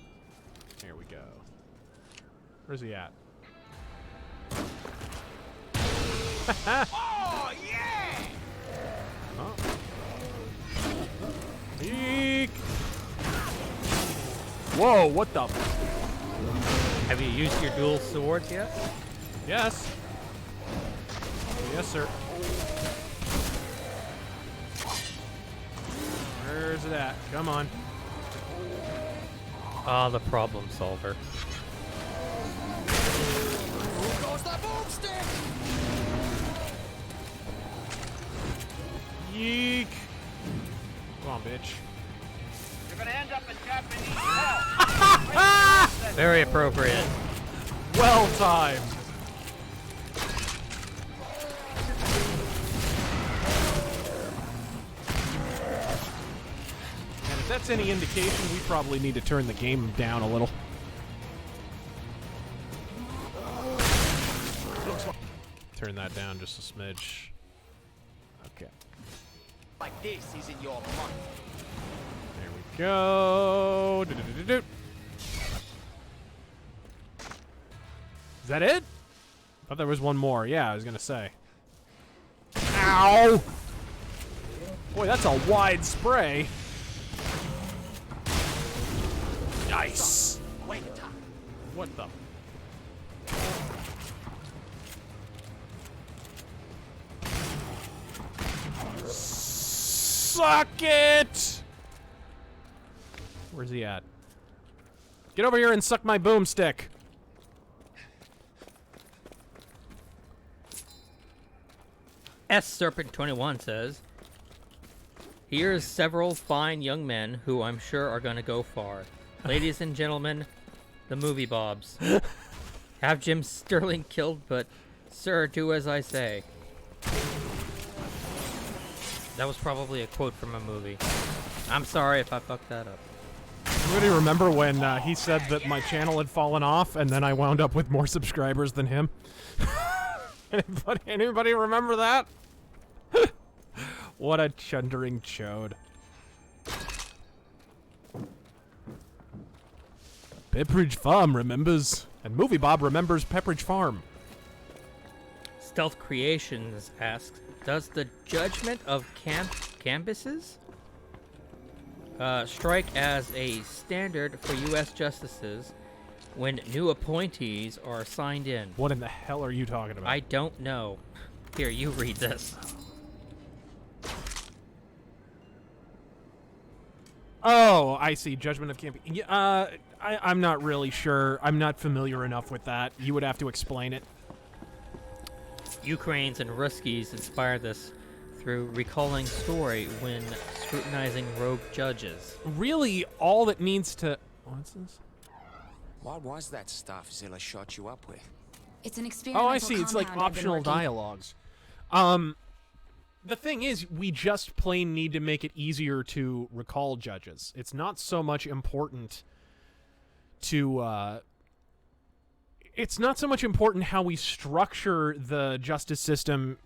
There we go. Where's he at? Oh, yeah! Oh. Eek! Whoa, what the? Have you used your dual swords yet? Yes. Yes, sir. Where's it at? Come on. Ah, the problem solver. Here goes the boomstick! Yeek! Come on, bitch. You're gonna end up in Japanese hell. Very appropriate. Well timed. And if that's any indication, we probably need to turn the game down a little. Turn that down just a smidge. Okay. Like this isn't your month. There we go. Do-do-do-do-do. Is that it? I thought there was one more. Yeah, I was gonna say. Ow! Boy, that's a wide spray. Nice. What the? Suck it! Where's he at? Get over here and suck my boomstick. S Serpent 21 says, here's several fine young men who I'm sure are gonna go far. Ladies and gentlemen, the movie bobs. Have Jim Sterling killed, but sir, do as I say. That was probably a quote from a movie. I'm sorry if I fucked that up. Anybody remember when he said that my channel had fallen off and then I wound up with more subscribers than him? Anybody remember that? What a chundering chode. Pepperidge Farm remembers, and Movie Bob remembers Pepperidge Farm. Stealth Creations asks, does the judgment of campuses strike as a standard for U.S. justices when new appointees are signed in? What in the hell are you talking about? I don't know. Here, you read this. Oh, I see. Judgment of camping. Yeah, I'm not really sure. I'm not familiar enough with that. You would have to explain it. Ukrainians and Ruskies inspired this through recalling story when scrutinizing rogue judges. Really, all that needs to... What's this? What was that stuff Zilla shot you up with? It's an experimental Oh, I see. It's like compound I've been optional working- dialogues. The thing is, we just plain need to make it easier to recall judges. It's not so much important it's not so much important how we structure the justice system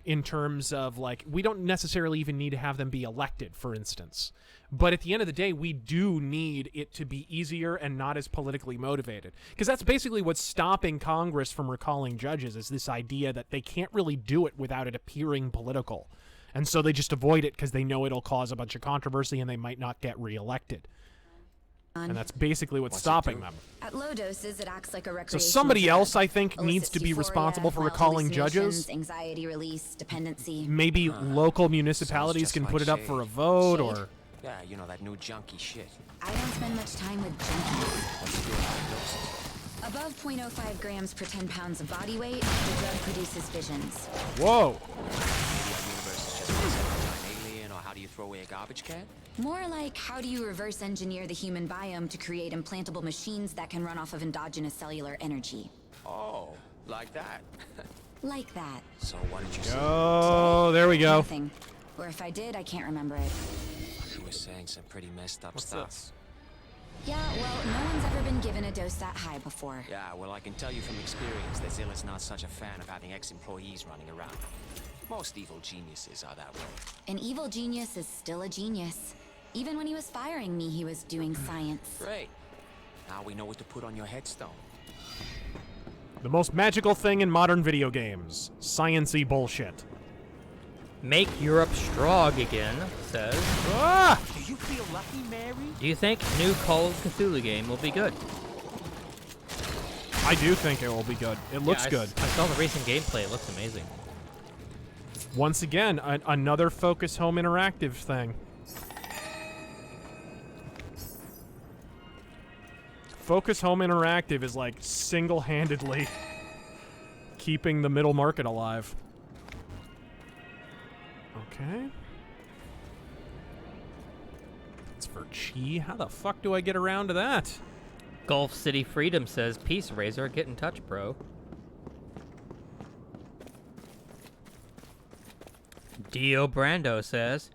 in terms of, like, we don't necessarily even need to have them be elected, for instance. But at the end of the day, we do need it to be easier and not as politically motivated. Because that's basically what's stopping Congress from recalling judges, is this idea that they can't really do it without it appearing political. And so they just avoid it because they know it'll cause a bunch of controversy and they might not get reelected. And that's basically what's stopping them. At low doses, it acts like a So recreational somebody drug. else, I think, needs Elicits to be euphoria, responsible for mild recalling judges. hallucinations, anxiety release, dependency. Maybe local municipalities just can like put it up Shade. for a vote, Shade? or... Yeah, you know, that new junkie shit. I don't spend much time with junkies. What's the deal with those? Above 0.05 grams per 10 pounds of body weight, the drug produces visions. Whoa. Maybe our universe is just a second-time alien, or how do you throw away a garbage can? More like, how do you reverse engineer the human biome to create implantable machines that can run off of endogenous cellular energy? Oh, like that. Like that. So why don't you say? Oh, there we go. Nothing. Or if I did, I can't remember it. You were saying some pretty messed up What's stuff. this? Yeah, well, no one's ever been given a dose that high before. Yeah, well, I can tell you from experience that Zilla's not such a fan of having ex-employees running around. Most evil geniuses are that way. An evil genius is still a genius. Even when he was firing me, he was doing science. Great. Now we know what to put on your headstone. The most magical thing in modern video games. Science-y bullshit. Make Europe strong again, says. Ah! Do you feel lucky, Mary? Do you think new Call of Cthulhu game will be good? I do think it will be good. It looks Yeah, good. I saw the recent gameplay. It looks amazing. Once again, another Focus Home Interactive thing. Focus Home Interactive is like single-handedly keeping the middle market alive. Okay. That's for Chi. How the fuck do I get around to that? Gulf City Freedom says, "Peace, Razor. Get in touch, bro." Dio Brando says,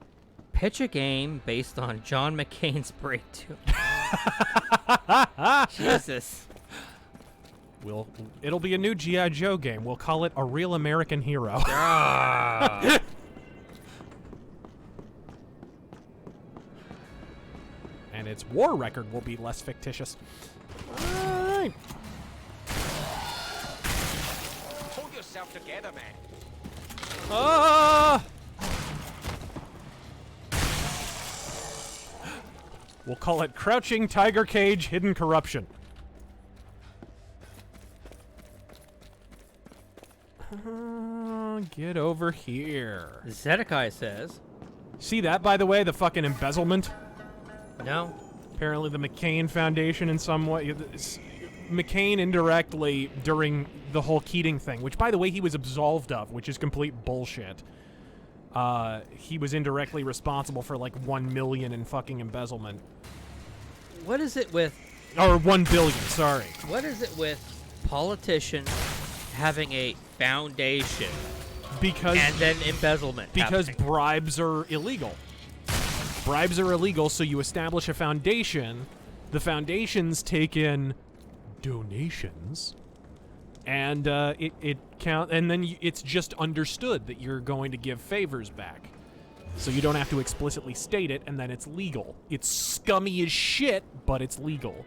"Pitch a game based on John McCain's breakthrough." Jesus. It'll be a new G.I. Joe game. We'll call it A Real American Hero. Ah. And its war record will be less fictitious. All right. Hold yourself together, man. Ah! We'll call it Crouching Tiger Cage Hidden Corruption. Get over here. Zedekiah says, See that, by the way, the fucking embezzlement? no. Apparently the McCain Foundation in some way... McCain indirectly, during the whole Keating thing, which, by the way, he was absolved of, which is complete bullshit. He was indirectly responsible for, like, $1 million in fucking embezzlement. What is it with... Or $1 billion, sorry. What is it with politicians having a foundation Because... and then embezzlement Because happening? bribes are illegal. Bribes are illegal, so you establish a foundation. The foundations take in donations, and it count, and then it's just understood that you're going to give favors back. So you don't have to explicitly state it, and then it's legal. It's scummy as shit, but it's legal.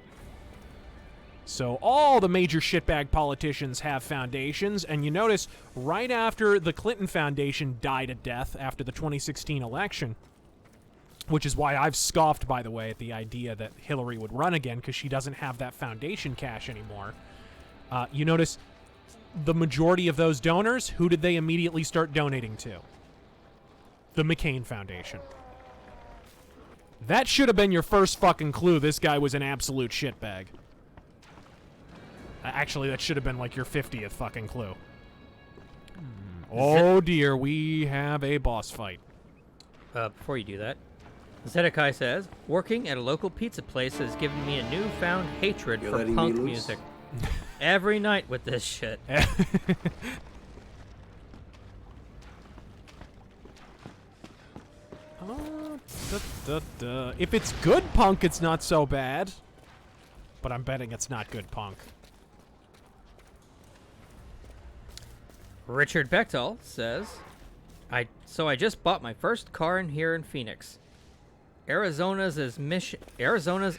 So all the major shitbag politicians have foundations, and you notice right after the Clinton Foundation died a death after the 2016 election, which is why I've scoffed, by the way, at the idea that Hillary would run again, because she doesn't have that foundation cash anymore. You notice the majority of those donors, who did they immediately start donating to? The McCain Foundation. That should have been your first fucking clue this guy was an absolute shitbag. Actually, that should have been like your 50th fucking clue. Oh dear, we have a boss fight. Before you do that, Zedekiah says, "Working at a local pizza place has given me a newfound hatred You're for letting me punk loose? music. Every night with this shit." If it's good punk, it's not so bad. but I'm betting it's not good punk. Richard Bechtel says, I just bought my first car here in Phoenix. Arizona's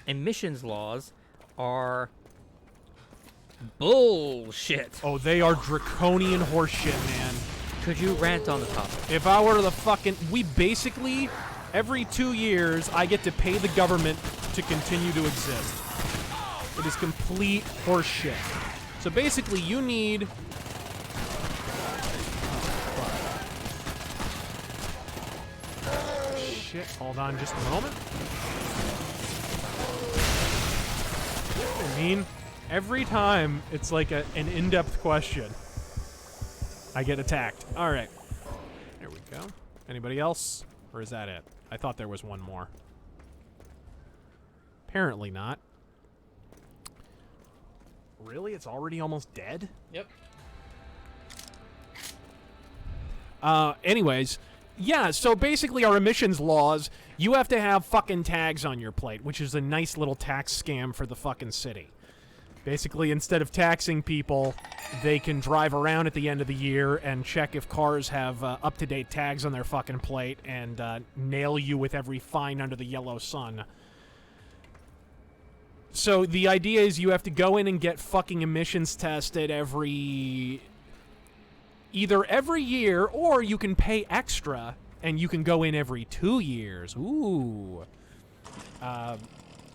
emissions laws are bullshit. Oh, they are draconian horseshit, man. Could you rant on the topic? If I were the fucking... We basically, every 2 years, I get to pay the government to continue to exist. It is complete horseshit. So basically, you need... Shit, hold on just a moment. I mean, every time it's like an in-depth question, I get attacked. All right. There we go. Anybody else? Or is that it? I thought there was one more. Apparently not. Really? It's already almost dead? Yep. Anyways, yeah, so basically our emissions laws, you have to have fucking tags on your plate, which is a nice little tax scam for the fucking city. Basically, instead of taxing people, they can drive around at the end of the year and check if cars have up-to-date tags on their fucking plate and nail you with every fine under the yellow sun. So the idea is you have to go in and get fucking emissions tested either every year, or you can pay extra and you can go in every 2 years. Ooh. That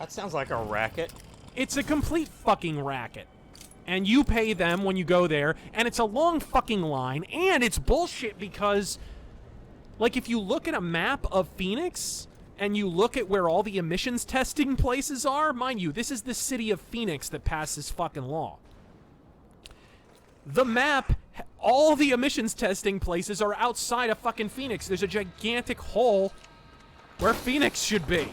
sounds like a racket. It's a complete fucking racket. And you pay them when you go there, and it's a long fucking line, and it's bullshit because, like, if you look at a map of Phoenix, and you look at where all the emissions testing places are, mind you, this is the city of Phoenix that passed this fucking law. The map, all the emissions testing places are outside of fucking Phoenix. There's a gigantic hole where Phoenix should be.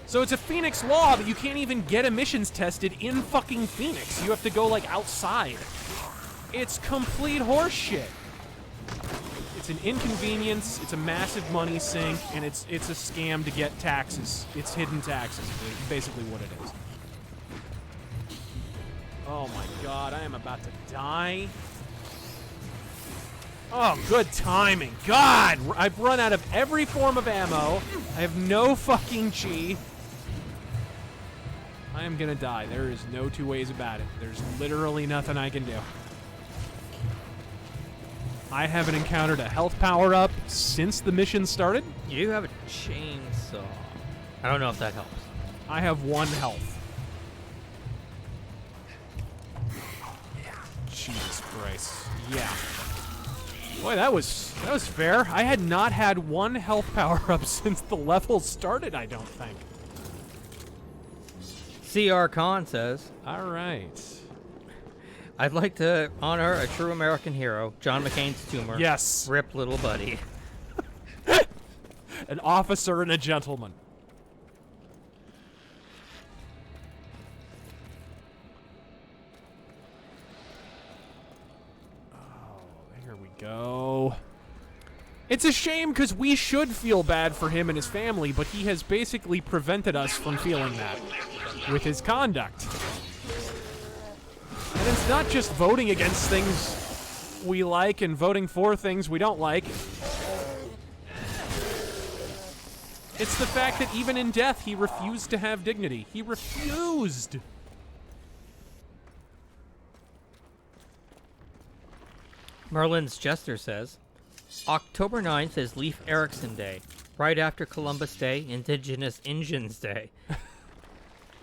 So it's a Phoenix law that you can't even get emissions tested in fucking Phoenix. You have to go, like, outside. It's complete horseshit. It's an inconvenience, it's a massive money sink, and it's a scam to get taxes. It's hidden taxes, basically what it is. Oh my god, I am about to die. Oh, good timing. God, I've run out of every form of ammo. I have no fucking chi. I am gonna die. There is no two ways about it. There's literally nothing I can do. I haven't encountered a health power-up since the mission started. You have a chainsaw. I don't know if that helps. I have 1 health. Jesus Christ. Yeah. Boy, that was fair. I had not had 1 health power-up since the level started, I don't think. C.R. Khan says, all right. I'd like to honor a true American hero, John McCain's tumor. Yes. Rip, little buddy. An officer and a gentleman. Oh, here we go. It's a shame because we should feel bad for him and his family, but he has basically prevented us from feeling that with his conduct. And it's not just voting against things we like and voting for things we don't like. It's the fact that even in death, he refused to have dignity. He refused. Merlin's Jester says, October 9th is Leif Erikson Day, right after Columbus Day, Indigenous Injuns Day.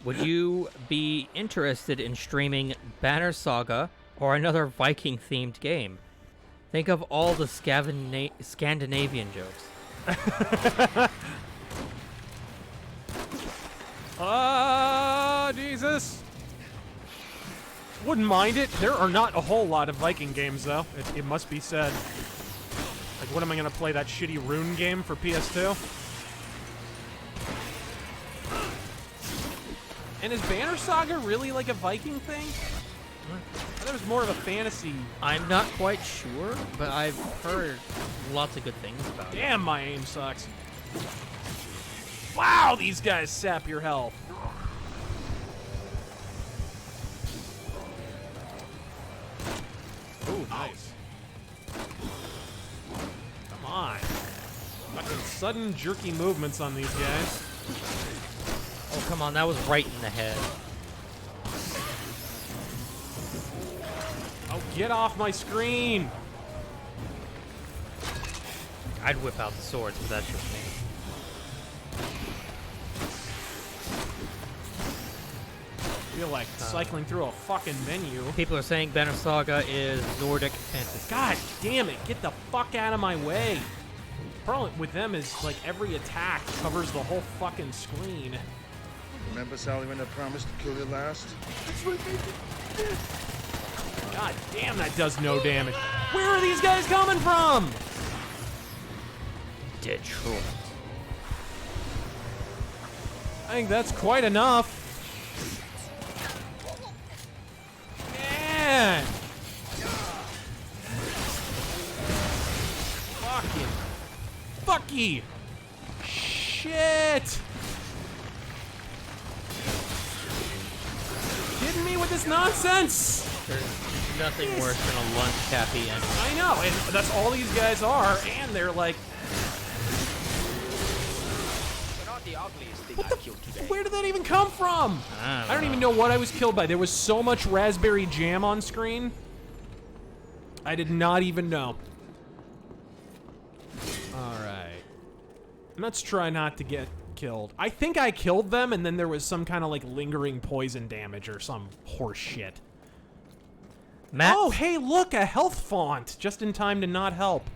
Would you be interested in streaming Banner Saga or another Viking-themed game? Think of all the Scandinavian jokes. Jesus. Wouldn't mind it. There are not a whole lot of Viking games, though. It must be said. Like, what am I going to play, that shitty Rune game for PS2? And is Banner Saga really like a Viking thing? I thought it was more of a fantasy. I'm not quite sure, but I've heard lots of good things about it. Damn, my aim sucks. Wow, these guys sap your health. Nice. Come on. Fucking sudden jerky movements on these guys. Oh, come on, that was right in the head. Oh, get off my screen! I'd whip out the swords, but that's just me. I feel like cycling through a fucking menu. People are saying Banner Saga is Nordic fantasy. God damn it, get the fuck out of my way. Problem with them is, like, every attack covers the whole fucking screen. Remember, Sally, when I promised to kill you last? God damn, that does no damage. Where are these guys coming from? Detroit. I think that's quite enough. Man! Fucking. Fucky! Shit! Kidding me with this nonsense? There's nothing worse than a lunch cappy enemy. I know, and that's all these guys are, and they're like. What the? Where did that even come from? I don't even know what I was killed by. There was so much raspberry jam on screen. I did not even know. Alright. Let's try not to get killed. I think I killed them, and then there was some kind of like lingering poison damage or some horse shit. Matt? Oh, hey, look, a health font. Just in time to not help.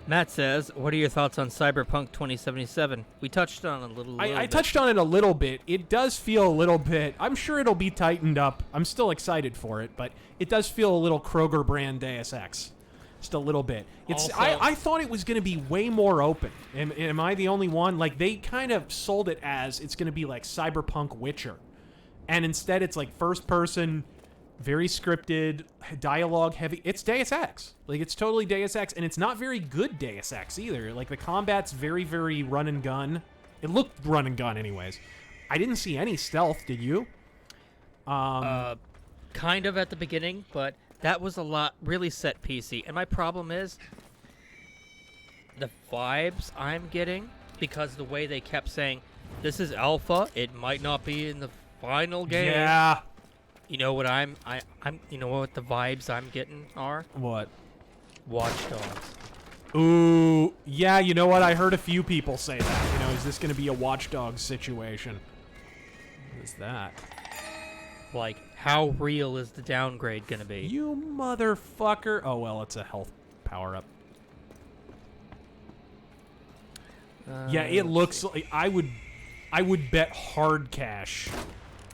Matt says, what are your thoughts on Cyberpunk 2077? We touched on it a little I bit. touched on it a little bit. It does feel a little bit... I'm sure it'll be tightened up. I'm still excited for it, but it does feel a little Kroger brand Deus Ex. Just a little bit. It's. Also, I thought it was going to be way more open. Am I the only one? Like, they kind of sold it as it's going to be like Cyberpunk Witcher. And instead it's like first person... very scripted, dialogue heavy. It's Deus Ex. Like, it's totally Deus Ex, and it's not very good Deus Ex either. Like, the combat's very, very run and gun. It looked run and gun anyways. I didn't see any stealth, did you? Kind of at the beginning, but that was a lot, really set PC. And my problem is, the vibes I'm getting, because the way they kept saying, this is alpha, it might not be in the final game. Yeah. You know what you know what the vibes I'm getting are? What? Watch Dogs. Ooh, yeah, you know what? I heard a few people say that. You know, is this going to be a Watch Dogs situation? What is that? Like, how real is the downgrade going to be? You motherfucker. Oh, well, it's a health power-up. Yeah, it looks like... I would bet hard cash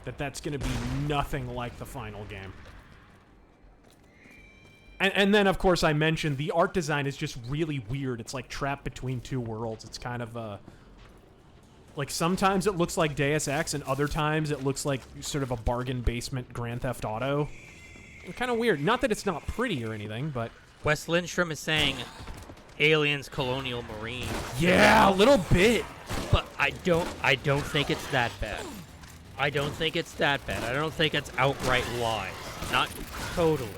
that that's going to be nothing like the final game. And then, of course, I mentioned the art design is just really weird. It's like trapped between two worlds. It's kind of like, sometimes it looks like Deus Ex, and other times it looks like sort of a bargain basement Grand Theft Auto. Kind of weird. Not that it's not pretty or anything, but... Wes Lindstrom is saying Aliens Colonial Marine. Yeah, a little bit. But I don't think it's that bad. I don't think it's that bad. I don't think it's outright lies. Not totally.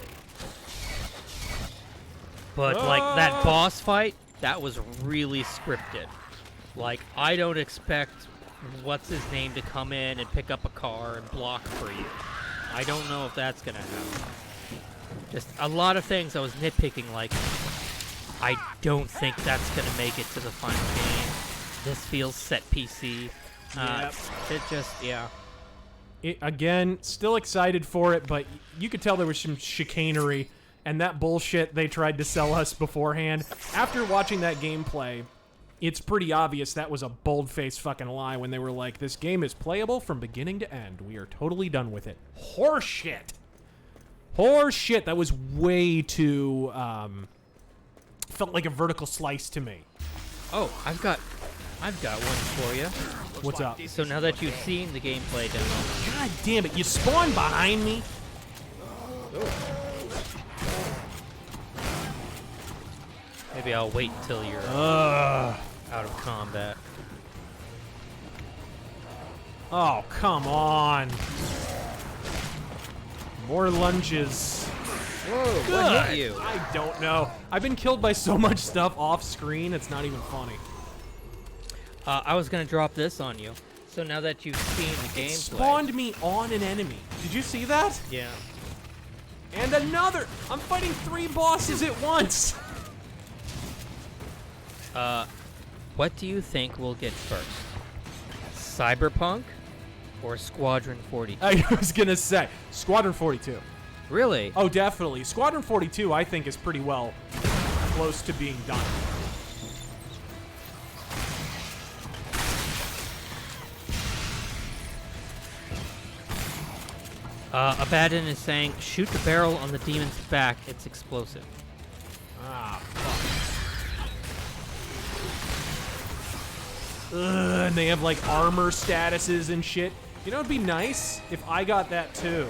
But, like, that boss fight, that was really scripted. Like, I don't expect what's-his-name to come in and pick up a car and block for you. I don't know if that's gonna happen. Just a lot of things I was nitpicking, like, I don't think that's gonna make it to the final game. This feels set PC. Yep. It just, yeah. Again, still excited for it, but you could tell there was some chicanery and that bullshit they tried to sell us beforehand. After watching that gameplay, it's pretty obvious that was a bold-faced fucking lie when they were like, this game is playable from beginning to end. We are totally done with it. Horseshit. Horseshit. That was way too, felt like a vertical slice to me. Oh, I've got one for you. What's up? So now that you've seen the gameplay demo. God damn it, you spawned behind me. Maybe I'll wait until you're out of combat. Oh, come on. More lunges. Whoa, Good. what hit you? I don't know. I've been killed by so much stuff off screen, it's not even funny. I was gonna drop this on you. So now that you've seen the gameplay, It spawned me on an enemy. Did you see that? Yeah. And another. I'm fighting 3 bosses at once. What do you think will get first? Cyberpunk or Squadron 42? I was gonna say Squadron 42. Really? Oh, definitely. Squadron 42, I think, is pretty well close to being done. Abaddon is saying, shoot the barrel on the demon's back. It's explosive. Ah, fuck. Ugh, and they have, like, armor statuses and shit. You know, it'd be nice if I got that, too.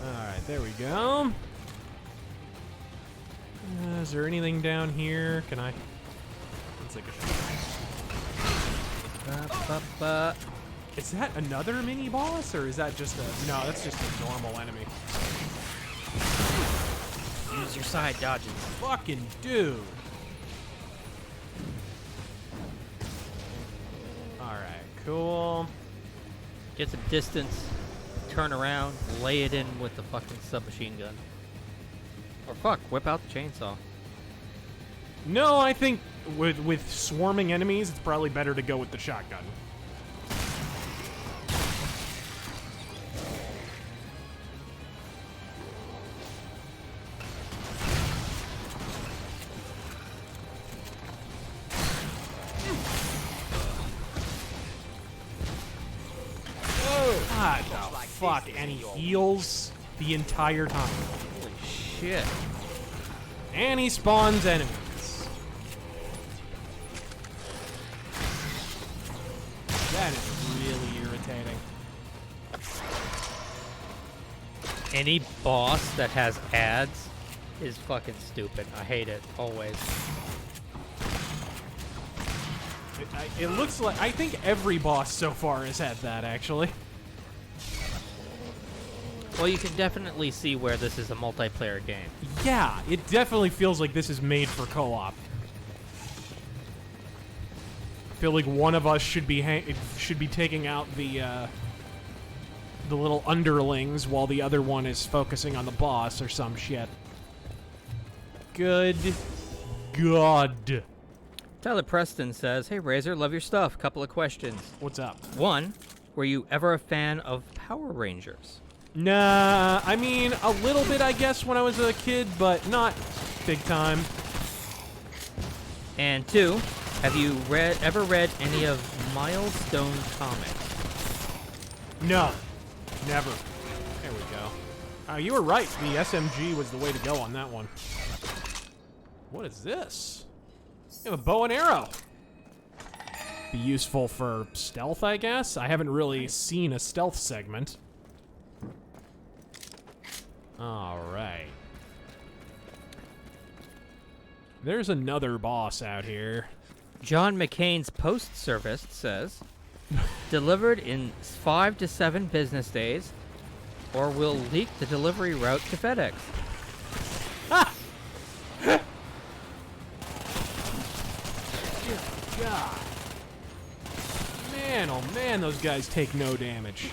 Alright, there we go. Is there anything down here? Can I... Let's take a shot. Is that another mini boss, or is that just a... No, that's just a normal enemy. Use your side dodges. Fucking dude. Alright, cool. Get some distance, turn around, lay it in with the fucking submachine gun. Or fuck, whip out the chainsaw. No, I think with swarming enemies, it's probably better to go with the shotgun. God, oh, fuck, and he heals the entire time. Holy shit. And he spawns enemies. That is really irritating. Any boss that has ads is fucking stupid. I hate it, always. It looks like... I think every boss so far has had that, actually. Well, you can definitely see where this is a multiplayer game. Yeah, it definitely feels like this is made for co-op. I feel like one of us should be taking out the little underlings while the other one is focusing on the boss or some shit. Good God. Tyler Preston says, hey Razor, love your stuff. Couple of questions. What's up? One, were you ever a fan of Power Rangers? Nah, I mean, a little bit, I guess, when I was a kid, but not big time. And two, have you ever read any of Milestone comics? No, never. There we go. You were right. The SMG was the way to go on that one. What is this? You have a bow and arrow. Be useful for stealth, I guess. I haven't really seen a stealth segment. All right. There's another boss out here. John McCain's Post Service says, delivered in 5 to 7 business days, or will leak the delivery route to FedEx. God. Man, oh man, those guys take no damage.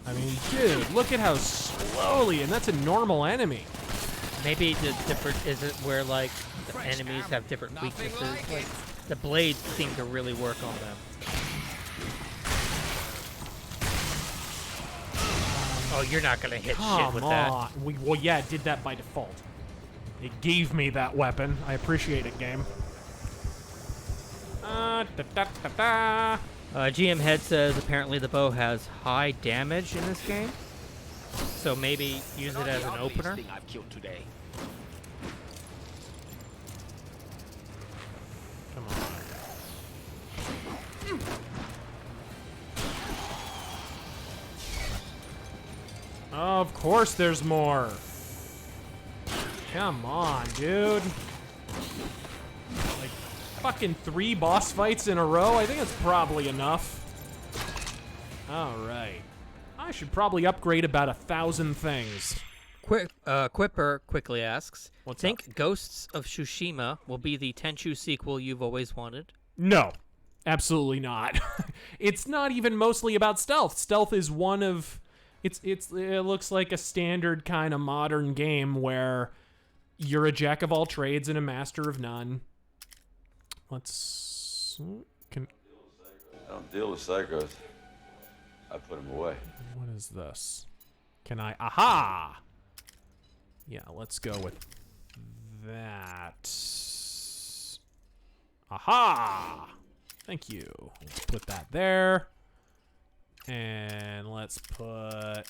I mean, dude, look at how slowly, and that's a normal enemy. Maybe the different is it where like the enemies have different weaknesses. Like the blades seem to really work on them. Oh, you're not gonna hit shit with that. Well, yeah, it did that by default. It gave me that weapon. I appreciate it, game. GM Head says apparently the bow has high damage in this game, so maybe use it as an opener. I've killed today. Come on. Oh, of course there's more. Come on, dude. Like, fucking 3 boss fights in a row. I think it's probably enough. All right. I should probably upgrade about 1,000 things. Quipper quickly asks, Think up? Ghosts of Tsushima will be the Tenchu sequel you've always wanted? No, absolutely not. It's not even mostly about stealth. Stealth is one of... It looks like a standard kind of modern game where you're a jack of all trades and a master of none. Let's... I don't deal with psychos. I put them away. What is this? Can I... Aha! Yeah, let's go with that. Aha! Thank you. Let's put that there. And let's put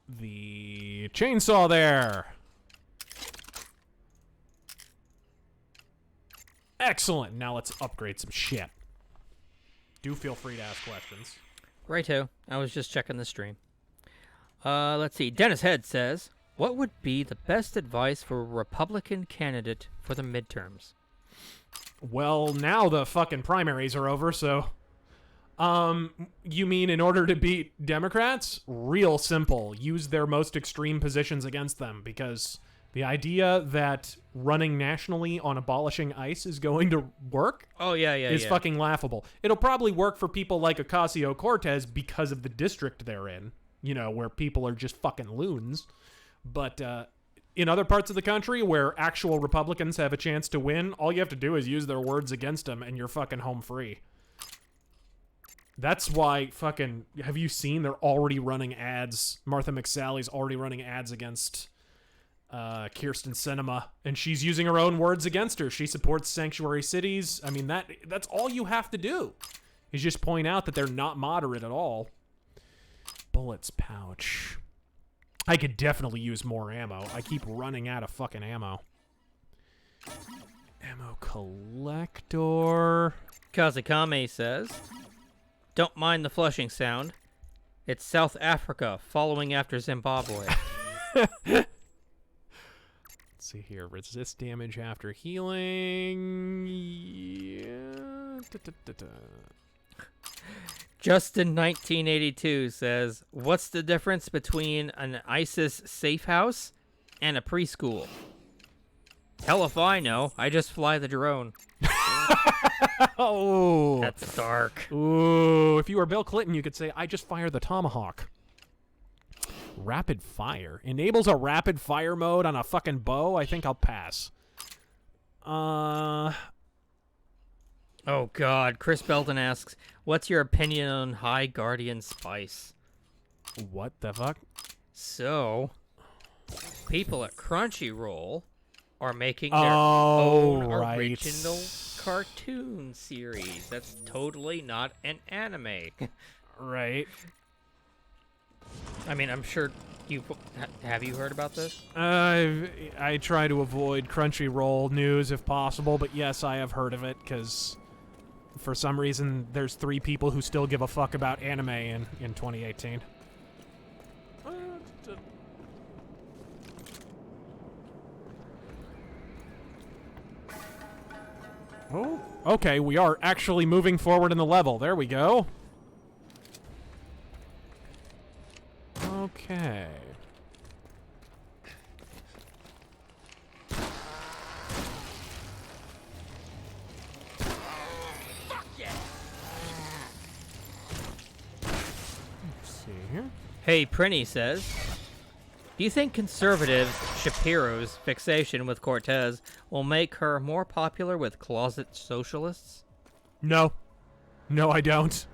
the chainsaw there. Excellent. Now let's upgrade some shit. Do feel free to ask questions. Righto. I was just checking the stream. Let's see. Dennis Head says, what would be the best advice for a Republican candidate for the midterms? Well, now the fucking primaries are over, so... you mean in order to beat Democrats? Real simple. Use their most extreme positions against them, because the idea that running nationally on abolishing ICE is going to work is fucking laughable. It'll probably work for people like Ocasio-Cortez because of the district they're in, you know, where people are just fucking loons. But in other parts of the country where actual Republicans have a chance to win, all you have to do is use their words against them and you're fucking home free. That's why fucking... Have you seen they're already running ads? Martha McSally's already running ads against Kyrsten Sinema, and she's using her own words against her. She supports sanctuary cities. I mean, that's all you have to do, is just point out that they're not moderate at all. Bullets pouch. I could definitely use more ammo. I keep running out of fucking ammo. Ammo collector. Kazakame says, don't mind the flushing sound. It's South Africa following after Zimbabwe. Let's see here. Resist damage after healing. Yeah. Justin 1982 says, what's the difference between an ISIS safe house and a preschool? Hell if I know. I just fly the drone. Oh. That's dark. Ooh. If you were Bill Clinton, you could say, I just fire the tomahawk. Rapid fire. Enables a rapid fire mode on a fucking bow? I think I'll pass. Oh, God. Chris Belton asks, what's your opinion on High Guardian Spice? What the fuck? So, people at Crunchyroll are making their own original cartoon series. That's totally not an anime. Right. I mean, I'm sure you... Have you heard about this? I try to avoid Crunchyroll news if possible, but yes, I have heard of it, because... For some reason, there's 3 people who still give a fuck about anime in 2018. Oh, okay, we are actually moving forward in the level. There we go. Okay. Hey, Prinny says, do you think conservative Shapiro's fixation with Cortez will make her more popular with closet socialists? No. No, I don't.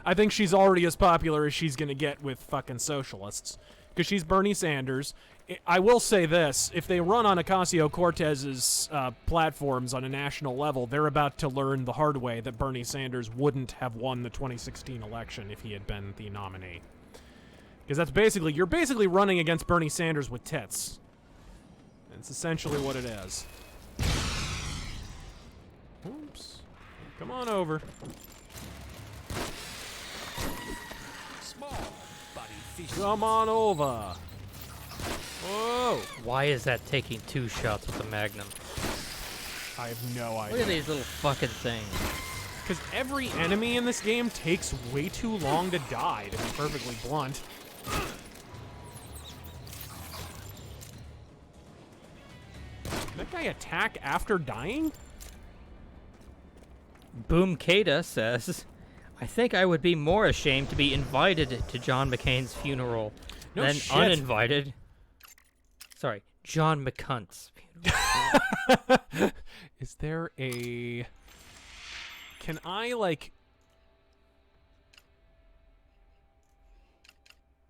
I think she's already as popular as she's going to get with fucking socialists. Because she's Bernie Sanders. I will say this. If they run on Ocasio-Cortez's platforms on a national level, they're about to learn the hard way that Bernie Sanders wouldn't have won the 2016 election if he had been the nominee. Because that's basically... You're basically running against Bernie Sanders with tits. It's essentially what it is. Oops. Come on over. Come on over. Whoa. Why is that taking 2 shots with the Magnum? I have no idea. Look at these little fucking things. Because every enemy in this game takes way too long to die, to be perfectly blunt. Did that guy attack after dying? Boom Kada says, I think I would be more ashamed to be invited to John McCain's funeral than shit. uninvited. Sorry, John McCunt's funeral. Is there a... Can I, like...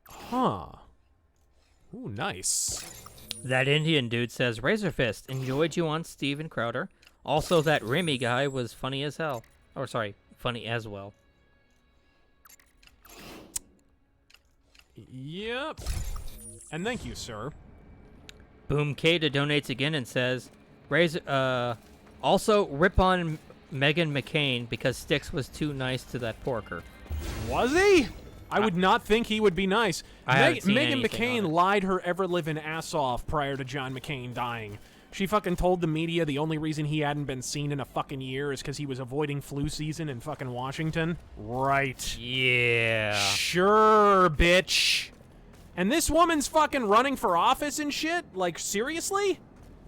Huh. Ooh, nice. That Indian dude says, RazörFist, enjoyed you on Steven Crowder. Also, that Remy guy was funny as hell. Or, sorry, funny as well. Yep. And thank you, sir. Boom Kada donates again and says, also rip on Megan McCain because Styx was too nice to that porker. Was he? I would not think he would be nice. Megan McCain lied her ever-living ass off prior to John McCain dying. She fucking told the media the only reason he hadn't been seen in a fucking year is because he was avoiding flu season in fucking Washington. Right. Yeah. Sure, bitch. And this woman's fucking running for office and shit? Like, seriously?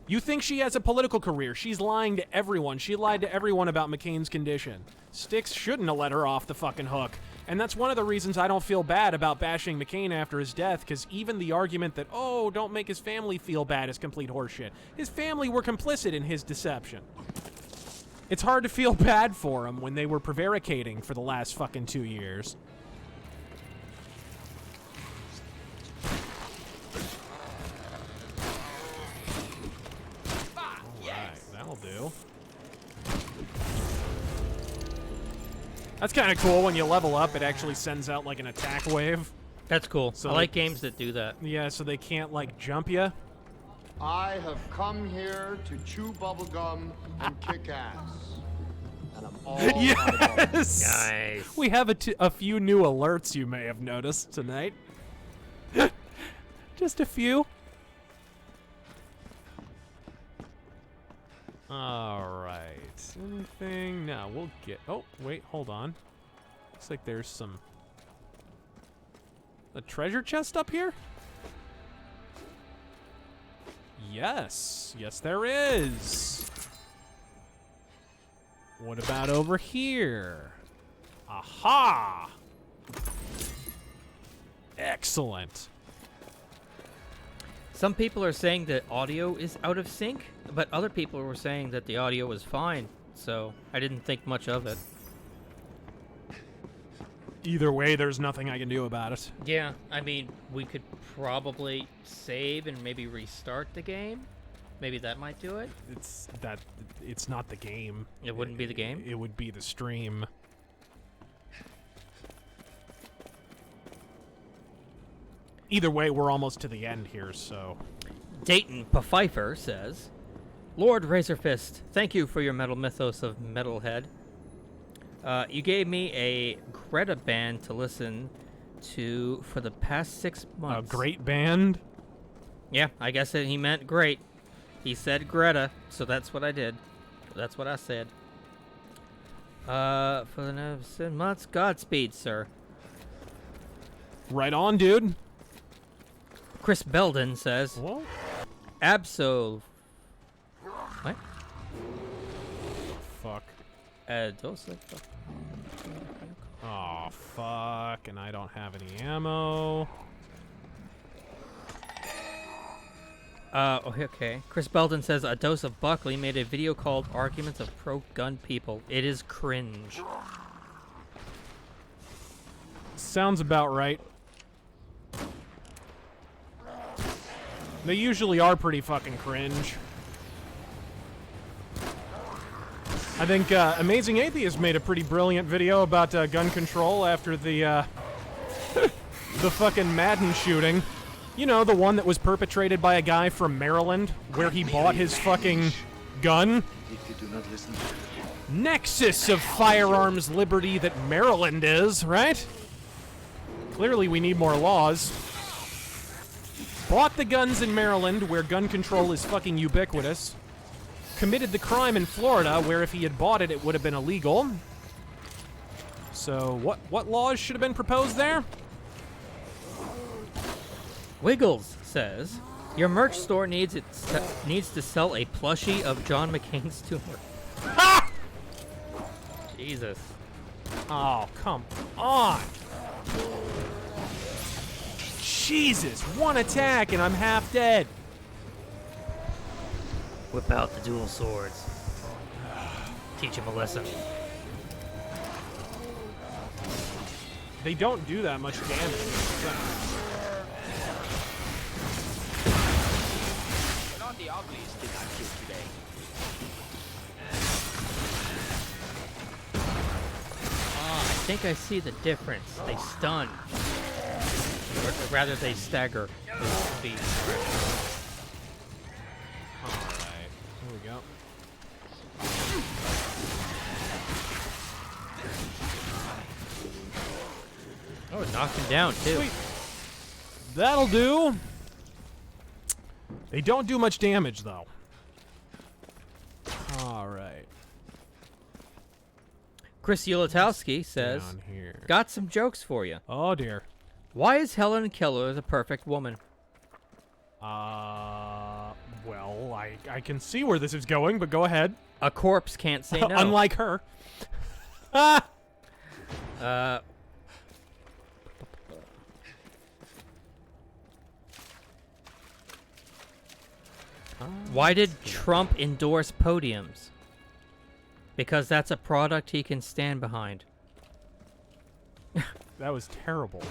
You think she has a political career? She's lying to everyone. She lied to everyone about McCain's condition. Styx shouldn't have let her off the fucking hook. And that's one of the reasons I don't feel bad about bashing McCain after his death, because even the argument that, oh, don't make his family feel bad is complete horseshit. His family were complicit in his deception. It's hard to feel bad for him when they were prevaricating for the last fucking 2 years. That'll do. That's kind of cool. When you level up, it actually sends out like an attack wave. That's cool. So I like games that do that. Yeah, so they can't like jump you. I have come here to chew bubblegum and kick ass. And I'm all Yes! Nice. We have a few new alerts you may have noticed tonight. Just a few. Alright. Anything? No, we'll get... Oh, wait, hold on. Looks like there's some... A treasure chest up here? Yes. Yes, there is. What about over here? Aha! Excellent. Some people are saying that audio is out of sync, but other people were saying that the audio was fine, so I didn't think much of it. Either way, there's nothing I can do about it. Yeah, I mean, we could probably save and maybe restart the game. Maybe that might do it. It's not the game. It wouldn't be the game? It would be the stream. Either way, we're almost to the end here, so... Dayton Pfeiffer says, Lord RazörFist, thank you for your metal mythos of Metalhead. You gave me a Greta band to listen to for the past 6 months. A great band? Yeah, I guess he meant great. He said Greta, so that's what I did. That's what I said. For the next 6 months, Godspeed, sir. Right on, dude. Chris Belden says, What? Absol... What? Fuck. Oh, fuck. And I don't have any ammo. Okay. Chris Belden says, a dose of Buckley made a video called Arguments of Pro-Gun People. It is cringe. Sounds about right. They usually are pretty fucking cringe. I think Amazing Atheist made a pretty brilliant video about gun control after the the fucking Madden shooting. You know, the one that was perpetrated by a guy from Maryland, where he bought his fucking gun. If you do not listen, Nexus of firearms liberty that Maryland is, right? Clearly we need more laws. Bought the guns in Maryland, where gun control is fucking ubiquitous. committed the crime in Florida, where if he had bought it, it would have been illegal. So what laws should have been proposed there? Wiggles says, your merch store needs to sell a plushie of John McCain's tumor. Ha! Jesus. Oh, come on. Jesus, one attack and I'm half dead. Whip out the dual swords. Teach him a lesson. They don't do that much damage. We're not the ugliest thing I've killed today. I think I see the difference. They stun. Or rather, they stagger. Speed. Alright, here we go. Oh, it knocked him down, too. Sweet. That'll do. They don't do much damage, though. Alright. Chris Ulatowski says, Down here. got some jokes for you. Oh, dear. Why is Helen Keller the perfect woman? Well, I can see where this is going, but go ahead. A corpse can't say no. Unlike her. Ah! Why did Trump endorse podiums? Because that's a product he can stand behind. That was terrible.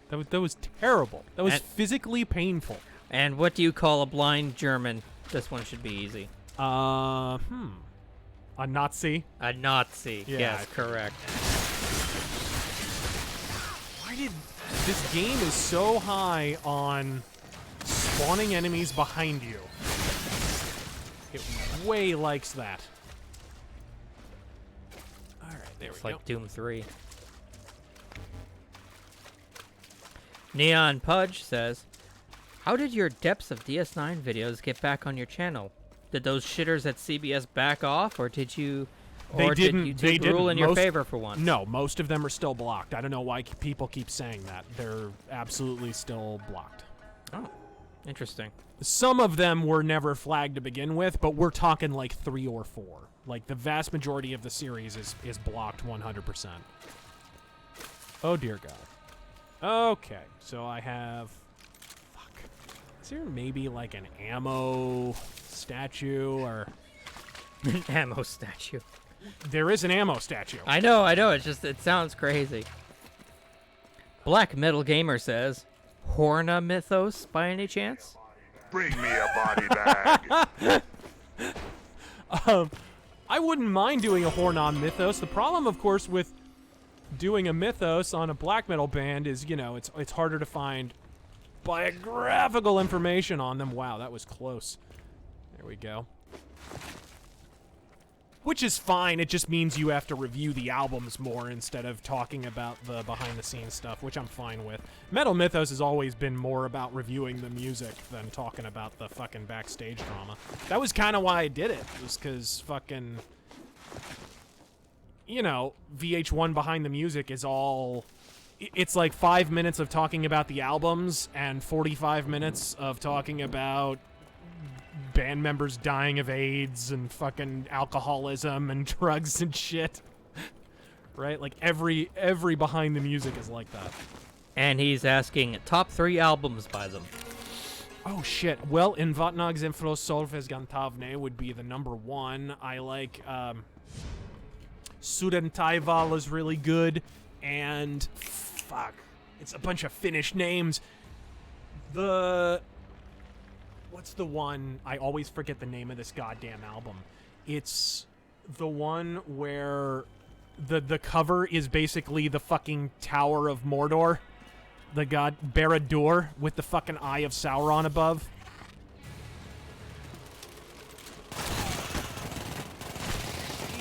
That was terrible. That was physically painful. And what do you call a blind German? This one should be easy. A Nazi? A Nazi. Yeah, Yes, correct. Why did this game is so high on spawning enemies behind you? It way likes that. All right, there It's we like go. Doom 3. Neon Pudge says, how did your Depths of DS9 videos get back on your channel? Did those shitters at CBS back off, or did you... Or did YouTube rule in your favor for once? No, most of them are still blocked. I don't know why people keep saying that. They're absolutely still blocked. Oh, interesting. Some of them were never flagged to begin with, but we're talking like 3 or 4. Like, the vast majority of the series is blocked 100%. Oh, dear God. Okay, so I have... Fuck. Is there maybe like an ammo statue or... An ammo statue. There is an ammo statue. I know. It's just, it sounds crazy. Black Metal Gamer says, Horna Mythos by any chance? Bring me a body bag. I wouldn't mind doing a Horn-on Mythos. The problem, of course, with doing a Mythos on a black metal band is, you know, it's harder to find biographical information on them. Wow, that was close. There we go. Which is fine. It just means you have to review the albums more instead of talking about the behind-the-scenes stuff, which I'm fine with. Metal Mythos has always been more about reviewing the music than talking about the fucking backstage drama. That was kind of why I did it, was because fucking... You know, VH1 Behind the Music is all... It's like 5 minutes of talking about the albums and 45 minutes of talking about band members dying of AIDS and fucking alcoholism and drugs and shit. Right? Like, every Behind the Music is like that. And he's asking top 3 albums by them. Oh, shit. Well, In Vatnag Zemfro Solfes Gantavne would be the number 1. I like, Sudentaival is really good. And, fuck, it's a bunch of Finnish names. What's the one? I always forget the name of this goddamn album. It's the one where the cover is basically the fucking Tower of Mordor. The god Barad-dûr with the fucking Eye of Sauron above.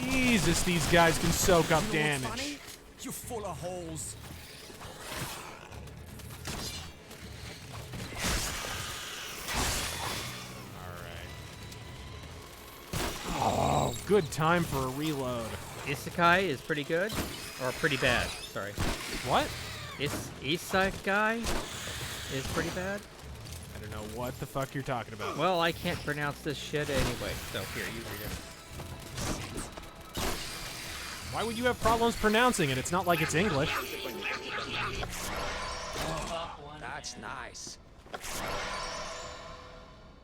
Jesus, these guys can soak up damage. You're full of holes. Oh, good time for a reload. Isekai is pretty good, or pretty bad. Sorry. What? Isekai is pretty bad. I don't know what the fuck you're talking about. Well, I can't pronounce this shit anyway. So here, you read it. Why would you have problems pronouncing it? It's not like it's English. Oh, that's nice.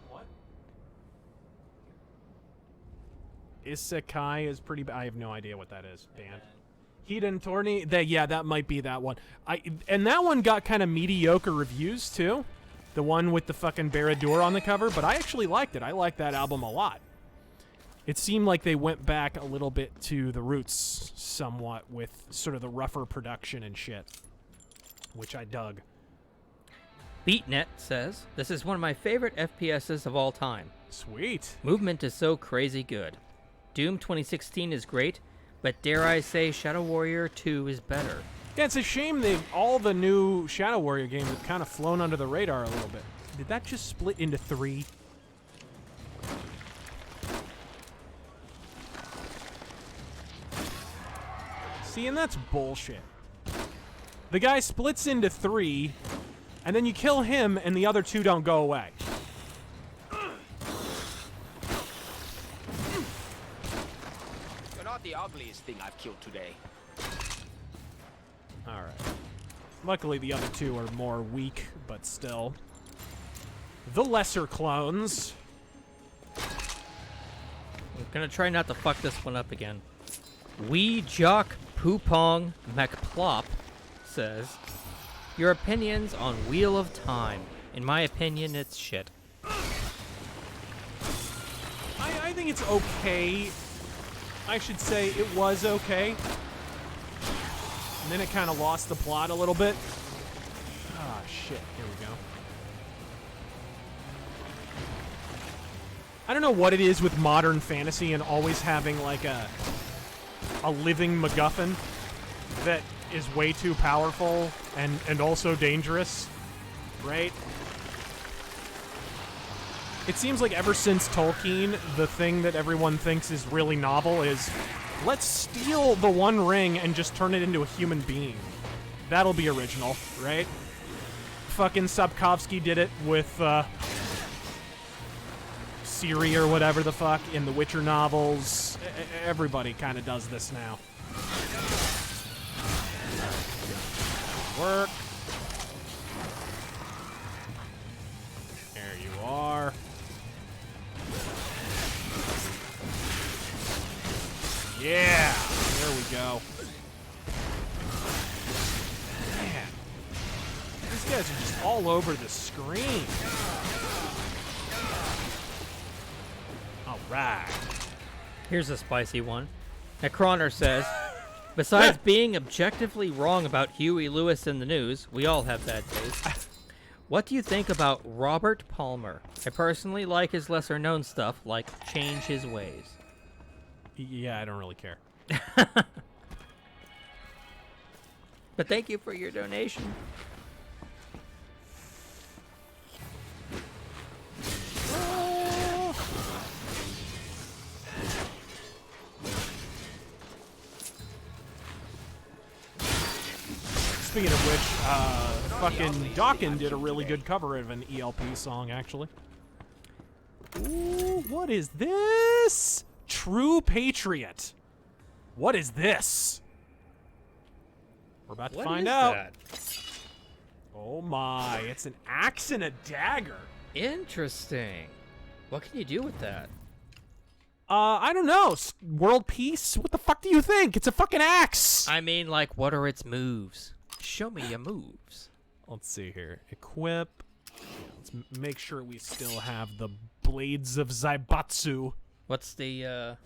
What? Isekai is pretty bad. I have no idea what that is. Band. Hiden Torni. Yeah, that might be that one. And that one got kind of mediocre reviews too. The one with the fucking Baradur on the cover, but I actually liked it. I liked that album a lot. It seemed like they went back a little bit to the roots somewhat with sort of the rougher production and shit, which I dug. BeatNet says, "This is one of my favorite FPSs of all time. Sweet. Movement is so crazy good. Doom 2016 is great, but dare I say Shadow Warrior 2 is better." Yeah, it's a shame all the new Shadow Warrior games have kind of flown under the radar a little bit. Did that just split into 3? See, and that's bullshit. The guy splits into 3, and then you kill him, and the other 2 don't go away. You're not the ugliest thing I've killed today. Alright. Luckily, the other 2 are more weak, but still. The lesser clones. I'm gonna try not to fuck this one up again. Wee Jock Poopong McPlop says, "Your opinions on Wheel of Time. In my opinion, it's shit." I think it's okay. I should say it was okay. And then it kind of lost the plot a little bit. Ah, shit. Here we go. I don't know what it is with modern fantasy and always having like a living MacGuffin that is way too powerful and also dangerous, right? It seems like ever since Tolkien, the thing that everyone thinks is really novel is, let's steal the One Ring and just turn it into a human being. That'll be original, right? Fucking Sapkowski did it with Ciri or whatever the fuck in the Witcher novels. Everybody kind of does this now. Work. There you are. Yeah, there we go. Man, these guys are just all over the screen. All right. Here's a spicy one. Necroner says, "Besides being objectively wrong about Huey Lewis in the news, we all have bad taste. What do you think about Robert Palmer? I personally like his lesser-known stuff, like Change His Ways." Yeah, I don't really care. But thank you for your donation. Speaking of which, fucking Dawkins did a really good cover of an ELP song, actually. Ooh, what is this? True Patriot. What is this? We're about to find out. That? Oh my, it's an axe and a dagger. Interesting. What can you do with that? I don't know. World peace? What the fuck do you think? It's a fucking axe. I mean, like, what are its moves? Show me your moves. Let's see here. Equip. Let's make sure we still have the Blades of Zaibatsu. What's the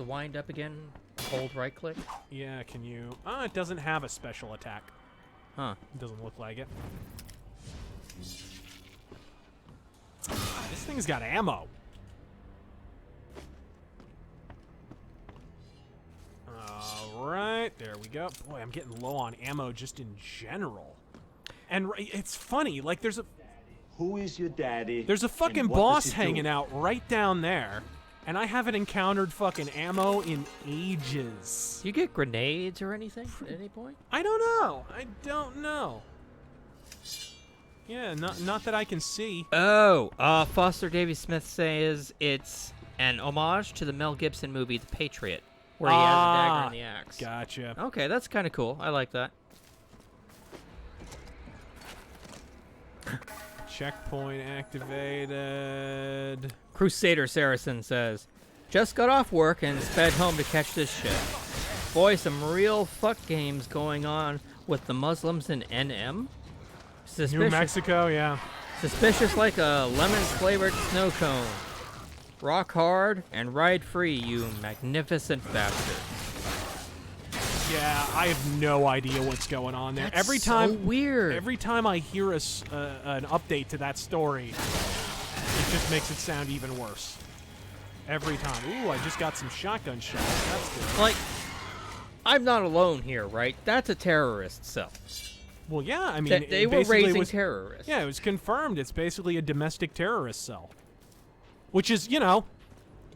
wind up again? Hold right click? Yeah, can you... it doesn't have a special attack. Huh. It doesn't look like it. This thing's got ammo. Alright, there we go. Boy, I'm getting low on ammo just in general. And it's funny, like there's a... Who is your daddy? There's a fucking boss hanging out right down there. And I haven't encountered fucking ammo in ages. Do you get grenades or anything at any point? I don't know. Yeah, not that I can see. Oh, Foster Davy Smith says it's an homage to the Mel Gibson movie The Patriot, where he has a dagger and the axe. Gotcha. Okay, that's kind of cool. I like that. Checkpoint activated. Crusader Saracen says, just got off work and sped home to catch this shit. Boy, some real fuck games going on with the Muslims in NM. New Mexico, yeah. Suspicious like a lemon-flavored snow cone. Rock hard and ride free, you magnificent bastard. Yeah, I have no idea what's going on there. That's every time, so weird. Every time I hear an update to that story, it just makes it sound even worse. Every time. Ooh, I just got some shotgun shots. That's good. Like, I'm not alone here, right? That's a terrorist cell. Well, yeah, I mean, they were raising terrorists. Yeah, it was confirmed. It's basically a domestic terrorist cell. Which is, you know,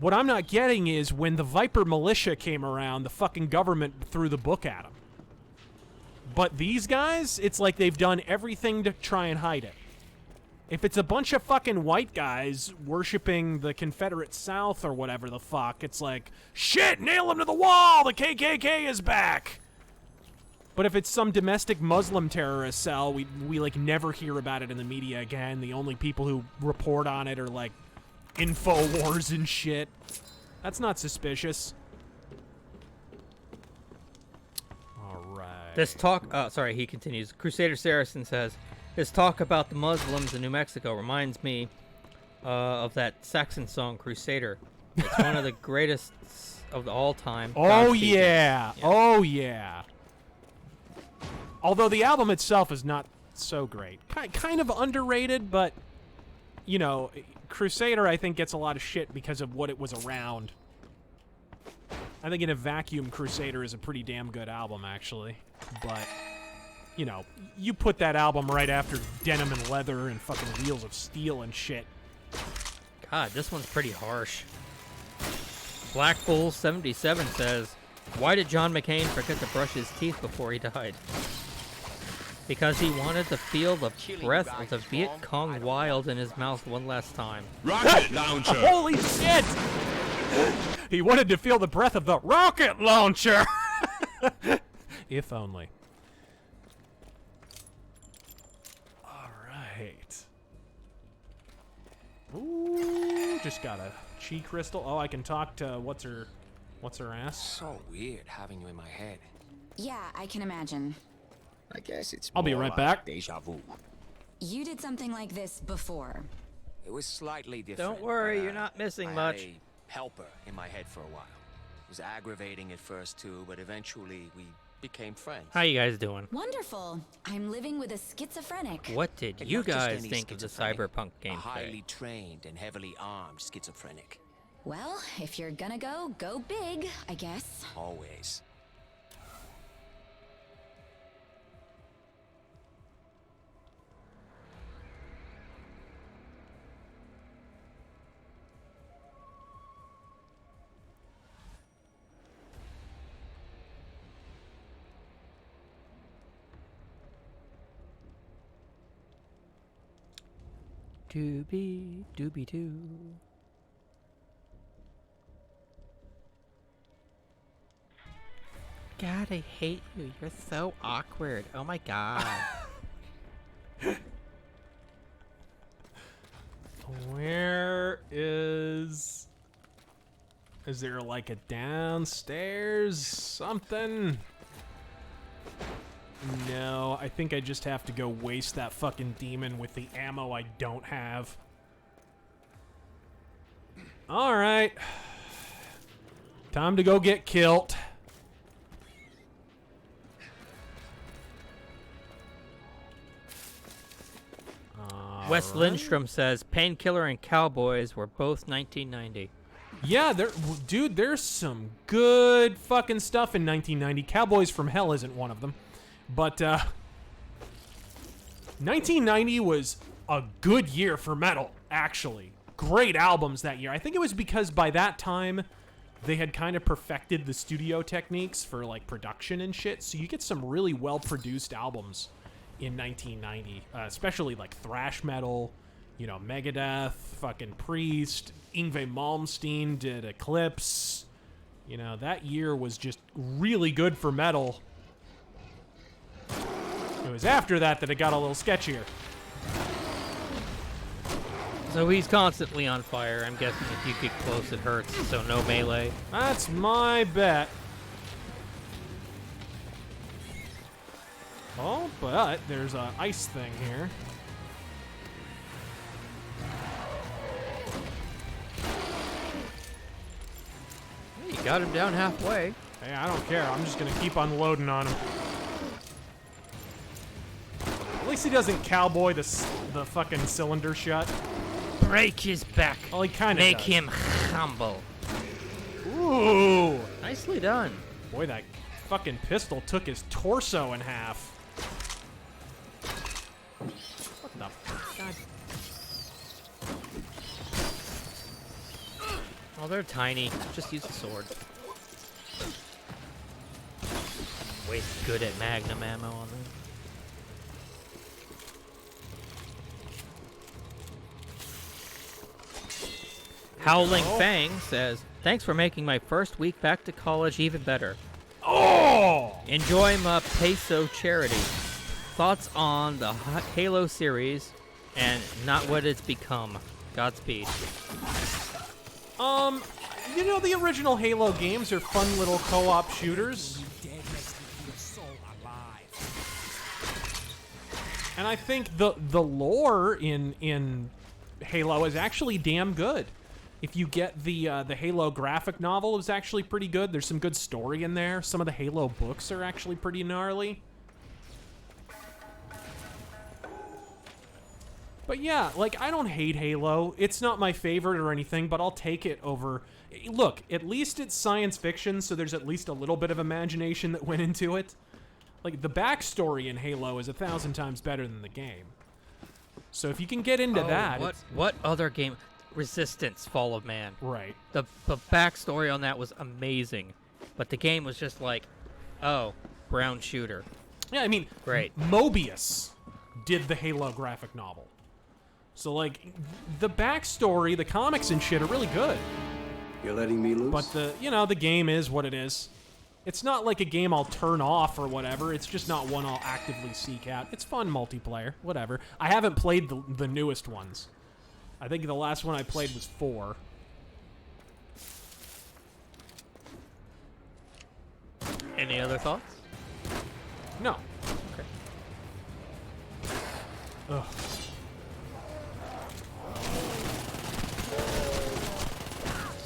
what I'm not getting is when the Viper militia came around, the fucking government threw the book at them. But these guys, it's like they've done everything to try and hide it. If it's a bunch of fucking white guys worshiping the Confederate South or whatever the fuck, it's like, shit, nail them to the wall, the KKK is back! But if it's some domestic Muslim terrorist cell, we like never hear about it in the media again. The only people who report on it are like InfoWars and shit. That's not suspicious. Alright. This talk, he continues. Crusader Saracen says, this talk about the Muslims in New Mexico reminds me of that Saxon song, Crusader. It's one of the greatest of all time. Oh, yeah. Oh, yeah. Although the album itself is not so great. Kind of underrated, but, you know, Crusader, I think, gets a lot of shit because of what it was around. I think in a vacuum, Crusader is a pretty damn good album, actually. But, you know, you put that album right after Denim and Leather and fucking Wheels of Steel and shit. God, this one's pretty harsh. Black Bull 77 says, why did John McCain forget to brush his teeth before he died? Because he wanted to feel the breath of the Viet Cong wild in his mouth one last time. Rocket launcher! Holy shit! He wanted to feel the breath of the rocket launcher! If only. Alright. Ooh, just got a chi crystal. Oh, I can talk to what's her ass? So weird having you in my head. Yeah, I can imagine. I guess it's I'll be more right like back. Deja vu. You did something like this before. It was slightly different. Don't worry, but, you're not missing I much. had a helper in my head for a while. It was aggravating at first too, but eventually we became friends. How you guys doing? Wonderful. I'm living with a schizophrenic. What did And you not just guys any think of the schizophrenic, Cyberpunk A gameplay? highly trained and heavily armed schizophrenic. Well, if you're gonna go big, I guess. Always. Doobie doobie doo. God, I hate you. You're so awkward. Oh my god. Where is there like a downstairs something? No, I think I just have to go waste that fucking demon with the ammo I don't have. Alright. Time to go get killed. Wes Lindstrom says Painkiller and Cowboys were both 1990. Yeah, dude, there's some good fucking stuff in 1990. Cowboys from Hell isn't one of them. But 1990 was a good year for metal, actually. great albums that year. I think it was because by that time they had kind of perfected the studio techniques for like production and shit. So you get some really well-produced albums in 1990, especially like thrash metal, you know, Megadeth, fucking Priest, Yngwie Malmsteen did Eclipse. You know, that year was just really good for metal. It was after that that it got a little sketchier. So he's constantly on fire. I'm guessing if you get close, it hurts. So no melee. That's my bet. Oh, but there's a ice thing here. You got him down halfway. Hey, I don't care. I'm just gonna keep unloading on him. At least he doesn't cowboy the fucking cylinder shut. Break his back. Well, he kind of Make does. him humble. Ooh. Nicely done. Boy, that fucking pistol took his torso in half. What the God. Oh, they're tiny. Just use the sword. Waste good at magnum ammo on them. Howling Fang says, "Thanks for making my first week back to college even better. Oh! Enjoy my peso charity. Thoughts on the Halo series and not what it's become. Godspeed." You know, the original Halo games are fun little co-op shooters. And I think the lore in Halo is actually damn good. If you get the Halo graphic novel, it's actually pretty good. There's some good story in there. Some of the Halo books are actually pretty gnarly. But yeah, like, I don't hate Halo. It's not my favorite or anything, but I'll take it over... Look, at least it's science fiction, so there's at least a little bit of imagination that went into it. Like, the backstory in Halo is 1,000 times better than the game. So if you can get into that... What other game... Resistance, Fall of Man. Right. The backstory on that was amazing. But the game was just like, oh, brown shooter. Yeah, I mean... Great. Mobius did the Halo graphic novel. So, like, the backstory, the comics and shit are really good. You're letting me loose? But the game is what it is. It's not like a game I'll turn off or whatever. It's just not one I'll actively seek out. It's fun multiplayer, whatever. I haven't played the newest ones. I think the last one I played was 4. Any other thoughts? No. Okay. Ugh.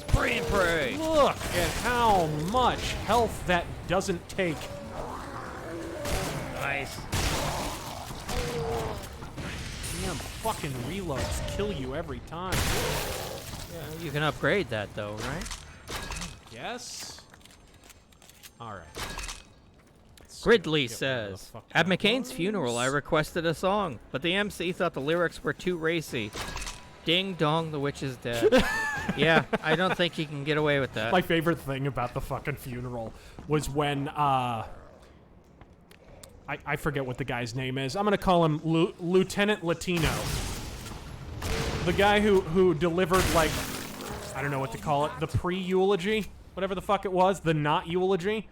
Spray and pray. Look at how much health that doesn't take. Nice. Damn fucking reloads kill you every time. Yeah, you can upgrade that though, right? Yes. All right. Gridley says, "At McCain's funeral, I requested a song, but the MC thought the lyrics were too racy. Ding dong, the witch is dead." Yeah, I don't think you can get away with that. My favorite thing about the fucking funeral was when I forget what the guy's name is. I'm gonna call him Lieutenant Latino. The guy who delivered, like, I don't know what to call it, the pre-eulogy, whatever the fuck it was, the not eulogy.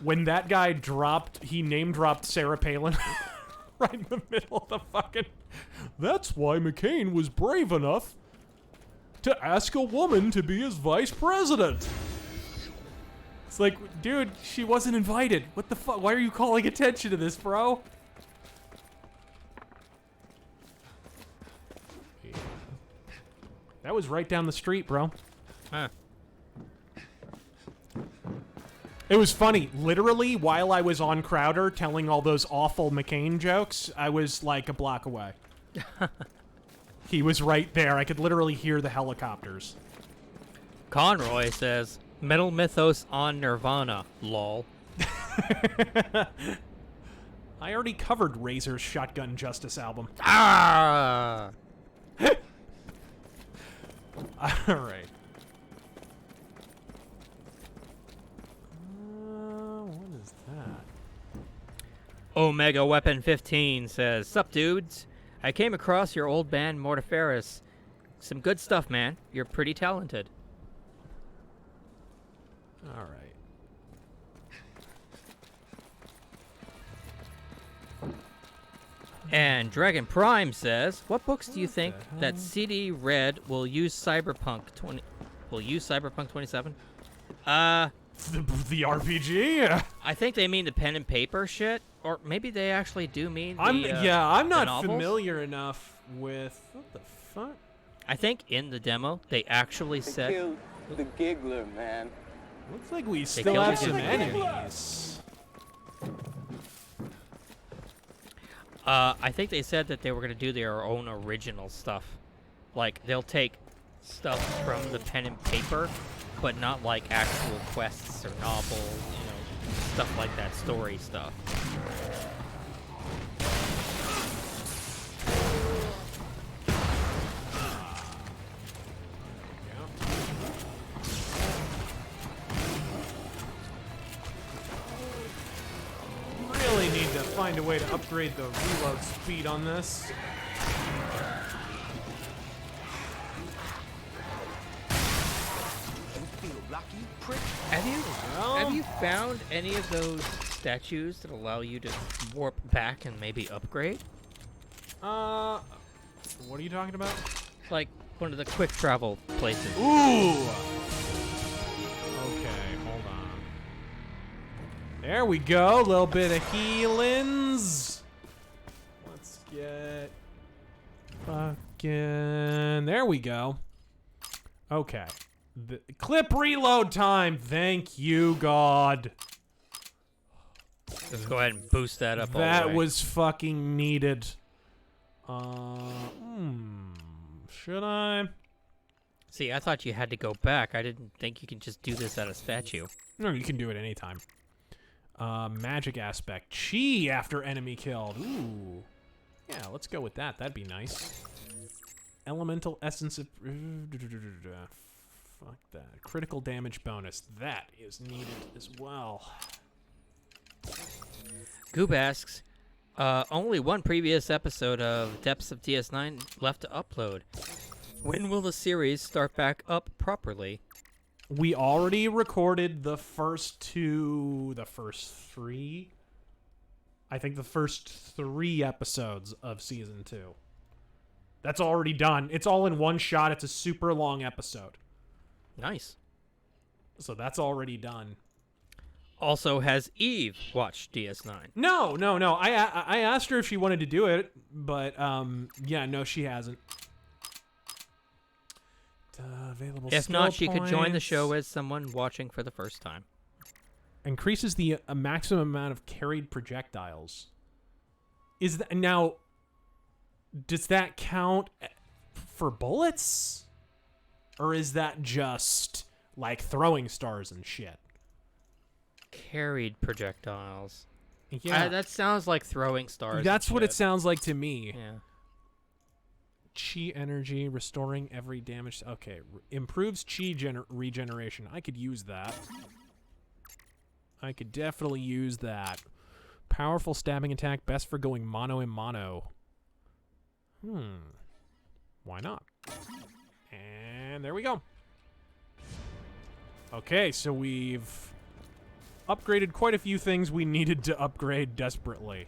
When that guy dropped, he name-dropped Sarah Palin right in the middle of the fucking... That's why McCain was brave enough to ask a woman to be his vice president. It's like, dude, she wasn't invited. What the fuck? Why are you calling attention to this, bro? Yeah. That was right down the street, bro. Huh. It was funny. Literally, while I was on Crowder telling all those awful McCain jokes, I was like a block away. He was right there. I could literally hear the helicopters. Conroy says, "Metal Mythos on Nirvana, lol." I already covered Razor's Shotgun Justice album. Ah! All right. What is that? Omega Weapon 15 says, "Sup, dudes? I came across your old band Mortiferous. Some good stuff, man. You're pretty talented." All right. And Dragon Prime says, "What books do you think that CD Red will use Cyberpunk 27?" The RPG. I think they mean the pen and paper shit, or maybe they actually do mean the, I'm the not novels. familiar enough with what the fuck. I think in the demo they actually said Killed the giggler, man. Looks like we They still killed have the some giggler. enemies. I think they said that they were going to do their own original stuff. Like, they'll take stuff from the pen and paper, but not like actual quests or novels, stuff like that, story stuff. Really need to find a way to upgrade the reload speed on this. Have you found any of those statues that allow you to warp back and maybe upgrade? What are you talking about? Like one of the quick travel places. Ooh! Okay, hold on. There we go. A little bit of healings. Let's get fucking... There we go. Okay. The clip reload time. Thank you, God. Let's go ahead and boost that up. That all the way. was fucking needed. Should I? See, I thought you had to go back. I didn't think you could just do this at a statue. No, you can do it anytime. Magic aspect. Chi after enemy killed. Ooh. Yeah, let's go with that. That'd be nice. Elemental essence of... Fuck that. Critical damage bonus. That is needed as well. Goob asks, only one previous episode of Depths of DS9 left to upload. When will the series start back up properly? We already recorded the first three? I think the first 3 episodes of Season 2. That's already done. It's all in one shot. It's a super long episode. Nice. So that's already done. Also, has Eve watched DS9? No. I asked her if she wanted to do it, but yeah, no, she hasn't. Available. If not, she skill could join the points. show as someone watching for the first time. Increases the maximum amount of carried projectiles. Is that now? Does that count for bullets, or is that just like throwing stars and shit? Carried projectiles. Yeah, that sounds like throwing stars. That's and what it shit. sounds like to me. Yeah. Chi energy, restoring every damage. Okay, improves chi regeneration. I could use that. I could definitely use that. Powerful stabbing attack, best for going mono and mono. Why not? And there we go. Okay, so we've upgraded quite a few things we needed to upgrade desperately.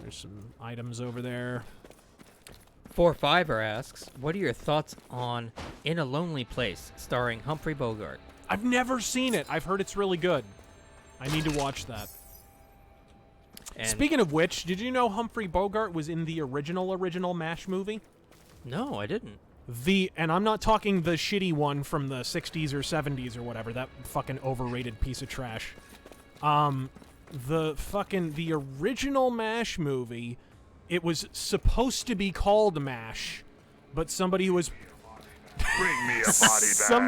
There's some items over there. 45er asks, what are your thoughts on In a Lonely Place, starring Humphrey Bogart? I've never seen it. I've heard it's really good. I need to watch that. And Speaking of which, did you know Humphrey Bogart was in the original MASH movie? No, I didn't. And I'm not talking the shitty one from the 60s or 70s or whatever, that fucking overrated piece of trash. The original MASH movie, it was supposed to be called MASH, but somebody who was... Bring me a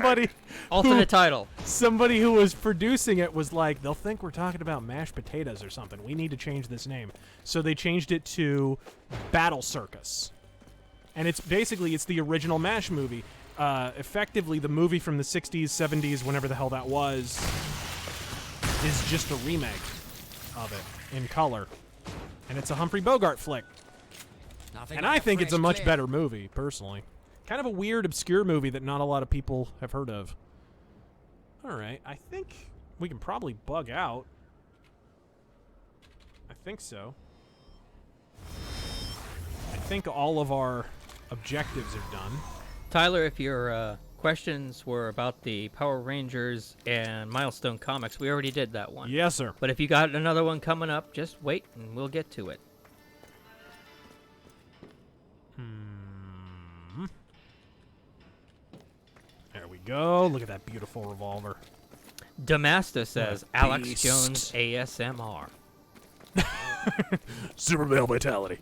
body bag. Alternate title. Somebody who was producing it was like, they'll think we're talking about mashed potatoes or something. We need to change this name. So they changed it to Battle Circus. And it's basically, it's the original MASH movie. effectively the movie from the 60s, 70s, whenever the hell that was, is just a remake of it in color. And it's a Humphrey Bogart flick. Nothing And like I a think it's a fresh much clip. better movie, personally. Kind of a weird, obscure movie that not a lot of people have heard of. Alright, I think we can probably bug out. I think so. I think all of our objectives are done. Tyler, if your questions were about the Power Rangers and Milestone Comics, we already did that one. Yes, sir. But if you got another one coming up, just wait and we'll get to it. There we go. Look at that beautiful revolver. Damasta says, What a Alex beast. Jones ASMR. Super male vitality.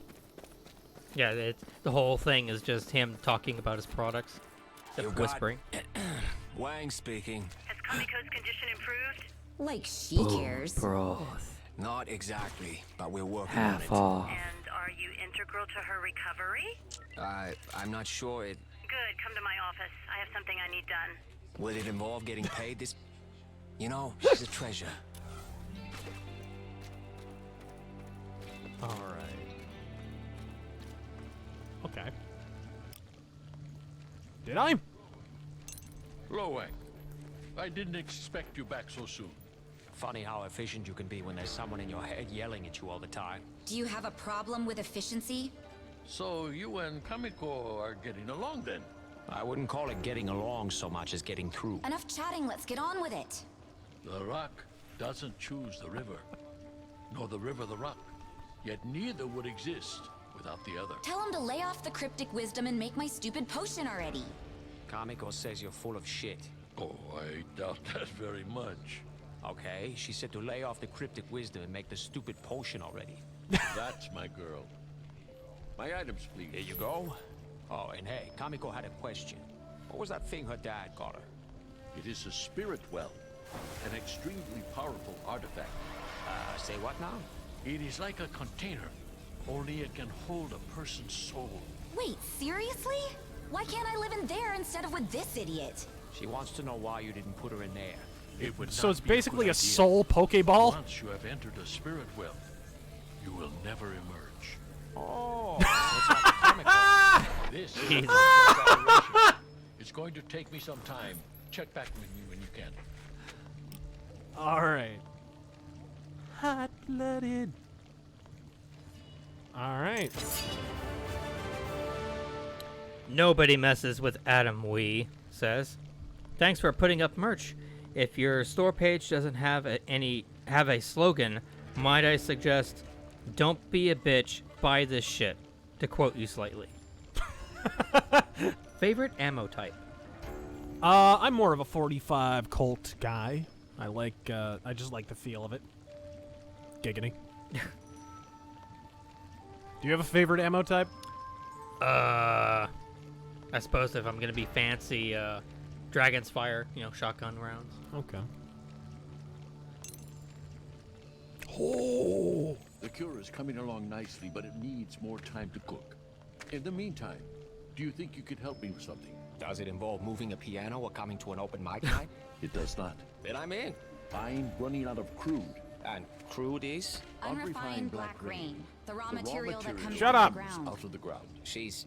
Yeah, the whole thing is just him talking about his products, You except got- whispering. Wang speaking. Has Kamiko's condition improved? Like she cares. Not exactly, but we're working Half on off. And are you integral to her recovery? it. I'm not sure it... Good, come to my office. I have something I need done. Will it involve getting paid this... You know, she's a treasure. Alright. Okay. Did I? Hello, Wang. I didn't expect you back so soon. Funny how efficient you can be when there's someone in your head yelling at you all the time. Do you have a problem with efficiency? So you and Kamiko are getting along then? I wouldn't call it getting along so much as getting through. Enough chatting, let's get on with it. The rock doesn't choose the river, nor the river the rock. Yet neither would exist without the other. Tell him to lay off the cryptic wisdom and make my stupid potion already. Kamiko says you're full of shit. Oh, I doubt that very much. Okay, she said to lay off the cryptic wisdom and make the stupid potion already. That's my girl. My items, please. Here you go. Oh, and hey, Kamiko had a question. What was that thing her dad got her? It is a spirit well, an extremely powerful artifact. Say what now? It is like a container, only it can hold a person's soul. Wait, seriously? Why can't I live in there instead of with this idiot? She wants to know why you didn't put her in there. It would So not it's be basically good a idea. soul Pokeball? Once you have entered a spirit well, you will never emerge. Oh, it's like Kamiko. This is Jesus. operation. It's going to take me some time. Check back with me when you can. Alright. Hot-blooded. Alright. Nobody messes with Adam Wee says, thanks for putting up merch. If your store page doesn't have a slogan, might I suggest, don't be a bitch, buy this shit, to quote you slightly. Favorite ammo type? I'm more of a 45 Colt guy. I just like the feel of it. Giggity. Do you have a favorite ammo type? I suppose if I'm gonna be fancy, Dragon's Fire, shotgun rounds. Okay. Oh! The cure is coming along nicely, but it needs more time to cook. In the meantime, do you think you could help me with something? Does it involve moving a piano or coming to an open mic night? It does not. Then I'm in. I'm running out of crude. And crude is? Unrefined black rain, the raw material that comes Shut out up. of the ground. Out of the ground. She's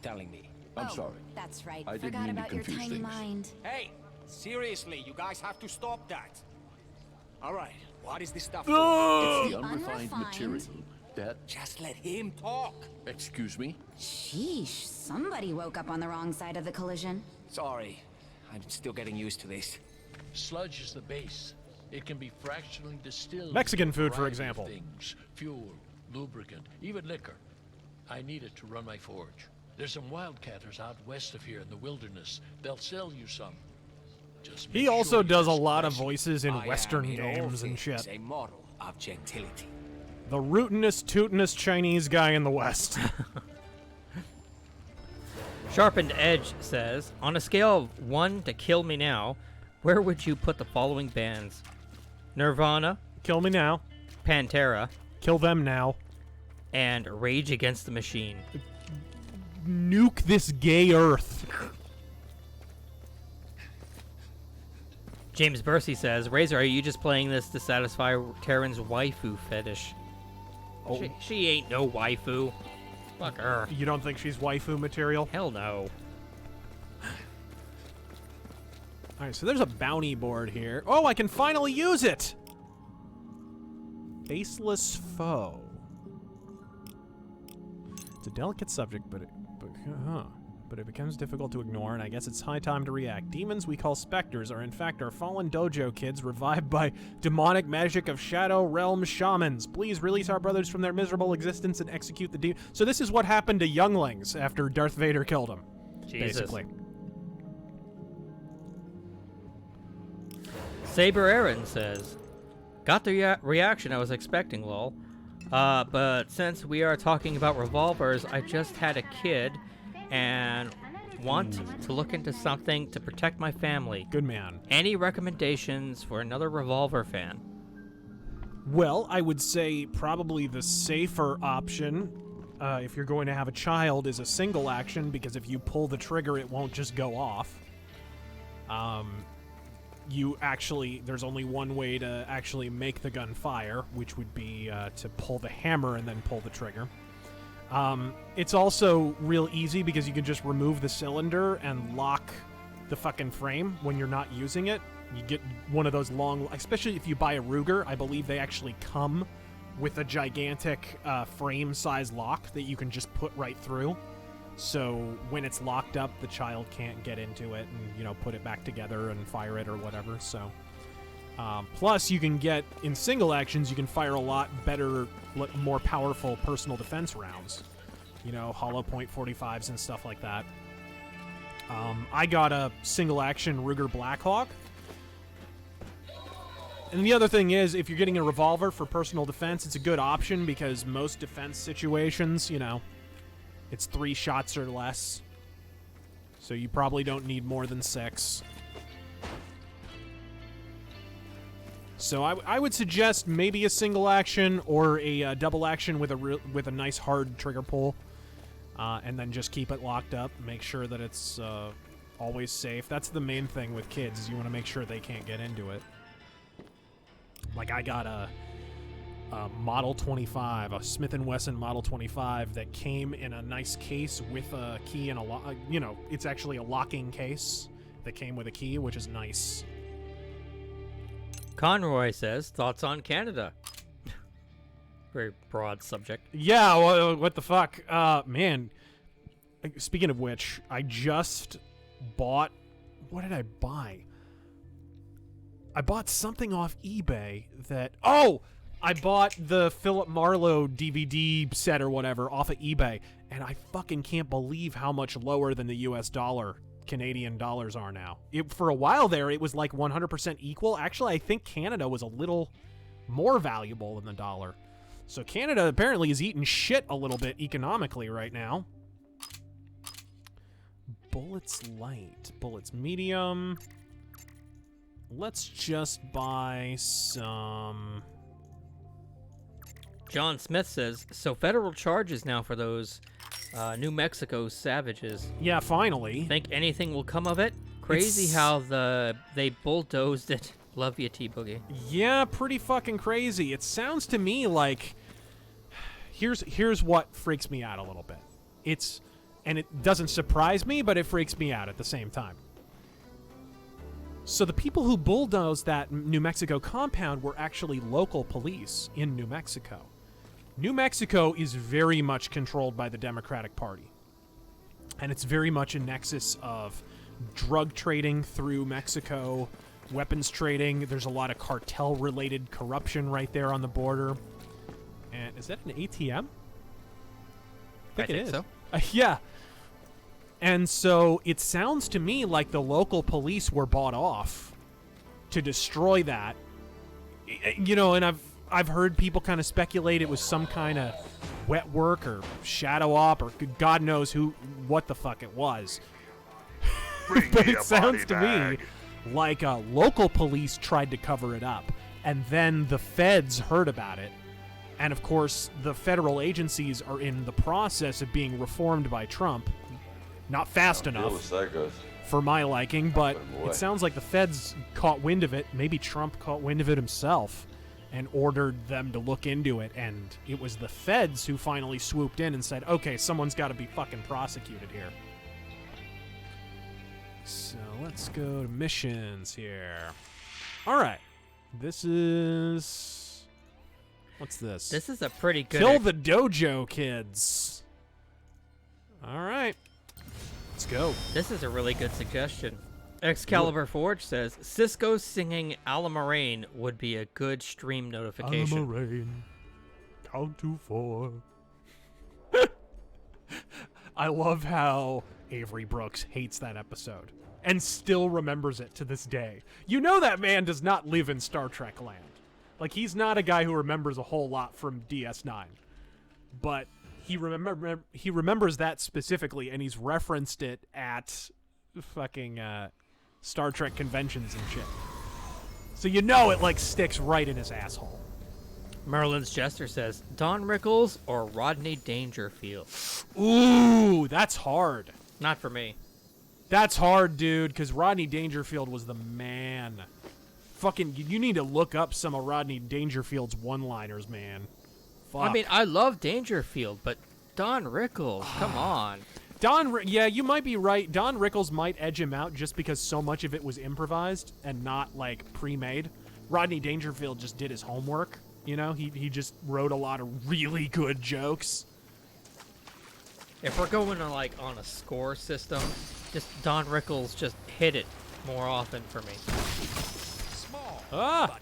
telling me. I'm Oh, sorry. That's right. I didn't Forgot mean to about your confuse tiny things. mind. Hey, seriously, you guys have to stop that. All right, what is this stuff for? It's the unrefined Unrefined? material that... Just let him talk. Excuse me? Sheesh, somebody woke up on the wrong side of the collision. Sorry, I'm still getting used to this. Sludge is the base. It can be fractionally distilled. Mexican into a food, for variety of example. Things, fuel, lubricant, even liquor. I need it to run my forge. There's some wildcatters out west of here in the wilderness. They'll sell you some. Just make He sure also you does a ask lot of questions. voices in I Western am in all games and things shit. a model of gentility. The rootinest, tootinest Chinese guy in the West. Sharpened Edge says, on a scale of 1 to kill me now, where would you put the following bands? Nirvana, Kill me now. Pantera, Kill them now. and Rage Against the Machine. Nuke this gay earth. James Bursey says, Razor, are you just playing this to satisfy Taryn's waifu fetish? Oh. She ain't no waifu. Fuck her. You don't think she's waifu material? Hell no. Alright, so there's a bounty board here. Oh, I can finally use it! Faceless foe. It's a delicate subject, but it becomes difficult to ignore, and I guess it's high time to react. Demons we call specters are in fact our fallen dojo kids revived by demonic magic of Shadow Realm shamans. Please release our brothers from their miserable existence and execute the demon. So this is what happened to younglings after Darth Vader killed them. Jesus. Basically. Saber Aaron says, got the reaction I was expecting, lol. But since we are talking about revolvers, I just had a kid and want to look into something to protect my family. Good man. Any recommendations for another revolver fan? Well, I would say probably the safer option, if you're going to have a child, is a single action, because if you pull the trigger, it won't just go off. There's only one way to actually make the gun fire, which would be to pull the hammer and then pull the trigger. It's also real easy because you can just remove the cylinder and lock the fucking frame when you're not using it. You get one of those long, especially if you buy a Ruger, I believe they actually come with a gigantic frame-size lock that you can just put right through. So when it's locked up, the child can't get into it and, put it back together and fire it or whatever. So, plus you can get, in single actions, you can fire a lot better, more powerful personal defense rounds. Hollow point 45s and stuff like that. I got a single action Ruger Blackhawk. And the other thing is, if you're getting a revolver for personal defense, it's a good option because most defense situations, it's 3 shots or less. So you probably don't need more than 6. So I would suggest maybe a single action or a double action with a nice hard trigger pull. And then just keep it locked up. Make sure that it's always safe. That's the main thing with kids, is you want to make sure they can't get into it. Like I got a Model 25, a Smith & Wesson Model 25 that came in a nice case with a key and a lock. It's actually a locking case that came with a key, which is nice. Conroy says, thoughts on Canada? Very broad subject. Yeah, well, what the fuck? Man, speaking of which, I just bought... What did I buy? I bought something off eBay that... Oh! I bought the Philip Marlowe DVD set or whatever off of eBay, and I fucking can't believe how much lower than the US dollar Canadian dollars are now. For a while there, it was like 100% equal. Actually, I think Canada was a little more valuable than the dollar. So Canada apparently is eating shit a little bit economically right now. Bullets light. Bullets medium. Let's just buy some... John Smith says, so federal charges now for those New Mexico savages. Yeah, finally. Think anything will come of it? Crazy how they bulldozed it. Love you, T-Boogie. Yeah, pretty fucking crazy. It sounds to me like... Here's what freaks me out a little bit. And it doesn't surprise me, but it freaks me out at the same time. So the people who bulldozed that New Mexico compound were actually local police in New Mexico. New Mexico is very much controlled by the Democratic Party. And it's very much a nexus of drug trading through Mexico, weapons trading. There's a lot of cartel-related corruption right there on the border. And is that an ATM? I think it is. So. Yeah. And so it sounds to me like the local police were bought off to destroy that. And I've heard people kind of speculate it was some kind of wet work or shadow op or God knows what the fuck it was. But it sounds to me like local police tried to cover it up, and then the feds heard about it. And of course, the federal agencies are in the process of being reformed by Trump. Not fast enough. for my liking, but boy. it sounds like the feds caught wind of it. Maybe Trump caught wind of it himself and ordered them to look into it, and it was the feds who finally swooped in and said, okay, someone's got to be fucking prosecuted here. So let's go to missions here. All right. This is... What's this? This is a pretty good... Kill the dojo kids. All right. Let's go. This is a really good suggestion. Excalibur Forge says, Cisco singing Alamarain would be a good stream notification. Alamarain, count to 4. I love how Avery Brooks hates that episode and still remembers it to this day. You know that man does not live in Star Trek land. Like, he's not a guy who remembers a whole lot from DS9. But he remembers that specifically, and he's referenced it at fucking Star Trek conventions and shit. So you know it, like, sticks right in his asshole. Merlin's Jester says, Don Rickles or Rodney Dangerfield? Ooh, that's hard. Not for me. That's hard, dude, because Rodney Dangerfield was the man. Fucking, you need to look up some of Rodney Dangerfield's one-liners, man. Fuck. I mean, I love Dangerfield, but Don Rickles, come on. Yeah, you might be right. Don Rickles might edge him out just because so much of it was improvised and not, like, pre-made. Rodney Dangerfield just did his homework, you know? He just wrote a lot of really good jokes. If we're going to, like, on a score system, just Don Rickles just hit it more often for me. Ah!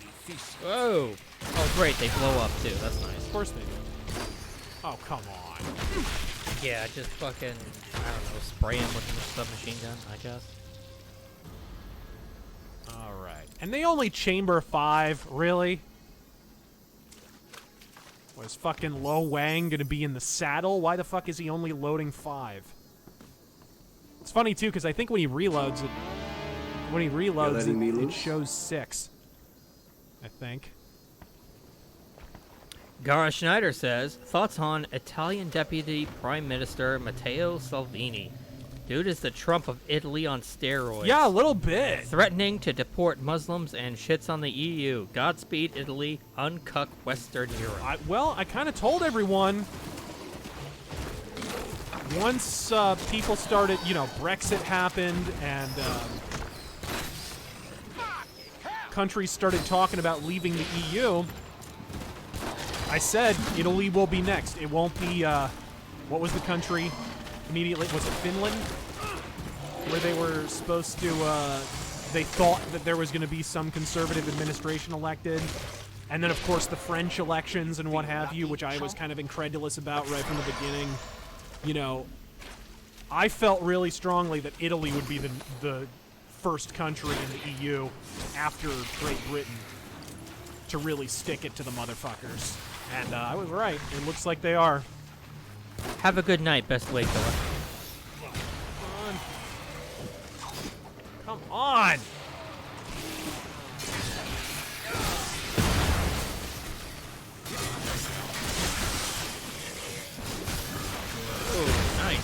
Whoa! Oh, great, they blow up, too. That's nice. Of course they do. Oh, come on. Yeah, just fucking, I don't know, spray him with the submachine gun, I guess. Alright. And they only chamber 5, really? Was fucking Lo Wang gonna be in the saddle? Why the fuck is he only loading 5? It's funny, too, because I think when he reloads it, it shows 6. I think. Gara Schneider says, thoughts on Italian Deputy Prime Minister Matteo Salvini. Dude is the Trump of Italy on steroids. Yeah, a little bit. Threatening to deport Muslims and shits on the EU. Godspeed, Italy. Uncuck Western Europe. I kind of told everyone. Once people started, Brexit happened and countries started talking about leaving the EU, I said Italy will be next. It won't be, what was the country immediately? Was it Finland? Where they were supposed to, they thought that there was going to be some conservative administration elected. And then, of course, the French elections and what have you, which I was kind of incredulous about right from the beginning. I felt really strongly that Italy would be the first country in the EU after Great Britain to really stick it to the motherfuckers. And I was right. It looks like they are. Have a good night, best way killer. Come on! Oh, nice.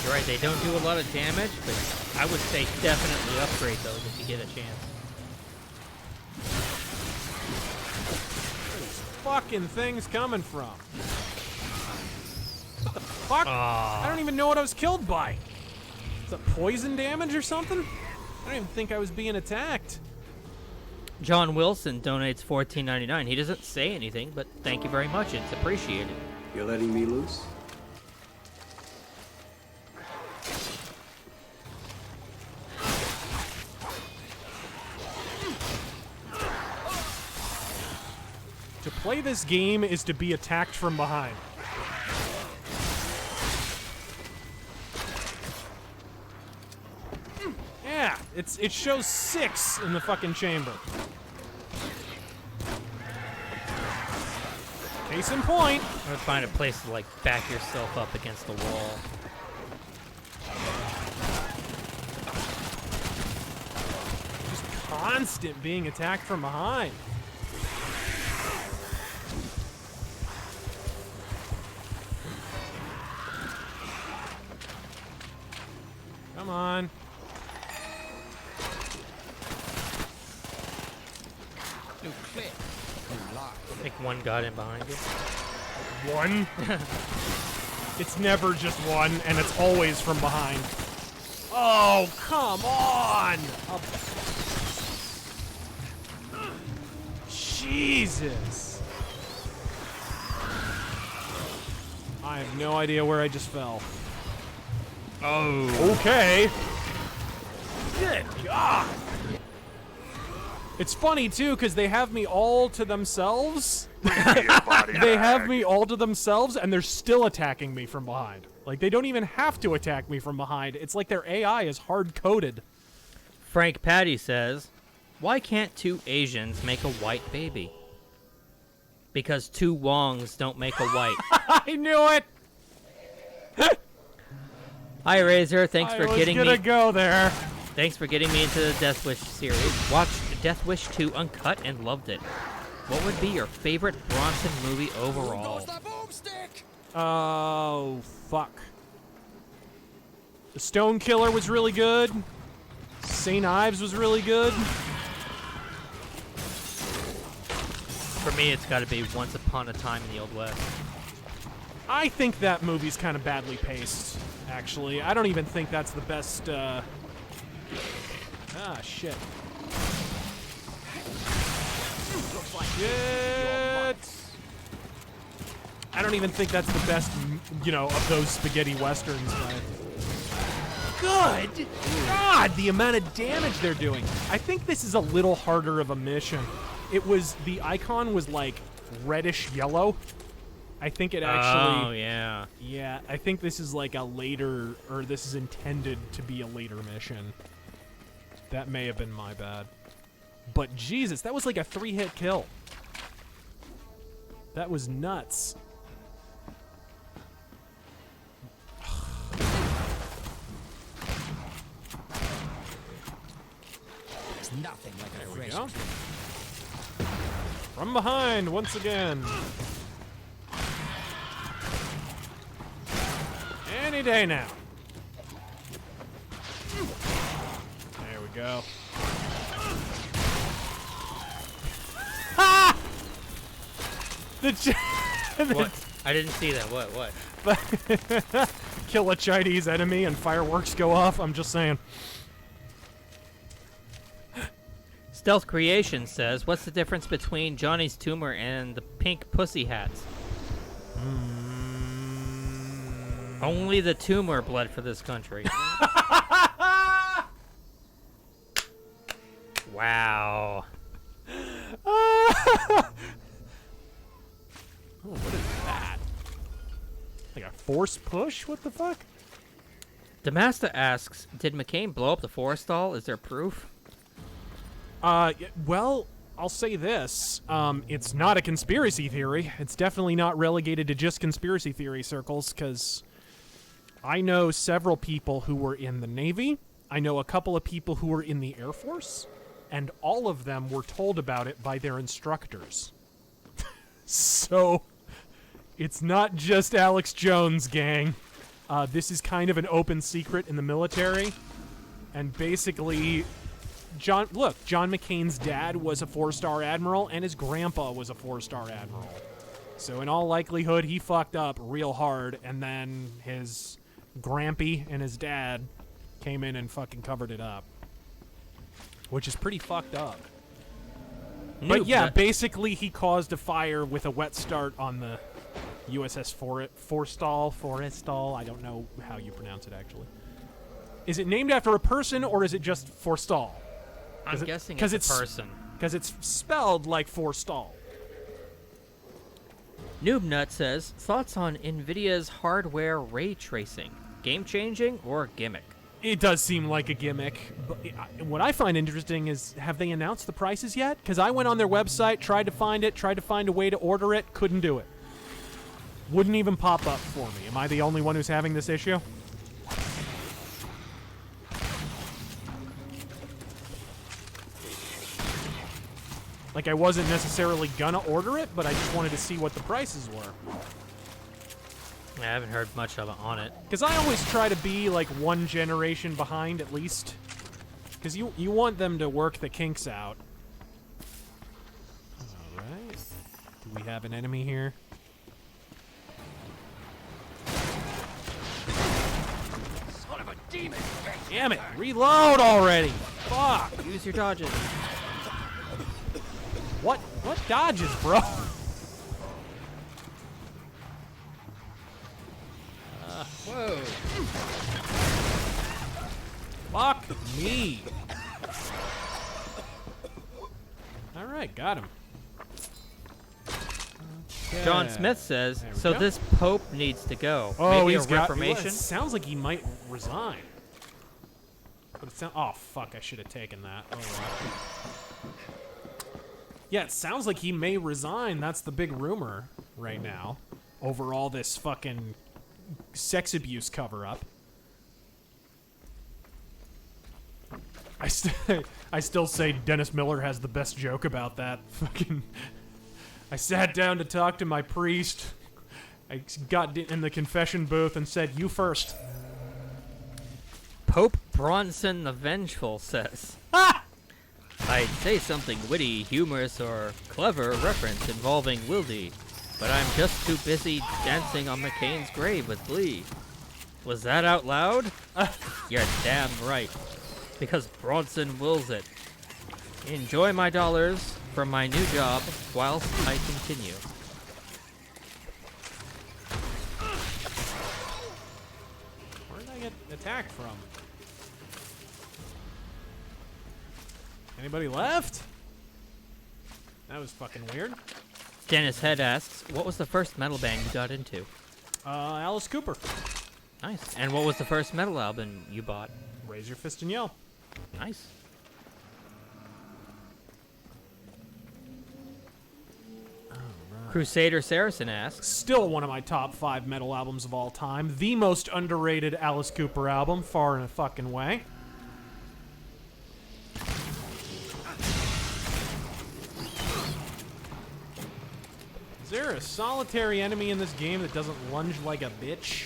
You're right, they don't do a lot of damage, but I would say definitely upgrade those if you get a chance. Where are these fucking things coming from? What the fuck? I don't even know what I was killed by. Is that poison damage or something? I don't even think I was being attacked. John Wilson donates $14.99. He doesn't say anything, but thank you very much. It's appreciated. You're letting me loose? To play this game is to be attacked from behind. Yeah, it shows 6 in the fucking chamber. Case in point. I'm gonna find a place to, like, back yourself up against the wall. Just constant being attacked from behind. Come on. You click. You lie. I think one got in behind you. One? It's never just one, and it's always from behind. Oh, come on! Jesus. I have no idea where I just fell. Oh. Okay. Good God. It's funny, too, because they have me all to themselves. They have me all to themselves, and they're still attacking me from behind. Like, they don't even have to attack me from behind. It's like their AI is hard-coded. Frank Patty says, why can't two Asians make a white baby? Because two Wangs don't make a white. I knew it! Hi, Razor. Thanks for getting me. I was gonna go there. Thanks for getting me into the Death Wish series. Watched Death Wish 2 uncut and loved it. What would be your favorite Bronson movie overall? Oh, fuck. The Stone Killer was really good. St. Ives was really good. For me, it's got to be Once Upon a Time in the Old West. I think that movie's kind of badly paced, actually. I don't even think that's the best, Ah, shit. Shit! I don't even think that's the best, you know, of those spaghetti westerns. Good God, the amount of damage they're doing. I think this is a little harder of a mission. The icon was like reddish yellow. I think it actually... Oh, yeah. Yeah, I think this is like a later, or this is intended to be a later mission. That may have been my bad. But Jesus, that was like a 3-hit kill. That was nuts. There's nothing like a fresh Go. From behind, once again. Any day now. There we go. Ha! What? I didn't see that. What? Kill a Chinese enemy and fireworks go off. I'm just saying. Stealth Creation says, what's the difference between Johnny's tumor and the pink pussy hats? Only the tumor bled for this country. Wow. Oh, what is that? Like a force push? What the fuck? Damasta asks, did McCain blow up the Forrestal? Is there proof? Well, I'll say this. It's not a conspiracy theory. It's definitely not relegated to just conspiracy theory circles, because I know several people who were in the Navy. I know a couple of people who were in the Air Force, and all of them were told about it by their instructors. So, it's not just Alex Jones, gang. This is kind of an open secret in the military, and basically... John McCain's dad was a 4-star admiral, and his grandpa was a 4-star admiral. So in all likelihood, he fucked up real hard, and then his grampy and his dad came in and fucking covered it up. Which is pretty fucked up. But yeah, basically he caused a fire with a wet start on the USS Forrestal. I don't know how you pronounce it, actually. Is it named after a person, or is it just Forstall? I'm guessing it's a person. Because it's spelled like Forstall. Noobnut says, thoughts on NVIDIA's hardware ray tracing? Game-changing or gimmick? It does seem like a gimmick. But what I find interesting is, have they announced the prices yet? Because I went on their website, tried to find a way to order it, couldn't do it. Wouldn't even pop up for me. Am I the only one who's having this issue? Like, I wasn't necessarily gonna order it, but I just wanted to see what the prices were. I haven't heard much of it on it. Because I always try to be like one generation behind at least. Because you want them to work the kinks out. Alright. Do we have an enemy here? Son of a demon! Damn it! Reload already! Fuck! Use your dodges. What dodges, bro? Whoa. Fuck me. Alright, got him. Okay. John Smith says, There we so go. this Pope needs to go. Oh, Maybe he's a got. reformation? It sounds like he might resign. But it sounds. Oh fuck! I should have taken that. Oh well. Yeah, it sounds like he may resign. That's the big rumor right now over all this fucking sex abuse cover-up. I still say Dennis Miller has the best joke about that. Fucking. I sat down to talk to my priest. I got in the confession booth and said, "You first." Pope Bronson the Vengeful says, I'd say something witty, humorous, or clever reference involving Wildy, but I'm just too busy dancing on McCain's grave with glee. Was that out loud? You're damn right, because Bronson wills it. Enjoy my dollars from my new job whilst I continue. Where did I get attacked from? Anybody left? That was fucking weird. Dennis Head asks, what was the first metal band you got into? Alice Cooper. Nice. And what was the first metal album you bought? RazörFist and Yell. Nice. Crusader Saracen asks, Still one of my top 5 metal albums of all time. The most underrated Alice Cooper album, far and a fucking way. Is there a solitary enemy in this game that doesn't lunge like a bitch?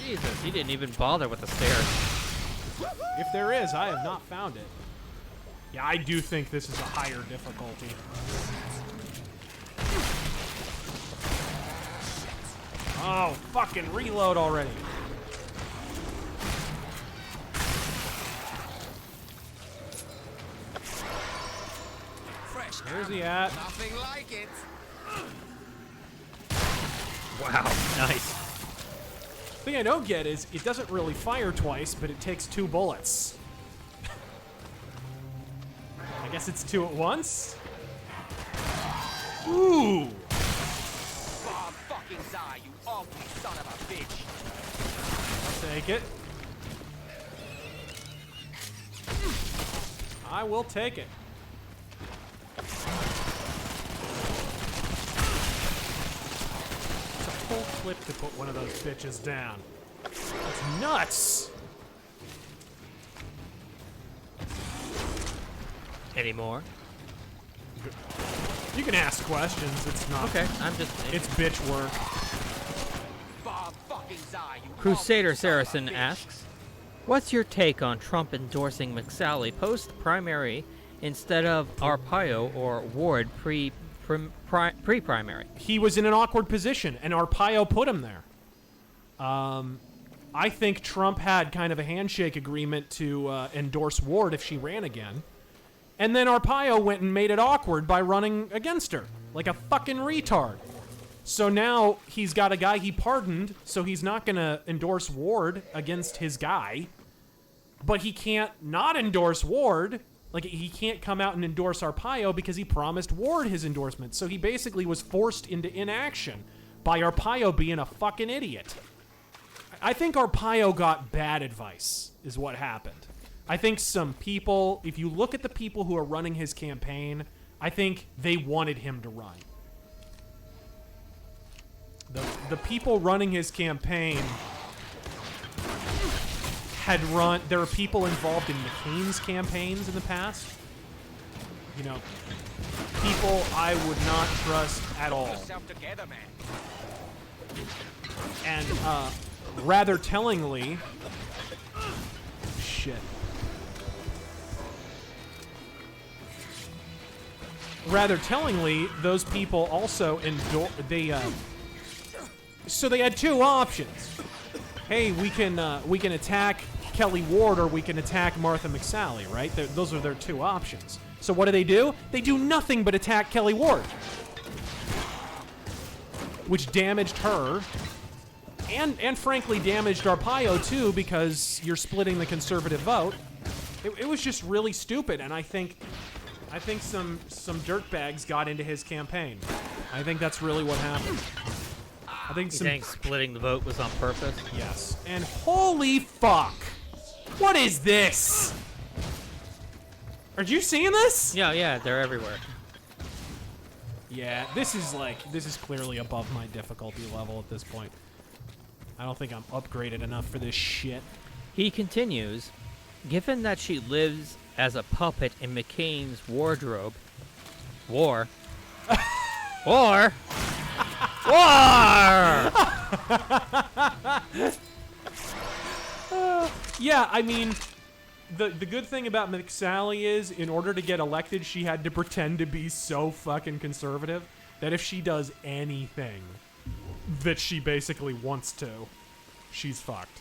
Jesus, he didn't even bother with the stairs. If there is, I have not found it. Yeah, I do think this is a higher difficulty. Oh, fucking reload already. Fresh. Where's he at? Nothing like it. Wow, nice. The thing I don't get is it doesn't really fire twice, but it takes 2 bullets. I guess it's 2 at once? Ooh! Bob fucking Zai, you ugly son of a bitch. I'll take it. I will take it. It's a full clip to put one of those bitches down. That's nuts! Any more? You can ask questions. It's not. Okay, I'm just. It's bitch work. Bob fucking Zai, you Crusader ugly son of a Saracen bitch. asks, what's your take on Trump endorsing McSally post-primary instead of Arpaio or Ward pre-primary? He was in an awkward position, and Arpaio put him there. I think Trump had kind of a handshake agreement to endorse Ward if she ran again. And then Arpaio went and made it awkward by running against her, like a fucking retard. So now he's got a guy he pardoned, so he's not going to endorse Ward against his guy. But he can't not endorse Ward. Like, he can't come out and endorse Arpaio because he promised Ward his endorsement. So he basically was forced into inaction by Arpaio being a fucking idiot. I think Arpaio got bad advice, is what happened. I think some people, if you look at the people who are running his campaign, I think they wanted him to run. The people running his campaign had run. There are people involved in McCain's campaigns in the past. you know, people I would not trust at all. Together, man. And rather tellingly, shit. Rather tellingly, those people also so they had two options. Hey, we can attack Kelly Ward or we can attack Martha McSally, right? Those are their two options. So what do? They do nothing but attack Kelly Ward, which damaged her, and frankly damaged Arpaio too, because you're splitting the conservative vote. It was just really stupid, and I think some dirtbags got into his campaign. I think that's really what happened. I think You think splitting the vote was on purpose? Yes. And holy fuck! What is this? Are you seeing this? Yeah, they're everywhere. Yeah, this is clearly above my difficulty level at this point. I don't think I'm upgraded enough for this shit. He continues, given that she lives as a puppet in McCain's wardrobe, war. Yeah, I mean, the good thing about McSally is, in order to get elected, she had to pretend to be so fucking conservative that if she does anything that she basically wants to, she's fucked.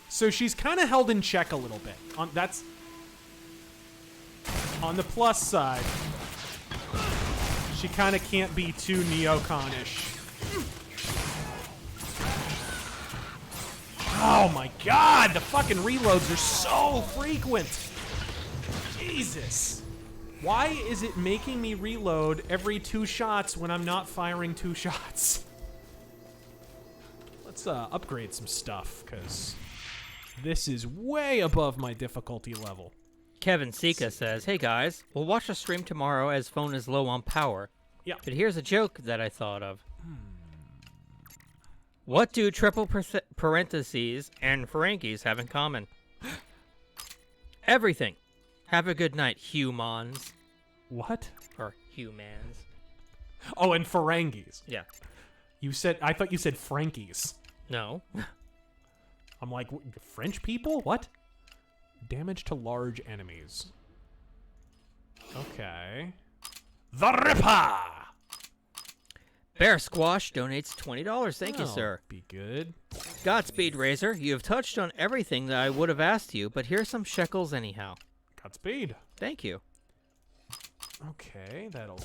So she's kind of held in check a little bit. That's on the plus side. She kind of can't be too neocon-ish. Oh my god, the fucking reloads are so frequent. Jesus. Why is it making me reload every 2 shots when I'm not firing 2 shots? Let's upgrade some stuff, because this is way above my difficulty level. Kevin Sika says, hey guys, we'll watch the stream tomorrow as phone is low on power. Yeah. But here's a joke that I thought of. What do triple parentheses and Ferengis have in common? Everything. Have a good night, humans. What? Or humans. Oh, and Ferengis. Yeah. I thought you said Frankies. No. I'm like, French people? What? Damage to large enemies. Okay. The Ripper! Bear Squash donates $20. Thank you, sir. Be good. Godspeed, Razor. You have touched on everything that I would have asked you, but here's some shekels anyhow. Godspeed. Thank you. Okay, that'll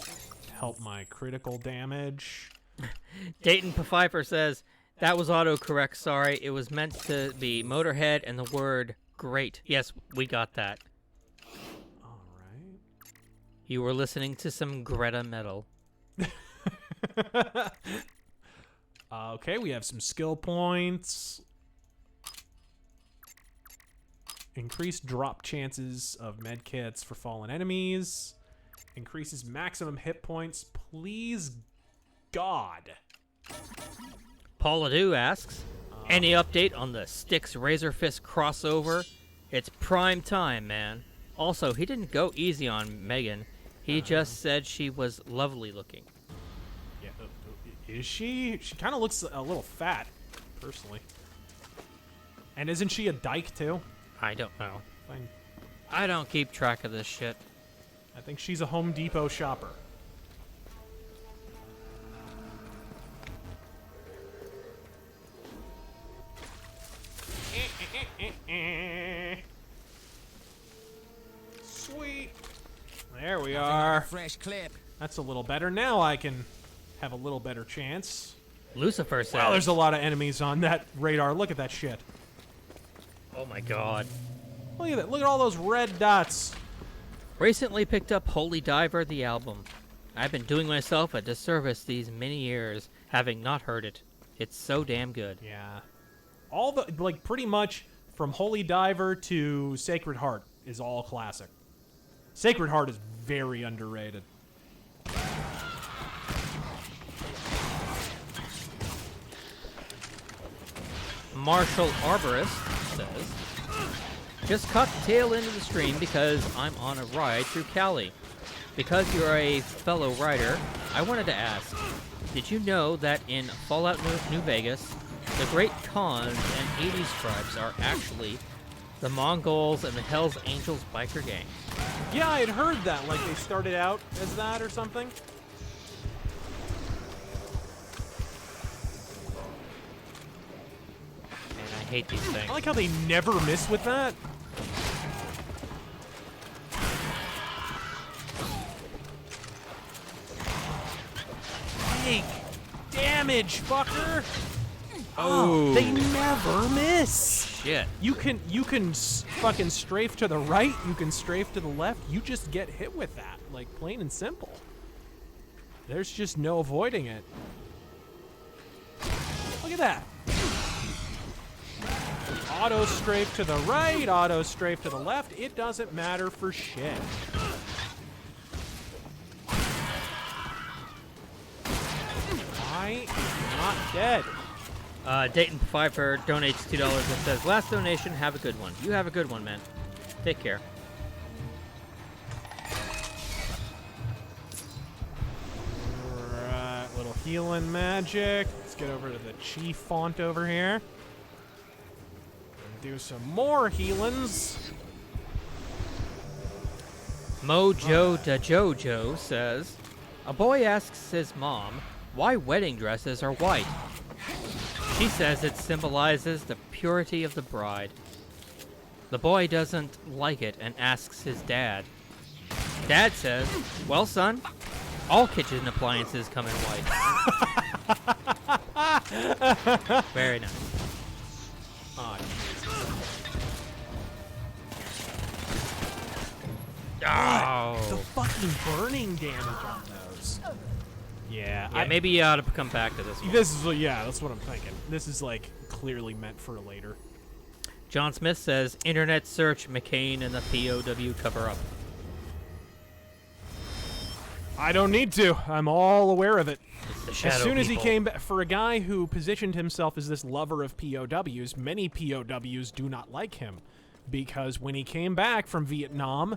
help my critical damage. Dayton Pfeiffer says, that was autocorrect, sorry. It was meant to be Motorhead and the word great. Yes, we got that. All right. You were listening to some Greta metal. Okay, we have some skill points. Increased drop chances of medkits for fallen enemies. Increases maximum hit points. Please, God. Paul Adu asks, any update on the Styx RazörFist crossover? It's prime time, man. Also, he didn't go easy on Megan. He just said she was lovely looking. Yeah, is she? She kind of looks a little fat, personally. And isn't she a dyke, too? I don't know. Fine. I don't keep track of this shit. I think she's a Home Depot shopper. Sweet. There we are. Fresh clip. That's a little better. Now I can have a little better chance. Lucifer says, wow, there's a lot of enemies on that radar. Look at that shit. Oh my god. Look at that. Look at all those red dots. Recently picked up Holy Diver, the album. I've been doing myself a disservice these many years, having not heard it. It's so damn good. Yeah. All the, like, pretty much from Holy Diver to Sacred Heart is all classic. Sacred Heart is very underrated. Marshall Arborist says, Just caught the tail end of the stream because I'm on a ride through Cali. Because you're a fellow rider, I wanted to ask, did you know that in Fallout New Vegas, the Great Khans and 80s tribes are actually the Mongols and the Hells Angels biker gang? Yeah, I had heard that. Like, they started out as that or something. Man, I hate these things. I like how they never miss with that. Take damage, fucker! Oh. They never miss. Shit. You can fucking strafe to the right, you can strafe to the left, you just get hit with that, like plain and simple. There's just no avoiding it. Look at that. Auto strafe to the right, auto strafe to the left, it doesn't matter for shit. I am not dead. Dayton Pfeiffer donates $2 and says, last donation, have a good one. You have a good one, man. Take care. Alright, little healing magic. Let's get over to the chief font over here. Do some more healings. Mojo da Jojo says, a boy asks his mom why wedding dresses are white. She says it symbolizes the purity of the bride. The boy doesn't like it and asks his dad. Dad says, well, son, all kitchen appliances come in white. Very nice. Oh, oh. The fucking burning damage on those. Yeah, maybe you ought to come back to this one. This is, yeah, that's what I'm thinking. This is, like, clearly meant for later. John Smith says, internet search McCain and the POW cover-up. I don't need to. I'm all aware of it. As soon as he came back, for a guy who positioned himself as this lover of POWs, many POWs do not like him. Because when he came back from Vietnam,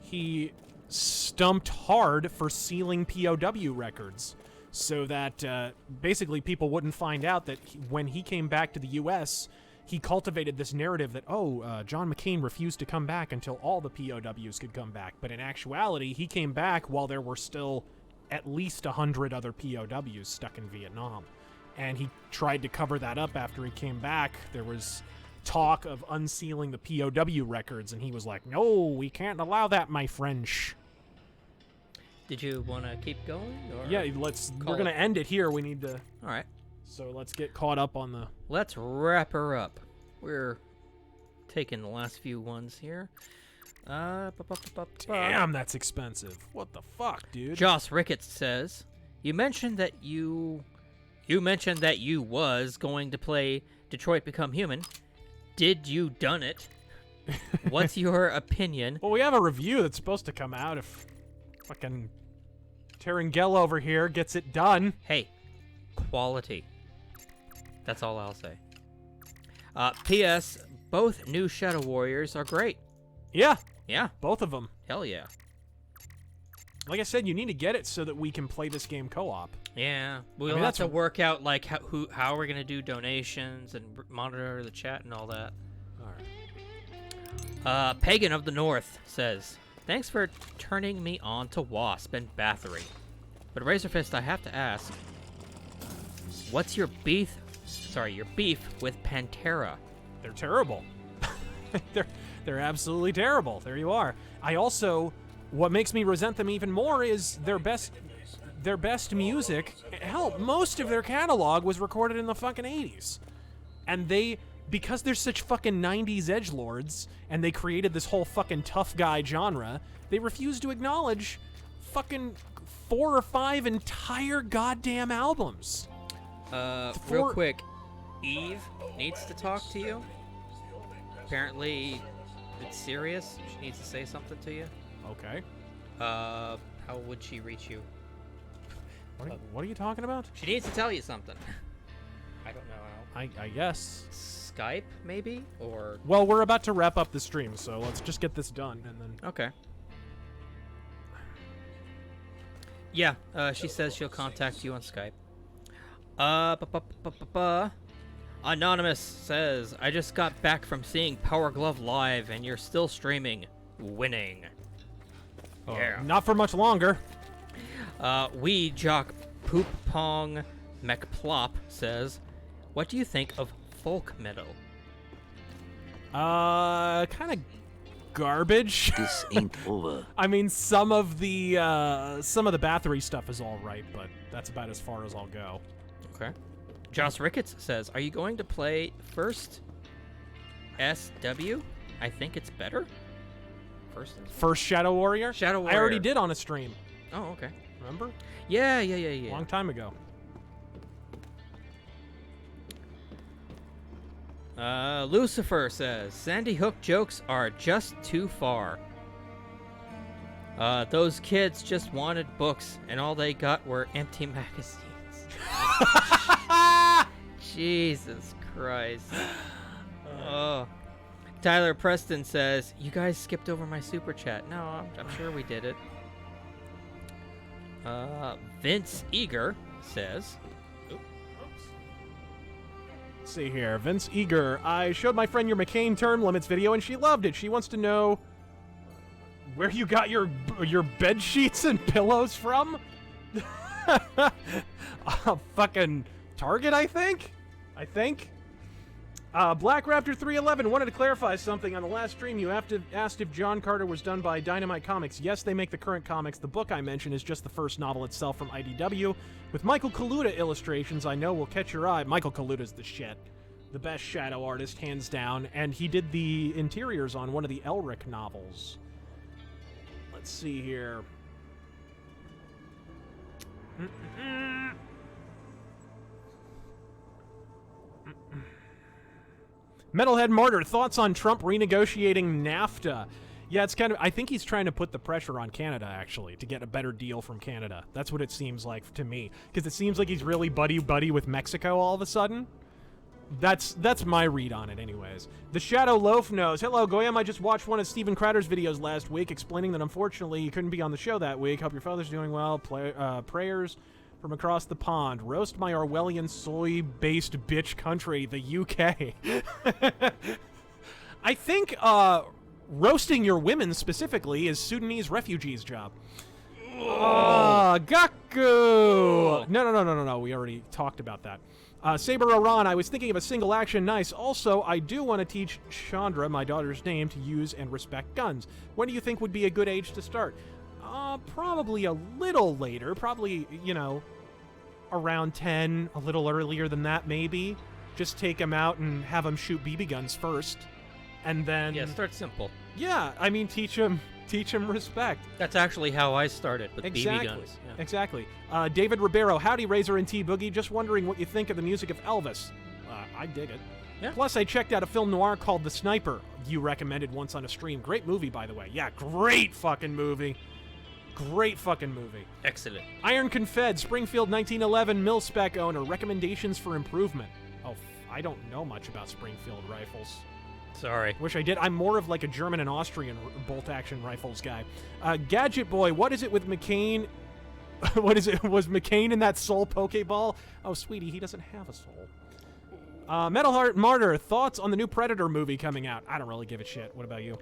he stumped hard for sealing POW records. So that basically people wouldn't find out that when he came back to the U.S., he cultivated this narrative that, John McCain refused to come back until all the POWs could come back. But in actuality, he came back while there were still at least 100 other POWs stuck in Vietnam. And he tried to cover that up after he came back. There was talk of unsealing the POW records, and he was like, no, we can't allow that, my French. Did you want to keep going? Or yeah, we're going to end it here. We need to... All right. So let's get caught up on the... Let's wrap her up. We're taking the last few ones here. Damn, that's expensive. What the fuck, dude? Joss Ricketts says, you mentioned that you was going to play Detroit Become Human. Did you done it? What's your opinion? Well, we have a review that's supposed to come out if fucking Terengel over here gets it done. Hey, quality. That's all I'll say. P.S. Both new Shadow Warriors are great. Yeah. Yeah. Both of them. Hell yeah. Like I said, you need to get it so that we can play this game co-op. Yeah. We'll have to work out like how we're going to do donations and monitor the chat and all that. All right. Pagan of the North says, thanks for turning me on to Wasp and Bathory. But RazörFist, I have to ask, what's your beef with Pantera? They're terrible. They're absolutely terrible. There you are. I also, what makes me resent them even more is their best music. Hell, most of their catalog was recorded in the fucking 80s. And because they're such fucking 90s edgelords, and they created this whole fucking tough guy genre, they refuse to acknowledge fucking 4 or 5 entire goddamn albums. Real quick, Eve needs to talk to you. Apparently, it's serious. She needs to say something to you. Okay. How would she reach you? What are you talking about? She needs to tell you something. I don't know how. I guess. Skype, maybe? Or... Well, we're about to wrap up the stream, so let's just get this done, and then... Okay. Yeah, she says she'll contact you on Skype. Anonymous says, I just got back from seeing Power Glove live, and you're still streaming. Winning. Yeah. Not for much longer. We Jock Poop Pong McPlop says, what do you think of folk metal? Kind of garbage. This ain't over. I mean, some of the Bathory stuff is all right, but that's about as far as I'll go. Okay. Joss Ricketts says, are you going to play first SW? I think it's better. First Shadow Warrior? Shadow Warrior. I already did on a stream. Oh, okay. Remember? Yeah. Long time ago. Lucifer says, Sandy Hook jokes are just too far. Those kids just wanted books, and all they got were empty magazines. Jesus Christ. Oh. Tyler Preston says, you guys skipped over my super chat. No, I'm sure we did it. Vince Eager says... Let's see here. Vince Eager. I showed my friend your McCain term limits video, and she loved it. She wants to know where you got your bed sheets and pillows from. Fucking Target, I think. Black Raptor 311 wanted to clarify something on the last stream. You asked if John Carter was done by Dynamite Comics. Yes, they make the current comics. The book I mentioned is just the first novel itself from IDW. With Michael Kaluta illustrations, I know will catch your eye. Michael Kaluta's the shit. The best shadow artist, hands down. And he did the interiors on one of the Elric novels. Let's see here. Metalhead Martyr, thoughts on Trump renegotiating NAFTA? Yeah, it's kind of... I think he's trying to put the pressure on Canada, actually, to get a better deal from Canada. That's what it seems like to me. Because it seems like he's really buddy-buddy with Mexico all of a sudden. That's my read on it, anyways. The Shadow Loaf knows. Hello, Goyam. I just watched one of Steven Crowder's videos last week explaining that unfortunately you couldn't be on the show that week. Hope your father's doing well. Prayers from across the pond. Roast my Orwellian soy-based bitch country, the UK. I think roasting your women specifically is Sudanese refugees' job. Gaku! No. We already talked about that. Saber Iran, I was thinking of a single action nice. Also, I do want to teach Chandra, my daughter's name, to use and respect guns. When do you think would be a good age to start? Probably a little later. Probably, around 10, a little earlier than that, maybe. Just take him out and have him shoot BB guns first. And then... Yeah, start simple. Yeah, I mean, teach him respect. That's actually how I started, with BB guns. Yeah. Exactly. David Ribeiro, howdy, Razor and T-Boogie. Just wondering what you think of the music of Elvis. I dig it. Yeah. Plus, I checked out a film noir called The Sniper. You recommended once on a stream. Great movie, by the way. Yeah, great fucking movie. Excellent. Iron Confed, Springfield 1911 mil-spec owner. Recommendations for improvement. Oh, I don't know much about Springfield rifles. Sorry. Wish I did. I'm more of like a German and Austrian bolt-action rifles guy. Gadget Boy, what is it with McCain? What is it? Was McCain in that soul Pokeball? Oh, sweetie, he doesn't have a soul. Metal Heart Martyr, thoughts on the new Predator movie coming out? I don't really give a shit. What about you?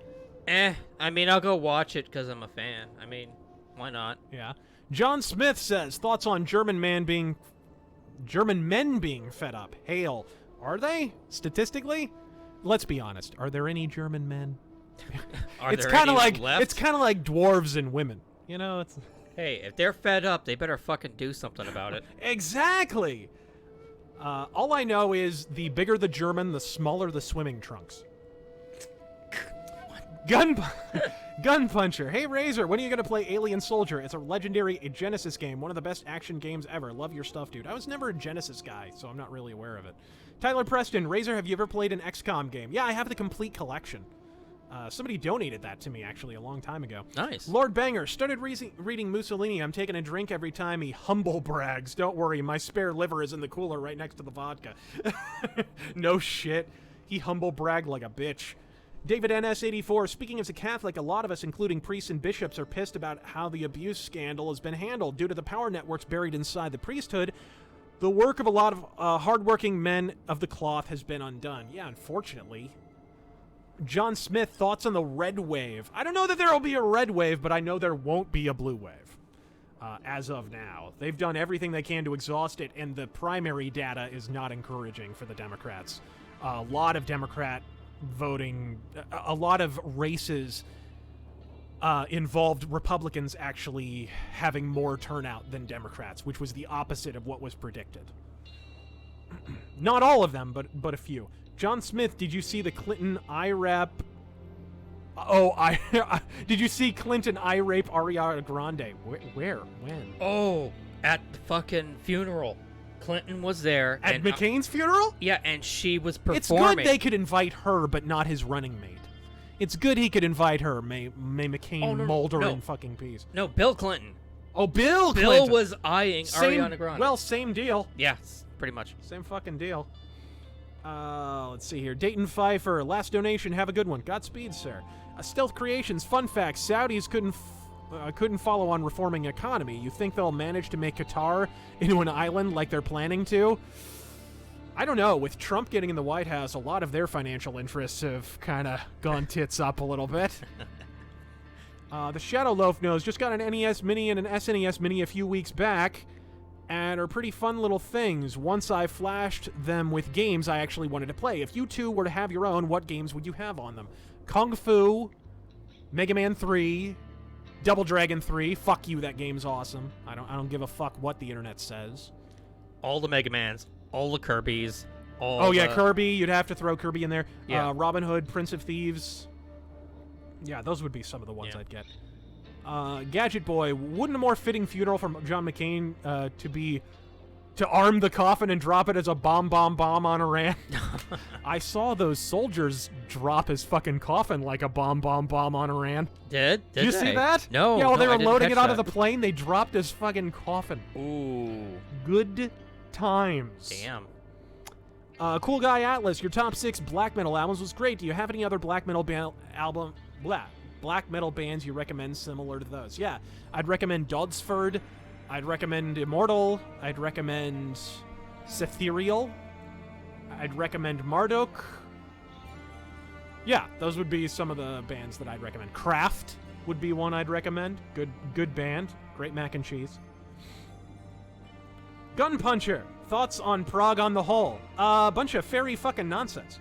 I mean, I'll go watch it because I'm a fan. I mean, why not? Yeah. John Smith says, thoughts on German men being fed up. Hail. Are they? Statistically? Let's be honest. Are there any German men? It's kind of like dwarves and women. It's... Hey, if they're fed up, they better fucking do something about it. Exactly. All I know is the bigger the German, the smaller the swimming trunks. Gun Puncher. Hey, Razor, when are you going to play Alien Soldier? It's a legendary Genesis game, one of the best action games ever. Love your stuff, dude. I was never a Genesis guy, so I'm not really aware of it. Tyler Preston, Razor, have you ever played an XCOM game? Yeah, I have the complete collection. Somebody donated that to me, actually, a long time ago. Nice. Lord Banger, started reading Mussolini. I'm taking a drink every time he humble brags. Don't worry, my spare liver is in the cooler right next to the vodka. No shit. He humble bragged like a bitch. David NS84, speaking as a Catholic, a lot of us, including priests and bishops, are pissed about how the abuse scandal has been handled. Due to the power networks buried inside the priesthood, the work of a lot of hardworking men of the cloth has been undone. Yeah, unfortunately. John Smith, thoughts on the red wave? I don't know that there will be a red wave, but I know there won't be a blue wave. As of now. They've done everything they can to exhaust it, and the primary data is not encouraging for the Democrats. A lot of Democrat voting, a lot of races involved Republicans actually having more turnout than Democrats, which was the opposite of what was predicted. Not all of them, but a few. John Smith, did you see the Clinton eye-rap? Did you see Clinton eye-rape Ariana Grande? Where? When? Oh, at the fucking funeral. Clinton was there. At McCain's funeral? Yeah, and she was performing. It's good they could invite her, but not his running mate. It's good he could invite her. May McCain molder in fucking peace. No, Bill Clinton. Oh, Bill Clinton. Bill was eyeing Ariana Grande. Well, same deal. Yes, pretty much. Same fucking deal. Let's see here. Dayton Pfeiffer, last donation. Have a good one. Godspeed, sir. Stealth Creations, fun fact. Saudis couldn't follow on reforming economy. You think they'll manage to make Qatar into an island like they're planning to? I don't know. With Trump getting in the White House, a lot of their financial interests have kind of gone tits up a little bit. The Shadow Loaf knows, just got an NES Mini and an SNES Mini a few weeks back, and are pretty fun little things. Once I flashed them with games I actually wanted to play. If you two were to have your own, what games would you have on them? Kung Fu, Mega Man 3, Double Dragon 3. Fuck you, that game's awesome. I don't give a fuck what the internet says. All the Mega Mans, all the Kirbys, Kirby. You'd have to throw Kirby in there. Yeah. Robin Hood, Prince of Thieves. Yeah, those would be some of the ones I'd get. Gadget Boy, wouldn't a more fitting funeral from John McCain to arm the coffin and drop it as a bomb on Iran? I saw those soldiers drop his fucking coffin like a bomb on Iran. Did you see that? No. Yeah, while they were loading it out of the plane, they dropped his fucking coffin. Ooh. Good times. Damn. Cool Guy Atlas, your top 6 black metal albums was great. Do you have any other black metal black metal bands you recommend similar to those? Yeah, I'd recommend Dodsford. I'd recommend Immortal. I'd recommend Cetherial. I'd recommend Marduk. Yeah, those would be some of the bands that I'd recommend. Kraft would be one I'd recommend. Good band. Great mac and cheese. Gun Puncher, thoughts on Prague on the whole? A bunch of fairy fucking nonsense.